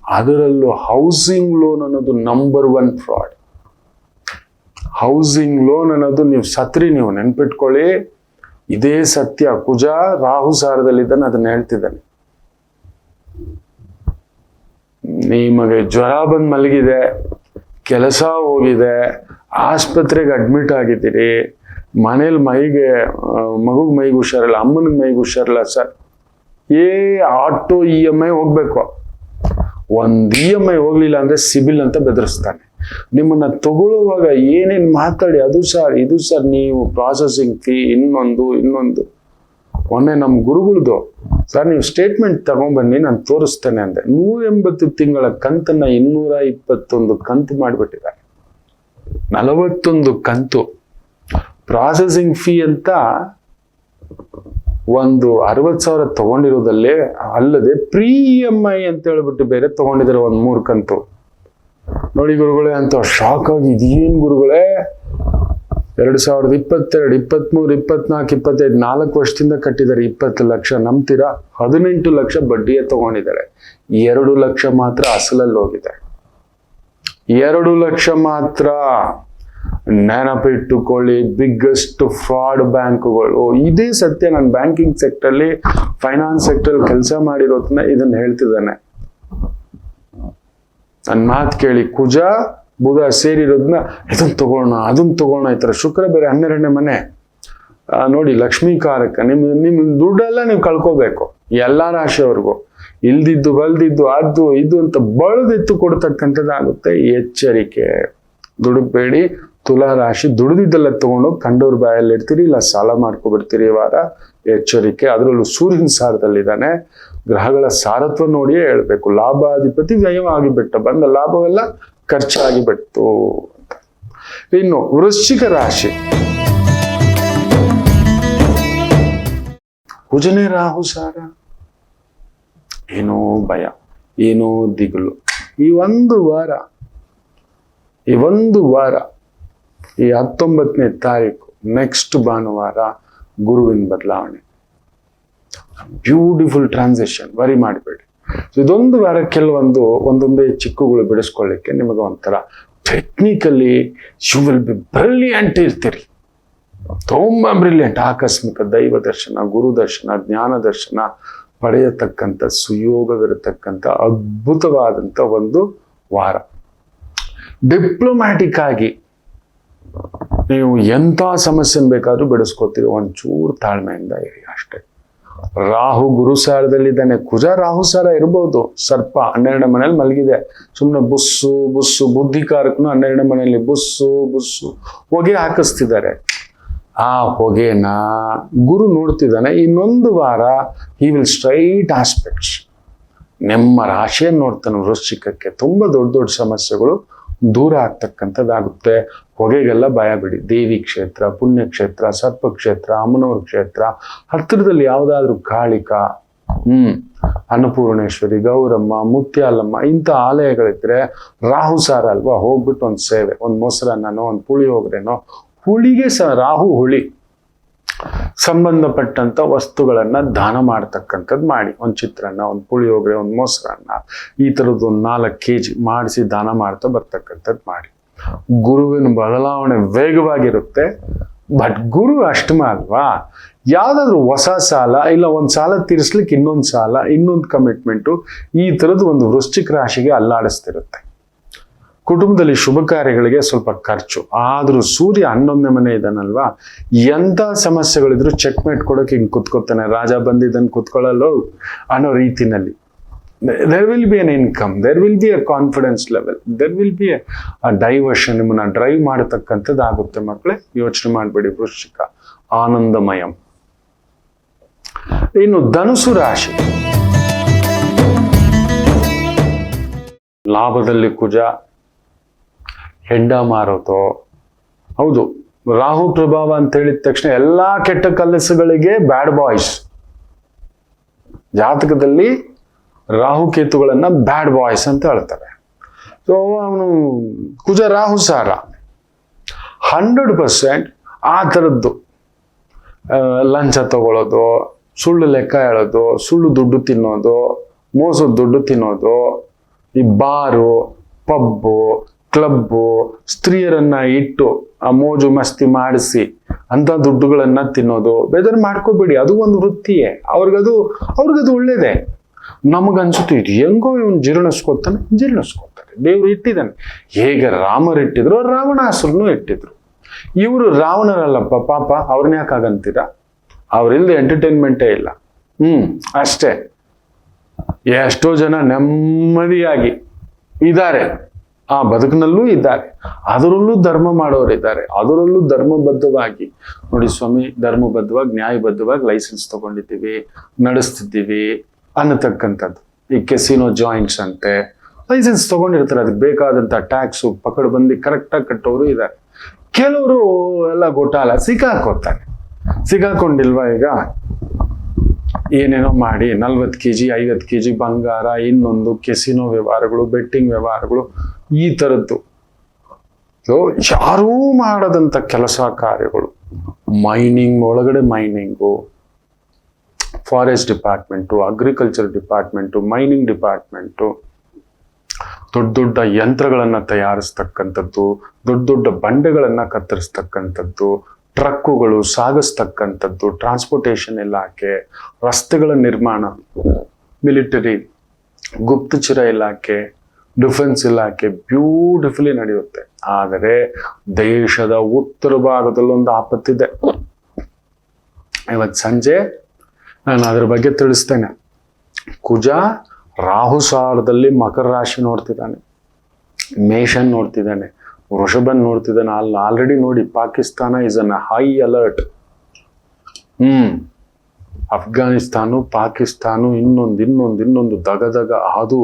ಅದರಲ್ಲೂ ಹೌಸಿಂಗ್ ಲೋನ್ ಅನ್ನೋದು ನಂಬರ್ 1 ಫ್ರಾಡ್. ಹೌಸಿಂಗ್ ಲೋನ್ ಅನ್ನೋದು ನೀವು ಸತ್ರಿ, ನೀವು ನೆನ್ಪಿಟ್ಕೊಳ್ಳಿ. ಇದೇ ಸತ್ಯ. ಕುಜ ರಾಹು ಸಾರದಲ್ಲಿದ್ದಾನೆ, ಅದನ್ನ ಹೇಳ್ತಿದ್ದಾನೆ. ನಿಮಗೆ ಜ್ವರ ಬಂದು ಮಲಗಿದೆ, ಕೆಲಸ ಹೋಗಿದೆ, ಆಸ್ಪತ್ರೆಗೆ ಅಡ್ಮಿಟ್ ಆಗಿದ್ದೀರಿ, ಮನೇಲಿ ಮಗುಗೆ ಮೈಗೆ ಹುಷಾರಿಲ್ಲ, ಅಮ್ಮನಿಗೆ ಮೈಗೆ ಹುಷಾರಿಲ್ಲ ಸರ್, ಆಟೋ EMI ಹೋಗ್ಬೇಕು. ಒಂದು EMI ಹೋಗ್ಲಿಲ್ಲ ಅಂದ್ರೆ ಸಿಬಿಲ್ ಅಂತ ಬೆದರಿಸ್ತಾನೆ. ನಿಮ್ಮನ್ನ ತಗೊಳ್ಳುವಾಗ ಏನೇನು ಮಾತಾಡಿ ಅದು ಸರ್ ಇದು ಸರ್ ನೀವು ಪ್ರಾಸೆಸಿಂಗ್ ಫೀ ಇನ್ನೊಂದು ಮೊನ್ನೆ ನಮ್ಮ ಗುರುಗಳದು ಸರ್ ನೀವು ಸ್ಟೇಟ್ಮೆಂಟ್ ತಗೊಂಡ್ಬನ್ನಿ ನಾನು ತೋರಿಸ್ತೇನೆ ಅಂದೆ. 180 ತಿಂಗಳ ಕಂತನ್ನ 221 ಕಂತು ಮಾಡಿಬಿಟ್ಟಿದ್ದಾರೆ. 41 ಕಂತು ಪ್ರಾಸೆಸಿಂಗ್ ಫೀ ಅಂತ ಒಂದು 60,000 ತಗೊಂಡಿರೋದಲ್ಲೇ ಅಲ್ಲದೆ ಪ್ರೀ EMI ಅಂತ ಹೇಳ್ಬಿಟ್ಟು ಬೇರೆ ತಗೊಂಡಿದ್ದಾರೆ ಒಂದು 3 ಕಂತು. ನೋಡಿ ಗುರುಗಳೇ ಅಂತ ಶಾಕ್ ಆಗಿ ಇದೇನು ಗುರುಗಳೇ 2022, 23, 24, 25 4 ವರ್ಷದಿಂದ ಕಟ್ಟಿದ್ದಾರೆ 20 ಲಕ್ಷ. ನಂಬ್ತೀರಾ? 18 ಲಕ್ಷ ಬಡ್ಡಿಯೇ ತಗೊಂಡಿದ್ದಾರೆ. 2 ಲಕ್ಷ ಮಾತ್ರ ಅಸಲಲ್ಲಿ ಹೋಗಿದೆ. 2 ಲಕ್ಷ ಮಾತ್ರ. ನೆನಪಿಟ್ಟುಕೊಳ್ಳಿ, ಬಿಗ್ಗೆಸ್ಟ್ ಫ್ರಾಡ್ ಬ್ಯಾಂಕುಗಳು. ಇದೇ ಸತ್ಯ. ನಾನು ಬ್ಯಾಂಕಿಂಗ್ ಸೆಕ್ಟರ್ಲಿ ಫೈನಾನ್ಸ್ ಸೆಕ್ಟರ್ ಕೆಲಸ ಮಾಡಿರೋದನ್ನ ಇದನ್ನ ಹೇಳ್ತಿದ್ದಾನೆ. ನನ್ನ ಮಾತು ಕೇಳಿ, ಕುಜ ಬುಧ ಸೇರಿರೋದನ್ನ ಇದನ್ನ ತಗೊಳ್ಳೋಣ ಈ ತರ. ಶುಕ್ರ ಬೇರೆ 12ನೇ ಮನೆ. ನೋಡಿ ಲಕ್ಷ್ಮೀಕಾರಕ. ನಿಮ್ ದುಡ್ಡೆಲ್ಲ ನೀವು ಕಳ್ಕೋಬೇಕು. ಎಲ್ಲಾ ರಾಶಿಯವ್ರಿಗೂ ಇಲ್ದಿದ್ದು ಬಲ್ದಿದ್ದು ಅದು ಇದು ಅಂತ ಬಳದಿತ್ತು ಕೊಡ್ತಕ್ಕಂಥದ್ದಾಗುತ್ತೆ. ಎಚ್ಚರಿಕೆ, ದುಡುಕ್ಬೇಡಿ. ತುಲಾ ರಾಶಿ ದುಡಿದಿದ್ದೆಲ್ಲ ತಗೊಂಡು ಕಂಡವ್ರ ಬಾಯಲ್ಲಿ ಇಡ್ತೀರಿ, ಇಲ್ಲ ಸಾಲ ಮಾಡ್ಕೊಬಿಡ್ತೀರಿ. ಈ ವಾರ ಎಚ್ಚರಿಕೆ. ಅದರಲ್ಲೂ ಸೂರ್ಯನ ಸಾರದಲ್ಲಿದ್ದಾನೆ. ಗ್ರಹಗಳ ಸಾರತ್ವ ನೋಡಿಯೇ ಹೇಳ್ಬೇಕು. ಲಾಭಾಧಿಪತಿ ವ್ಯಯವಾಗಿಬಿಟ್ಟ, ಬಂದ ಲಾಭವೆಲ್ಲ ಖರ್ಚಾಗಿಬಿಟ್ಟು. ಇನ್ನು ವೃಶ್ಚಿಕ ರಾಶಿ, ಕುಜನೇ ರಾಹು ಸಾರ. ಏನೋ ಭಯ, ಏನೋ ದಿಗುಲು. ಈ ಒಂದು ವಾರ ಈ 19ನೇ ತಾರೀಕು ನೆಕ್ಸ್ಟ್ ಭಾನುವಾರ ಗುರುವಿನ ಬದಲಾವಣೆ. Beautiful transition. ವರಿ ಮಾಡಬೇಡಿ. ಇದೊಂದು ವಾರ ಒಂದೊಂದೇ ಚಿಕ್ಕುಗಳು ಬಿಡಿಸ್ಕೊಳ್ಳಿಕ್ಕೆ ನಿಮಗೆ ಒಂಥರ technically you will be brilliant ಇರ್ತೀರಿ. ತುಂಬಾ ಬ್ರಿಲಿಯಂಟ್. ಆಕಸ್ಮಿಕ ದೈವ ದರ್ಶನ, ಗುರು ದರ್ಶನ, ಜ್ಞಾನ ದರ್ಶನ ಪಡೆಯತಕ್ಕಂಥ ಸುಯೋಗವಿರತಕ್ಕಂಥ ಅದ್ಭುತವಾದಂಥ ಒಂದು ವಾರ. ಡಿಪ್ಲೊಮ್ಯಾಟಿಕ್ ಆಗಿ ನೀವು ಎಂಥ ಸಮಸ್ಯೆನ ಬೇಕಾದ್ರೂ ಬಿಡಿಸ್ಕೋತೀರಿ. ಒಂಚೂರು ತಾಳ್ಮೆಯಿಂದ ಇರಿ ಅಷ್ಟೇ. ರಾಹು ಗುರು ಸಾರದಲ್ಲಿದ್ದಾನೆ. ಕುಜ ರಾಹು ಸಾರ ಇರ್ಬೋದು. ಸರ್ಪ 12ನೇ ಮನೇಲಿ ಮಲಗಿದೆ. ಸುಮ್ಮನೆ ಬುಸ್ಸು ಬುದ್ಧಿಕಾರಕನು 12ನೇ ಮನೆಯಲ್ಲಿ ಬುಸ್ಸು ಹೊಗೆ ಹಾಕಿಸ್ತಿದ್ದಾರೆ. ಆ ಹೊಗೆನ ಗುರು ನೋಡ್ತಿದ್ದಾನೆ. ಇನ್ನೊಂದು ವಾರ ಹಿ ವಿಲ್ ಸ್ಟ್ರೈಟ್ ಆಸ್ಪೆಕ್ಟ್ಸ್. ನಿಮ್ಮ ರಾಶಿಯನ್ನು ನೋಡ್ತಾನೆ. ವೃಶ್ಚಿಕಕ್ಕೆ ತುಂಬಾ ದೊಡ್ಡ ಸಮಸ್ಯೆಗಳು ದೂರ ಆಗ್ತಕ್ಕಂಥದ್ದಾಗುತ್ತೆ. ಹೊಗೆಗೆಲ್ಲ ಭಯ ಬಿಡಿ. ದೇವಿ ಕ್ಷೇತ್ರ, ಪುಣ್ಯಕ್ಷೇತ್ರ, ಸರ್ಪಕ್ಷೇತ್ರ, ಅಮ್ಮನವ್ರ ಕ್ಷೇತ್ರ, ಹತ್ತಿರದಲ್ಲಿ ಯಾವುದಾದ್ರೂ ಕಾಳಿಕಾ, ಅನ್ನಪೂರ್ಣೇಶ್ವರಿ, ಗೌರಮ್ಮ, ಮುತ್ಯಾಲಮ್ಮ ಇಂಥ ಆಲಯಗಳಿದ್ರೆ ರಾಹು ಸಾರ ಅಲ್ವಾ, ಹೋಗ್ಬಿಟ್ಟು ಒಂದು ಸೇವೆ, ಒಂದು ಮೊಸರನ್ನನೋ ಒಂದು ಪುಳಿಯೋಗರೆನೋ, ಹುಳಿಗೆ ರಾಹು ಹುಳಿ ಸಂಬಂಧಪಟ್ಟಂತ ವಸ್ತುಗಳನ್ನ ದಾನ ಮಾಡ್ತಕ್ಕಂಥದ್ದು ಮಾಡಿ. ಒಂದು ಚಿತ್ರಾನ್ನ, ಒಂದು ಪುಳಿಯೋಗರೆ, ಒಂದು ಮೊಸರನ್ನ, ಈ ಥರದ್ದು ಒಂದು 4 kg ಮಾಡಿಸಿ ದಾನ ಮಾಡ್ತಾ ಬರ್ತಕ್ಕಂಥದ್ದು ಮಾಡಿ. ಗುರುವಿನ ಬದಲಾವಣೆ ವೇಗವಾಗಿರುತ್ತೆ. ಬಟ್ ಗುರು ಅಷ್ಟಮ ಅಲ್ವಾ. ಯಾವ್ದಾದ್ರು ಹೊಸ ಸಾಲ, ಇಲ್ಲ ಒಂದು ಸಾಲ ತೀರಿಸ್ಲಿಕ್ಕೆ ಇನ್ನೊಂದು ಸಾಲ, ಇನ್ನೊಂದು ಕಮಿಟ್ಮೆಂಟು, ಈ ಥರದ್ದು ಒಂದು ವೃಶ್ಚಿಕ ರಾಶಿಗೆ ಅಲ್ಲಾಡಿಸ್ತಿರುತ್ತೆ. ಕುಟುಂಬದಲ್ಲಿ ಶುಭ ಕಾರ್ಯಗಳಿಗೆ ಸ್ವಲ್ಪ ಖರ್ಚು. ಆದ್ರೂ ಸೂರ್ಯ 11ನೇ ಮನೆ ಇದ್ದಾನಲ್ವಾ, ಎಂಥ ಸಮಸ್ಯೆಗಳಿದ್ರು ಚೆಕ್ಮೇಟ್ ಕೊಡೋಕೆ ಹಿಂಗೆ ಕುತ್ಕೋತಾನೆ. ರಾಜ ಬಂದಿದ್ದನ್ನು ಕುತ್ಕೊಳ್ಳಲು ಅನ್ನೋ ರೀತಿನಲ್ಲಿ. there will be an income, there will be a confidence level, there will be a diversion. ನಿಮ್ಮನ್ನ ಡ್ರೈವ್ ಮಾಡತಕ್ಕಂಥದ್ದು ಆಗುತ್ತೆ ಮಕ್ಕಳೇ. ಯೋಚನೆ ಮಾಡಬೇಡಿ. ವೃಶ್ಚಿಕ ಆನಂದಮಯಂ. ಇನ್ನು ಧನುಸು ರಾಶಿ, ಲಾಭದಲ್ಲಿ ಕುಜ, ಹೆಂಡ ಮಾರೋದು. ಹೌದು, ರಾಹು ಪ್ರಭಾವ ಅಂತ ಹೇಳಿದ ತಕ್ಷಣ ಎಲ್ಲಾ ಕೆಟ್ಟ ಕೆಲಸಗಳಿಗೆ ಬ್ಯಾಡ್ ಬಾಯ್ಸ್. ಜಾತಕದಲ್ಲಿ ರಾಹು ಕೇತುಗಳನ್ನ ಬ್ಯಾಡ್ ಬಾಯ್ಸ್ ಅಂತ ಹೇಳ್ತಾರೆ. ಸೊ ಅವನು ಕುಜ ರಾಹು ಸಾರ 100% ಆ ಥರದ್ದು ಲಂಚ ತಗೊಳ್ಳೋದು, ಸುಳ್ಳು ಲೆಕ್ಕ ಹೇಳೋದು, ಸುಳ್ಳು ದುಡ್ಡು ತಿನ್ನೋದು, ಮೋಸದ ದುಡ್ಡು ತಿನ್ನೋದು, ಈ ಬಾರು, ಪಬ್ಬು, ಕ್ಲಬ್ಬು, ಸ್ತ್ರೀಯರನ್ನ ಇಟ್ಟು ಆ ಮೋಜು ಮಸ್ತಿ ಮಾಡಿಸಿ ಅಂತ ದುಡ್ಡುಗಳನ್ನ ತಿನ್ನೋದು. ಬೇಜಾರು ಮಾಡ್ಕೋಬೇಡಿ, ಅದು ಒಂದು ವೃತ್ತಿಯೇ. ಅವ್ರಿಗದು ಒಳ್ಳೇದೇ. ನಮಗನ್ಸುತ್ತೆ ಇದು ಹೆಂಗೋ ಇವನು ಜೀರ್ಣಿಸ್ಕೊತಾರೆ. ದೇವ್ರು ಇಟ್ಟಿದ್ದಾನೆ. ಹೇಗೆ ರಾಮರಿಟ್ಟಿದ್ರು ರಾವಣಾಸುರನು ಇಟ್ಟಿದ್ರು. ಇವರು ರಾವಣರಲ್ಲಪ್ಪ ಪಾಪ. ಅವ್ರನ್ನ ಯಾಕಾಗಂತೀರಾ? ಅವ್ರಿಲ್ದೆ ಎಂಟರ್ಟೈನ್ಮೆಂಟೇ ಇಲ್ಲ. ಅಷ್ಟೇ. ಎಷ್ಟೋ ಜನ ನೆಮ್ಮದಿಯಾಗಿ ಇದ್ದಾರೆ. ಆ ಬದುಕಿನಲ್ಲೂ ಇದ್ದಾರೆ, ಅದರಲ್ಲೂ ಧರ್ಮ ಮಾಡೋರಿದ್ದಾರೆ, ಅದರಲ್ಲೂ ಧರ್ಮಬದ್ಧವಾಗಿ ನೋಡಿ ಸ್ವಾಮಿ, ಧರ್ಮಬದ್ಧವಾಗಿ ನ್ಯಾಯಬದ್ಧವಾಗಿ ಲೈಸೆನ್ಸ್ ತಗೊಂಡಿದ್ದೀವಿ, ನಡೆಸ್ತಿದ್ದೀವಿ ಅನ್ನತಕ್ಕಂಥದ್ದು. ಈ ಕೆಸಿನೋ ಜಾಯಿಂಟ್ಸ್ ಅಂತೆ ಲೈಸೆನ್ಸ್ ತಗೊಂಡಿರ್ತಾರೆ, ಅದಕ್ಕೆ ಬೇಕಾದಂಥ ಟ್ಯಾಕ್ಸು ಪಕಡ್ ಬಂದು ಕರೆಕ್ಟಾಗಿ ಕಟ್ಟೋರು ಇದ್ದಾರೆ. ಕೆಲವರು ಎಲ್ಲ ಗೋಟಾಲ ಸಿಕ್ಕಾಕೊಂಡಿಲ್ವಾ, ಈಗ ಏನೇನೋ ಮಾಡಿ 40 kg 50 kg ಬಂಗಾರ, ಇನ್ನೊಂದು ಕೆಸಿನೋ ವ್ಯವಹಾರಗಳು, ಬೆಟ್ಟಿಂಗ್ ವ್ಯವಹಾರಗಳು, ಈ ಥರದ್ದು. ಸೊ ಯಾರೂ ಮಾಡದಂಥ ಕೆಲಸ ಕಾರ್ಯಗಳು, ಮೈನಿಂಗ್ ಒಳಗಡೆ mining, forest department, agriculture department, mining department, ದೊಡ್ಡ ದೊಡ್ಡ ಯಂತ್ರಗಳನ್ನು ತಯಾರಿಸ್ತಕ್ಕಂಥದ್ದು, ದೊಡ್ಡ ದೊಡ್ಡ ಬಂಡೆಗಳನ್ನು ಕತ್ತರಿಸ್ತಕ್ಕಂಥದ್ದು, ಟ್ರಕ್ಕುಗಳು ಸಾಗಿಸ್ತಕ್ಕಂಥದ್ದು, ಟ್ರಾನ್ಸ್ಪೋರ್ಟೇಷನ್ ಇಲಾಖೆ, ರಸ್ತೆಗಳ ನಿರ್ಮಾಣ, ಮಿಲಿಟರಿ, ಗುಪ್ತಚರ ಇಲಾಖೆ, ಡಿಫೆನ್ಸ್ ಇಲಾಖೆ ಬ್ಯೂಟಿಫುಲಿ ನಡೆಯುತ್ತೆ. ಆದರೆ ದೇಶದ ಉತ್ತರ ಭಾಗದಲ್ಲೊಂದು ಆಪತ್ತಿದೆ. ಇವತ್ತು ಸಂಜೆ ನಾನು ಅದ್ರ ಬಗ್ಗೆ ತಿಳಿಸ್ತೇನೆ. ಕುಜ ರಾಹು ಸಾರದಲ್ಲಿ ಮಕರ ರಾಶಿ ನೋಡ್ತಿದ್ದಾನೆ, ಮೇಷನ್ ನೋಡ್ತಿದ್ದಾನೆ, ವೃಷಭನ್ ನೋಡ್ತಿದ್ದಾನೆ. ಅಲ್ಲಿ ಆಲ್ರೆಡಿ ನೋಡಿ Pakistan is an high alert. Afghanistan, Pakistan, ಇನ್ನೊಂದು ದಗದಗ, ಅದು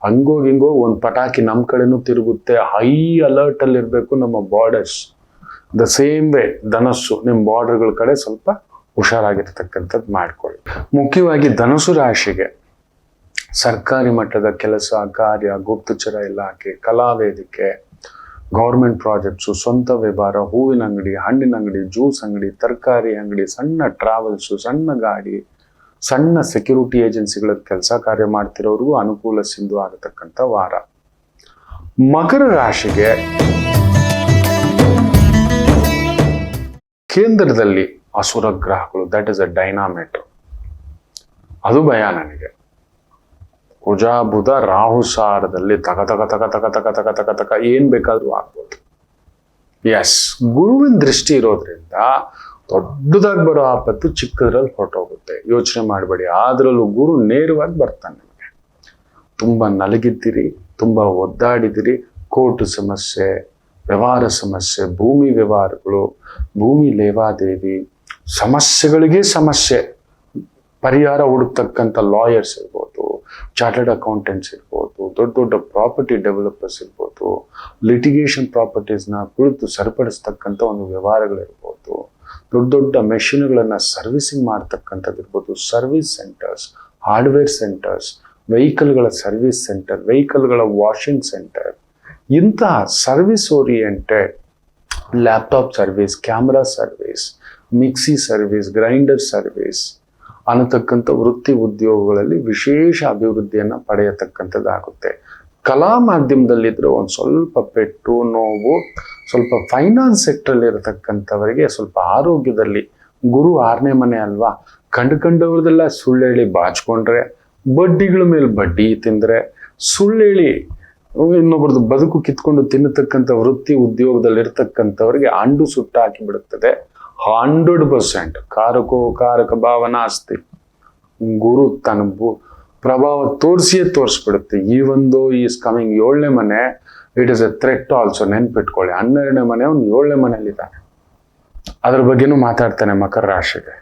ಹಂಗೋ ಒಂದು ಪಟಾಕಿ ನಮ್ಮ ಕಡೆನೂ ತಿರುಗುತ್ತೆ. ಹೈ ಅಲರ್ಟ್ ಅಲ್ಲಿ ಇರಬೇಕು ನಮ್ಮ ಬಾರ್ಡರ್ಸ್. ದ ಸೇಮ್ ವೇ ಧನಸ್ಸು, ನಿಮ್ಮ ಬಾರ್ಡರ್ಗಳ ಕಡೆ ಸ್ವಲ್ಪ ಹುಷಾರಾಗಿರ್ತಕ್ಕಂಥದ್ದು ಮಾಡ್ಕೊಳ್ಳಿ. ಮುಖ್ಯವಾಗಿ ಧನಸ್ಸು ರಾಶಿಗೆ ಸರ್ಕಾರಿ ಮಟ್ಟದ ಕೆಲಸ ಕಾರ್ಯ, ಗುಪ್ತಚರ ಇಲಾಖೆ, ಕಲಾವೇದಿಕೆ, ಗೌರ್ಮೆಂಟ್ ಪ್ರಾಜೆಕ್ಟ್ಸು, ಸ್ವಂತ ವ್ಯವಹಾರ, ಹೂವಿನ ಅಂಗಡಿ, ಹಣ್ಣಿನ ಅಂಗಡಿ, ಜ್ಯೂಸ್ ಅಂಗಡಿ, ತರಕಾರಿ ಅಂಗಡಿ, ಸಣ್ಣ ಟ್ರಾವೆಲ್ಸು, ಸಣ್ಣ ಗಾಡಿ, ಸಣ್ಣ ಸೆಕ್ಯೂರಿಟಿ ಏಜೆನ್ಸಿಗಳ ಕೆಲಸ ಕಾರ್ಯ ಮಾಡ್ತಿರೋರಿಗೂ ಅನುಕೂಲ ಸಿಂಧು ಆಗತಕ್ಕಂಥ ವಾರ. ಮಕರ ರಾಶಿಗೆ ಕೇಂದ್ರದಲ್ಲಿ ಅಸುರ ಗ್ರಹಗಳು, ದಟ್ ಇಸ್ ಅ ಡೈನಾಮೇಟರ್. ಅದು ಭಯ ನನಗೆ. ಕುಜ ಬುಧ ರಾಹು ಸಾರದಲ್ಲಿ ತಕ ಏನ್ ಬೇಕಾದ್ರೂ ಆಗ್ಬೋದು. ಎಸ್, ಗುರುವಿನ ದೃಷ್ಟಿ ಇರೋದ್ರಿಂದ ದೊಡ್ಡದಾಗಿ ಬರೋ ಆಪತ್ತು ಚಿಕ್ಕದ್ರಲ್ಲಿ ಹೊರಟೋಗುತ್ತೆ. ಯೋಚನೆ ಮಾಡಬೇಡಿ. ಆದ್ರಲ್ಲೂ ಗುರು ನೇರವಾಗಿ ಬರ್ತಾನೆ. ನಿಮಗೆ ತುಂಬಾ ನಲಗಿದ್ದೀರಿ, ತುಂಬಾ ಒದ್ದಾಡಿದಿರಿ, ಕೋರ್ಟ್ ಸಮಸ್ಯೆ, ವ್ಯವಹಾರ ಸಮಸ್ಯೆ, ಭೂಮಿ ವ್ಯವಹಾರಗಳು, ಭೂಮಿ ಲೇವಾದೇವಿ ಸಮಸ್ಯೆಗಳಿಗೆ ಸಮಸ್ಯೆ ಪರಿಹಾರ ಹುಡುಕ್ತಕ್ಕಂಥ ಲಾಯರ್ಸ್ ಇರ್ಬೋದು, ಚಾರ್ಟರ್ಡ್ ಅಕೌಂಟೆಂಟ್ಸ್ ಇರ್ಬೋದು, ದೊಡ್ಡ ದೊಡ್ಡ ಪ್ರಾಪರ್ಟಿ ಡೆವಲಪರ್ಸ್ ಇರ್ಬೋದು, ಲಿಟಿಗೇಷನ್ ಪ್ರಾಪರ್ಟೀಸ್ನ ಕುರಿತು ಸರಿಪಡಿಸ್ತಕ್ಕಂಥ ಒಂದು ವ್ಯವಹಾರಗಳಿರ್ಬೋದು, ದೊಡ್ಡ ದೊಡ್ಡ ಮೆಷಿನ್ಗಳನ್ನು ಸರ್ವಿಸಿಂಗ್ ಮಾಡ್ತಕ್ಕಂಥದ್ದು ಇರ್ಬೋದು, ಸರ್ವಿಸ್ ಸೆಂಟರ್ಸ್, ಹಾರ್ಡ್ವೇರ್ ಸೆಂಟರ್ಸ್, ವೆಹಿಕಲ್ಗಳ ಸರ್ವಿಸ್ ಸೆಂಟರ್, ವೆಹಿಕಲ್ಗಳ ವಾಷಿಂಗ್ ಸೆಂಟರ್, ಇಂತಹ service oriented laptop service, camera service, mixie service, grinder service ಅನ್ನತಕ್ಕಂಥ ವೃತ್ತಿ ಉದ್ಯೋಗಗಳಲ್ಲಿ ವಿಶೇಷ ಅಭಿವೃದ್ಧಿಯನ್ನು ಪಡೆಯತಕ್ಕಂಥದ್ದಾಗುತ್ತೆ. ಕಲಾ ಮಾಧ್ಯಮದಲ್ಲಿದ್ದರೆ ಒಂದು ಸ್ವಲ್ಪ ಪೆಟ್ಟು ನೋವು, ಸ್ವಲ್ಪ ಫೈನಾನ್ಸ್ ಸೆಕ್ಟ್ರಲ್ಲಿ ಇರತಕ್ಕಂಥವರಿಗೆ ಸ್ವಲ್ಪ ಆರೋಗ್ಯದಲ್ಲಿ, ಗುರು 6ನೇ ಮನೆ ಅಲ್ವಾ, ಕಂಡುಕೊಂಡವ್ರದೆಲ್ಲ ಸುಳ್ಳೇಳಿ ಬಾಚ್ಕೊಂಡ್ರೆ, ಬಡ್ಡಿಗಳ ಮೇಲೆ ಬಡ್ಡಿ ತಿಂದರೆ, ಸುಳ್ಳೇಳಿ ಇನ್ನೊಬ್ರದ್ದು ಬದುಕು ಕಿತ್ಕೊಂಡು ತಿನ್ನತಕ್ಕಂಥ ವೃತ್ತಿ ಉದ್ಯೋಗದಲ್ಲಿ ಇರ್ತಕ್ಕಂಥವ್ರಿಗೆ ಅಂಡು ಸುಟ್ಟು ಹಾಕಿಬಿಡುತ್ತದೆ. 100% ಕಾರಕ ಭಾವನ ಆಸ್ತಿ. ಗುರು ತನ್ನ ಪ್ರಭಾವ ತೋರಿಸ್ಬಿಡುತ್ತೆ. ಈಸ್ ಕಮಿಂಗ್ 7ನೇ ಮನೆ, it is A threat also. ನೆನ್ಪಿಟ್ಕೊಳ್ಳಿ, 12ನೇ ಮನೆ ಅವ್ನು 7ನೇ ಮನೆಯಲ್ಲಿದ್ದಾನೆ. ಅದ್ರ ಬಗ್ಗೆನೂ ಮಾತಾಡ್ತಾನೆ ಮಕರ ರಾಶಿಗೆ.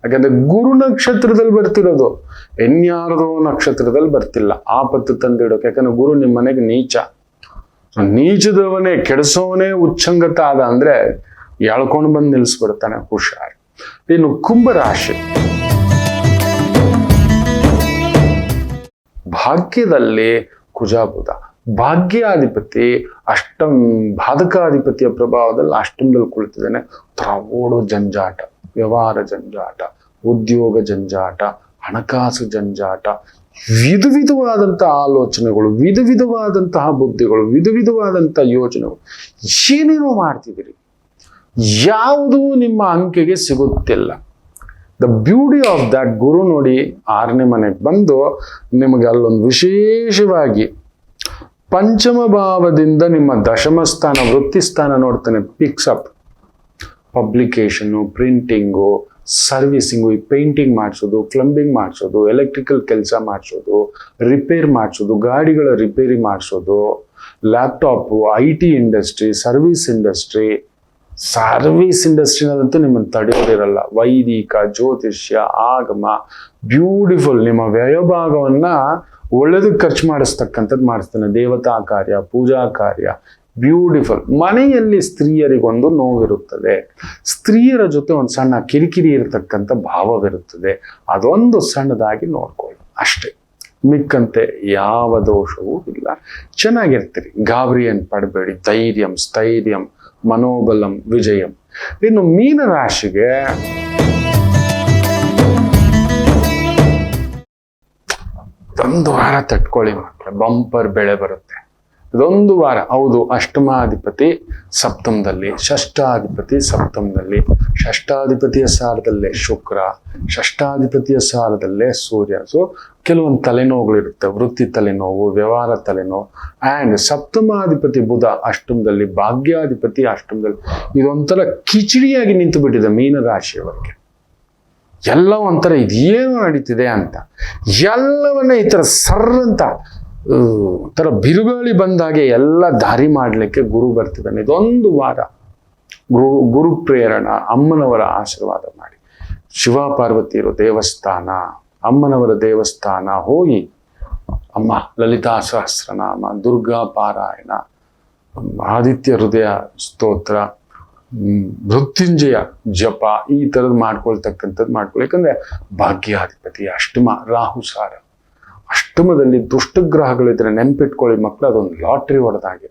ಯಾಕಂದ್ರೆ ಗುರು ನಕ್ಷತ್ರದಲ್ಲಿ ಬರ್ತಿರೋದು, ಇನ್ಯಾರದೋ ನಕ್ಷತ್ರದಲ್ಲಿ ಬರ್ತಿಲ್ಲ ಆಪತ್ತು ತಂದಿಡೋಕೆ. ಯಾಕಂದ್ರೆ ಗುರು ನಿಮ್ಮ ಮನೆಗೆ ನೀಚದವನೇ, ಕೆಡಿಸೋವನೇ ಉಚ್ಚಂಗತ ಆದ ಅಂದ್ರೆ ಎಳ್ಕೊಂಡು ಬಂದು ನಿಲ್ಲಿಸ್ಬಿಡ್ತಾನೆ. ಹುಷಾರ್. ಇನ್ನು ಕುಂಭರಾಶಿ, ಭಾಗ್ಯದಲ್ಲಿ ಕುಜ ಬುಧ, ಭಾಗ್ಯಾಧಿಪತಿ ಬಾಧಕಾಧಿಪತಿಯ ಪ್ರಭಾವದಲ್ಲಿ ಅಷ್ಟಮದಲ್ಲಿ ಕುಳಿತಿದ್ದಾನೆ. ಓಡೋ ಜಂಜಾಟ, ವ್ಯವಹಾರ ಜಂಜಾಟ, ಉದ್ಯೋಗ ಜಂಜಾಟ, ಹಣಕಾಸು ಜಂಜಾಟ, ವಿಧವಾದಂತಹ ಆಲೋಚನೆಗಳು, ವಿಧವಾದಂತಹ ಬುದ್ಧಿಗಳು, ವಿಧವಾದಂಥ ಯೋಚನೆಗಳು, ಏನೇನೋ ಮಾಡ್ತಿದ್ದೀರಿ, ಯಾವುದೂ ನಿಮ್ಮ ಅಂಕೆಗೆ ಸಿಗುತ್ತಿಲ್ಲ. ದ ಬ್ಯೂಟಿ ಆಫ್ ದಟ್ ಗುರು ನೋಡಿ 6ನೇ ಮನೆಗೆ ಬಂದು ನಿಮಗೆ ಅಲ್ಲೊಂದು ವಿಶೇಷವಾಗಿ ಪಂಚಮ ಭಾವದಿಂದ ನಿಮ್ಮ ದಶಮ ಸ್ಥಾನ, ವೃತ್ತಿ ಸ್ಥಾನ ನೋಡ್ತಾನೆ. ಪಿಕ್ಸಪ್, ಪಬ್ಲಿಕೇಶನ್ನು, ಪ್ರಿಂಟಿಂಗು, ಸರ್ವಿಸಿಂಗು, ಈ ಪೇಂಟಿಂಗ್ ಮಾಡಿಸೋದು, ಪ್ಲಂಬಿಂಗ್ ಮಾಡಿಸೋದು, ಎಲೆಕ್ಟ್ರಿಕಲ್ ಕೆಲಸ ಮಾಡಿಸೋದು, ರಿಪೇರ್ ಮಾಡಿಸೋದು, ಗಾಡಿಗಳ ರಿಪೇರಿ ಮಾಡಿಸೋದು, ಲ್ಯಾಪ್ಟಾಪು, IT ಇಂಡಸ್ಟ್ರಿ, ಸರ್ವಿಸ್ ಇಂಡಸ್ಟ್ರಿನಲ್ಲಂತೂ ನಿಮ್ಮನ್ನು ತಡೆಯೋದಿರಲ್ಲ. ವೈದಿಕ, ಜ್ಯೋತಿಷ್ಯ, ಆಗಮ, ಬ್ಯೂಟಿಫುಲ್. ನಿಮ್ಮ ವ್ಯಯಭಾಗವನ್ನ ಒಳ್ಳೆದಕ್ಕೆ ಖರ್ಚು ಮಾಡಿಸ್ತಕ್ಕಂಥದ್ದು ಮಾಡಿಸ್ತಾನೆ. ದೇವತಾ ಕಾರ್ಯ, ಪೂಜಾ ಕಾರ್ಯ, ಬ್ಯೂಟಿಫುಲ್. ಮನೆಯಲ್ಲಿ ಸ್ತ್ರೀಯರಿಗೊಂದು ನೋವಿರುತ್ತದೆ, ಸ್ತ್ರೀಯರ ಜೊತೆ ಒಂದು ಸಣ್ಣ ಕಿರಿಕಿರಿ ಇರತಕ್ಕಂಥ ಭಾವವಿರುತ್ತದೆ. ಅದೊಂದು ಸಣ್ಣದಾಗಿ ನೋಡ್ಕೊಳ್ಳಿ ಅಷ್ಟೇ. ಮಿಕ್ಕಂತೆ ಯಾವ ದೋಷವೂ ಇಲ್ಲ, ಚೆನ್ನಾಗಿರ್ತೀರಿ. ಗಾಬರಿಯನ್ನು ಪಡಬೇಡಿ. ಧೈರ್ಯಂ, ಸ್ಥೈರ್ಯಂ, ಮನೋಬಲಂ, ವಿಜಯಂ. ಇನ್ನು ಮೀನರಾಶಿಗೆ ಒಂದು ವಾರ ತಟ್ಕೊಳ್ಳಿ ಮಕ್ಕಳ, ಬಂಪರ್ ಬೆಳೆ ಬರುತ್ತೆ. ಇದೊಂದು ವಾರ. ಹೌದು, ಅಷ್ಟಮಾಧಿಪತಿ ಸಪ್ತಮದಲ್ಲಿ, ಷಷ್ಠಾಧಿಪತಿ ಸಪ್ತಮದಲ್ಲಿ, ಷಷ್ಠಾಧಿಪತಿಯ ಸಾರದಲ್ಲೇ ಶುಕ್ರ, ಷಷ್ಠಾಧಿಪತಿಯ ಸಾರದಲ್ಲೇ ಸೂರ್ಯ. ಸೊ ಕೆಲವೊಂದು ತಲೆನೋವುಗಳಿರುತ್ತೆ, ವೃತ್ತಿ ತಲೆನೋವು, ವ್ಯವಹಾರ ತಲೆನೋವು. ಆ್ಯಂಡ್ ಸಪ್ತಮಾಧಿಪತಿ ಬುಧ ಅಷ್ಟಮದಲ್ಲಿ, ಭಾಗ್ಯಾಧಿಪತಿ ಅಷ್ಟಮದಲ್ಲಿ. ಇದೊಂಥರ ಕಿಚಡಿಯಾಗಿ ನಿಂತು ಬಿಟ್ಟಿದೆ ಮೀನರಾಶಿಯವರಿಗೆ. ಎಲ್ಲ ಒಂಥರ ಇದೇನು ನಡೀತಿದೆ ಅಂತ ಎಲ್ಲವನ್ನ ಈ ಥರ ಸರ್ರಂತ ಥರ ಬಿರುಗಾಳಿ ಬಂದಾಗೆ ಎಲ್ಲ ದಾರಿ ಮಾಡಲಿಕ್ಕೆ ಗುರು ಬರ್ತಿದ್ದಾನೆ. ಇದೊಂದು ವಾರ ಗುರು ಪ್ರೇರಣ, ಅಮ್ಮನವರ ಆಶೀರ್ವಾದ ಮಾಡಿ. ಶಿವ ಪಾರ್ವತಿಯರು ದೇವಸ್ಥಾನ, ಅಮ್ಮನವರ ದೇವಸ್ಥಾನ ಹೋಗಿ ಅಮ್ಮ ಲಲಿತಾ ಸಹಸ್ರನಾಮ, ದುರ್ಗಾ ಪಾರಾಯಣ, ಆದಿತ್ಯ ಹೃದಯ ಸ್ತೋತ್ರ, ಮೃತ್ಯುಂಜಯ ಜಪ, ಈ ಥರದ್ದು ಮಾಡ್ಕೊಳ್ತಕ್ಕಂಥದ್ದು ಮಾಡ್ಕೊಳ್ಳಿ. ಯಾಕಂದ್ರೆ ಭಾಗ್ಯಾಧಿಪತಿ ಅಷ್ಟಮ, ರಾಹು ಸಾರ. ಅಷ್ಟಮದಲ್ಲಿ ದುಷ್ಟಗ್ರಹಗಳಿದ್ರೆ ನೆನ್ಪಿಟ್ಕೊಳ್ಳಿ ಮಕ್ಕಳು, ಅದೊಂದು ಲಾಟ್ರಿ ಹೊಡೆದಾಗೆ.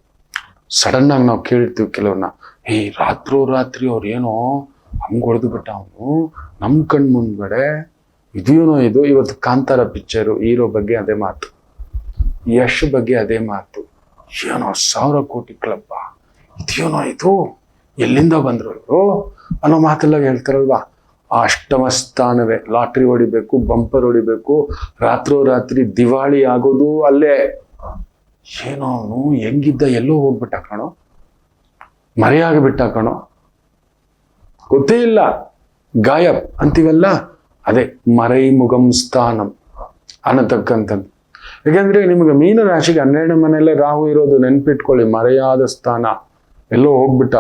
ಸಡನ್ ಆಗಿ ನಾವು ಕೇಳ್ತೀವಿ ಕೆಲವ್ರನ್ನ, ರಾತ್ರಿ ಅವ್ರು ಏನೋ ಹಂಗೆ ಹೊಡೆದು ಬಿಟ್ಟ ಅವನು ನಮ್ಮ ಕಣ್ ಮುಂದ್ಗಡೆ, ಇದೇನೋ ಇದು. ಇವತ್ತು ಕಾಂತಾರ ಪಿಕ್ಚರು, ಹೀರೋ ಬಗ್ಗೆ ಅದೇ ಮಾತು, ಯಶ್ ಬಗ್ಗೆ ಅದೇ ಮಾತು. ಏನೋ 1000 ಕೋಟಿ ಕ್ಲಬ್ಬ, ಇದೇನೋ ಇದು, ಎಲ್ಲಿಂದ ಬಂದ್ರು ಇವರು ಅನ್ನೋ ಮಾತೆಲ್ಲ ಹೇಳ್ತಾರಲ್ವಾ. ಆ ಅಷ್ಟಮ ಸ್ಥಾನವೇ. ಲಾಟ್ರಿ ಹೊಡಿಬೇಕು, ಬಂಪರ್ ಹೊಡಿಬೇಕು, ರಾತ್ರಿ ದಿವಾಳಿ ಆಗೋದು ಅಲ್ಲೇ. ಏನೋ ಅವನು ಹೆಂಗಿದ್ದ ಎಲ್ಲೋ ಹೋಗ್ಬಿಟ್ಟ ಕಣೋ, ಮರೆಯಾಗಿಬಿಟ್ಟ ಕಣೋ, ಗೊತ್ತೇ ಇಲ್ಲ, ಗಾಯಬ್ ಅಂತೀವಲ್ಲ, ಅದೇ ಮರೈ ಮುಗಂ ಸ್ಥಾನಂ ಅನ್ನತಕ್ಕಂಥದ್ದು. ಯಾಕೆಂದ್ರೆ ನಿಮಗೆ ಮೀನರಾಶಿಗೆ 12ನೇ ಮನೆಯಲ್ಲೇ ರಾಹು ಇರೋದು, ನೆನ್ಪಿಟ್ಕೊಳ್ಳಿ. ಮರೆಯಾದ ಸ್ಥಾನ, ಎಲ್ಲೋ ಹೋಗ್ಬಿಟ್ಟ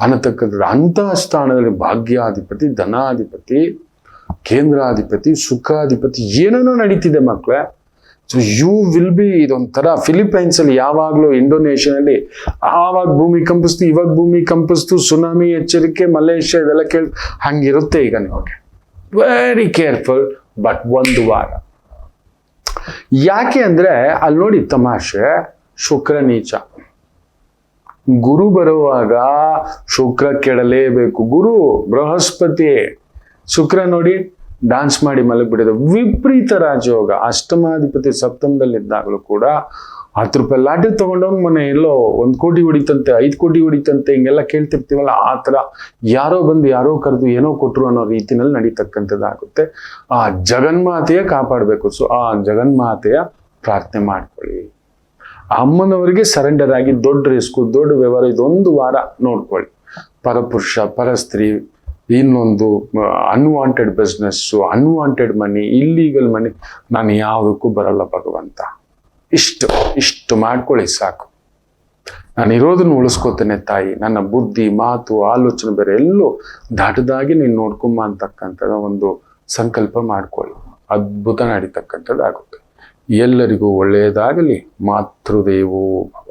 ಅನ್ನತಕ್ಕಂಥದ್ದು. ಅಂತಹ ಸ್ಥಾನದಲ್ಲಿ ಭಾಗ್ಯಾಧಿಪತಿ, ಧನಾಧಿಪತಿ, ಕೇಂದ್ರಾಧಿಪತಿ, ಸುಖಾಧಿಪತಿ, ಏನೇನೋ ನಡೀತಿದೆ ಮಕ್ಕಳೇ. ಸೊ ಯು ವಿಲ್ ಬಿ, ಇದೊಂಥರ ಫಿಲಿಪೈನ್ಸ್ ಅಲ್ಲಿ ಯಾವಾಗಲೂ, ಇಂಡೋನೇಷ್ಯಾನಲ್ಲಿ ಆವಾಗ ಭೂಮಿ ಕಂಪಿಸ್ತು, ಇವಾಗ ಭೂಮಿ ಕಂಪಿಸ್ತು, ಸುನಾಮಿ ಎಚ್ಚರಿಕೆ, ಮಲೇಷ್ಯಾ, ಇದೆಲ್ಲ ಕೇಳಿ ಹಂಗಿರುತ್ತೆ ಈಗ ನಿಮಗೆ. Very careful. ಬಟ್ ಒಂದು ವಾರ. ಯಾಕೆ ಅಂದ್ರೆ ಅಲ್ಲಿ ನೋಡಿ ತಮಾಷೆ, ಶುಕ್ರ ನೀಚ. ಗುರು ಬರುವಾಗ ಶುಕ್ರ ಕೆಡಲೇಬೇಕು. ಗುರು ಬೃಹಸ್ಪತಿ, ಶುಕ್ರ ನೋಡಿ ಡಾನ್ಸ್ ಮಾಡಿ ಮಲಗಿಬಿಟ್ಟಿದೆ. ವಿಪರೀತ ರಾಜಯೋಗ. ಅಷ್ಟಮಾಧಿಪತಿ ಸಪ್ತಮದಲ್ಲಿದ್ದಾಗಲೂ ಕೂಡ 10 ರೂಪಾಯಿ ಲಾಟ್ರಿ ತಗೊಂಡವ್ನು ಮೊನ್ನೆ ಎಲ್ಲೋ 1 ಕೋಟಿ ಹೊಡಿತಂತೆ, 5 ಕೋಟಿ ಹೊಡಿತಂತೆ, ಹಿಂಗೆಲ್ಲ ಕೇಳ್ತಿರ್ತೀವಲ್ಲ. ಆ ಥರ ಯಾರೋ ಬಂದು ಯಾರೋ ಕರೆದು ಏನೋ ಕೊಟ್ಟರು ಅನ್ನೋ ರೀತಿನಲ್ಲಿ ನಡೀತಕ್ಕಂಥದ್ದಾಗುತ್ತೆ. ಆ ಜಗನ್ಮಾತೆಯ ಕಾಪಾಡಬೇಕು. ಸೊ ಆ ಜಗನ್ಮಾತೆಯ ಪ್ರಾರ್ಥನೆ ಮಾಡ್ಕೊಳ್ಳಿ. ಅಮ್ಮನವರಿಗೆ ಸರೆಂಡರ್ ಆಗಿ ದೊಡ್ಡ ರಿಸ್ಕು, ದೊಡ್ಡ ವ್ಯವಹಾರ. ಇದೊಂದು ವಾರ ನೋಡ್ಕೊಳ್ಳಿ. ಪರಪುರುಷ, ಪರಸ್ತ್ರೀ, ಇನ್ನೊಂದು ಅನ್ವಾಂಟೆಡ್ ಬಿಸ್ನೆಸ್ಸು, ಅನ್ವಾಂಟೆಡ್ ಮನಿ, ಇಲ್ಲೀಗಲ್ ಮನಿ, ನಾನು ಯಾವುದಕ್ಕೂ ಬರಲ್ಲ ಭಗವಂತ. ಇಷ್ಟು ಮಾಡ್ಕೊಳ್ಳಿ ಸಾಕು. ನಾನು ಇರೋದನ್ನು ಉಳಿಸ್ಕೋತೇನೆ ತಾಯಿ. ನನ್ನ ಬುದ್ಧಿ, ಮಾತು, ಆಲೋಚನೆ ಬೇರೆ ಎಲ್ಲೂ ದಾಟದಾಗಿ ನೀನು ನೋಡ್ಕೊಂಬ ಅಂತಕ್ಕಂಥದ್ದು ಒಂದು ಸಂಕಲ್ಪ ಮಾಡ್ಕೊಳ್ಳಿ. ಅದ್ಭುತ ನಡೀತಕ್ಕಂಥದ್ದಾಗುತ್ತೆ. ಎಲ್ಲರಿಗೂ ಒಳ್ಳೆಯದಾಗಲಿ. ಮಾತೃದೇವೋ ಭವ.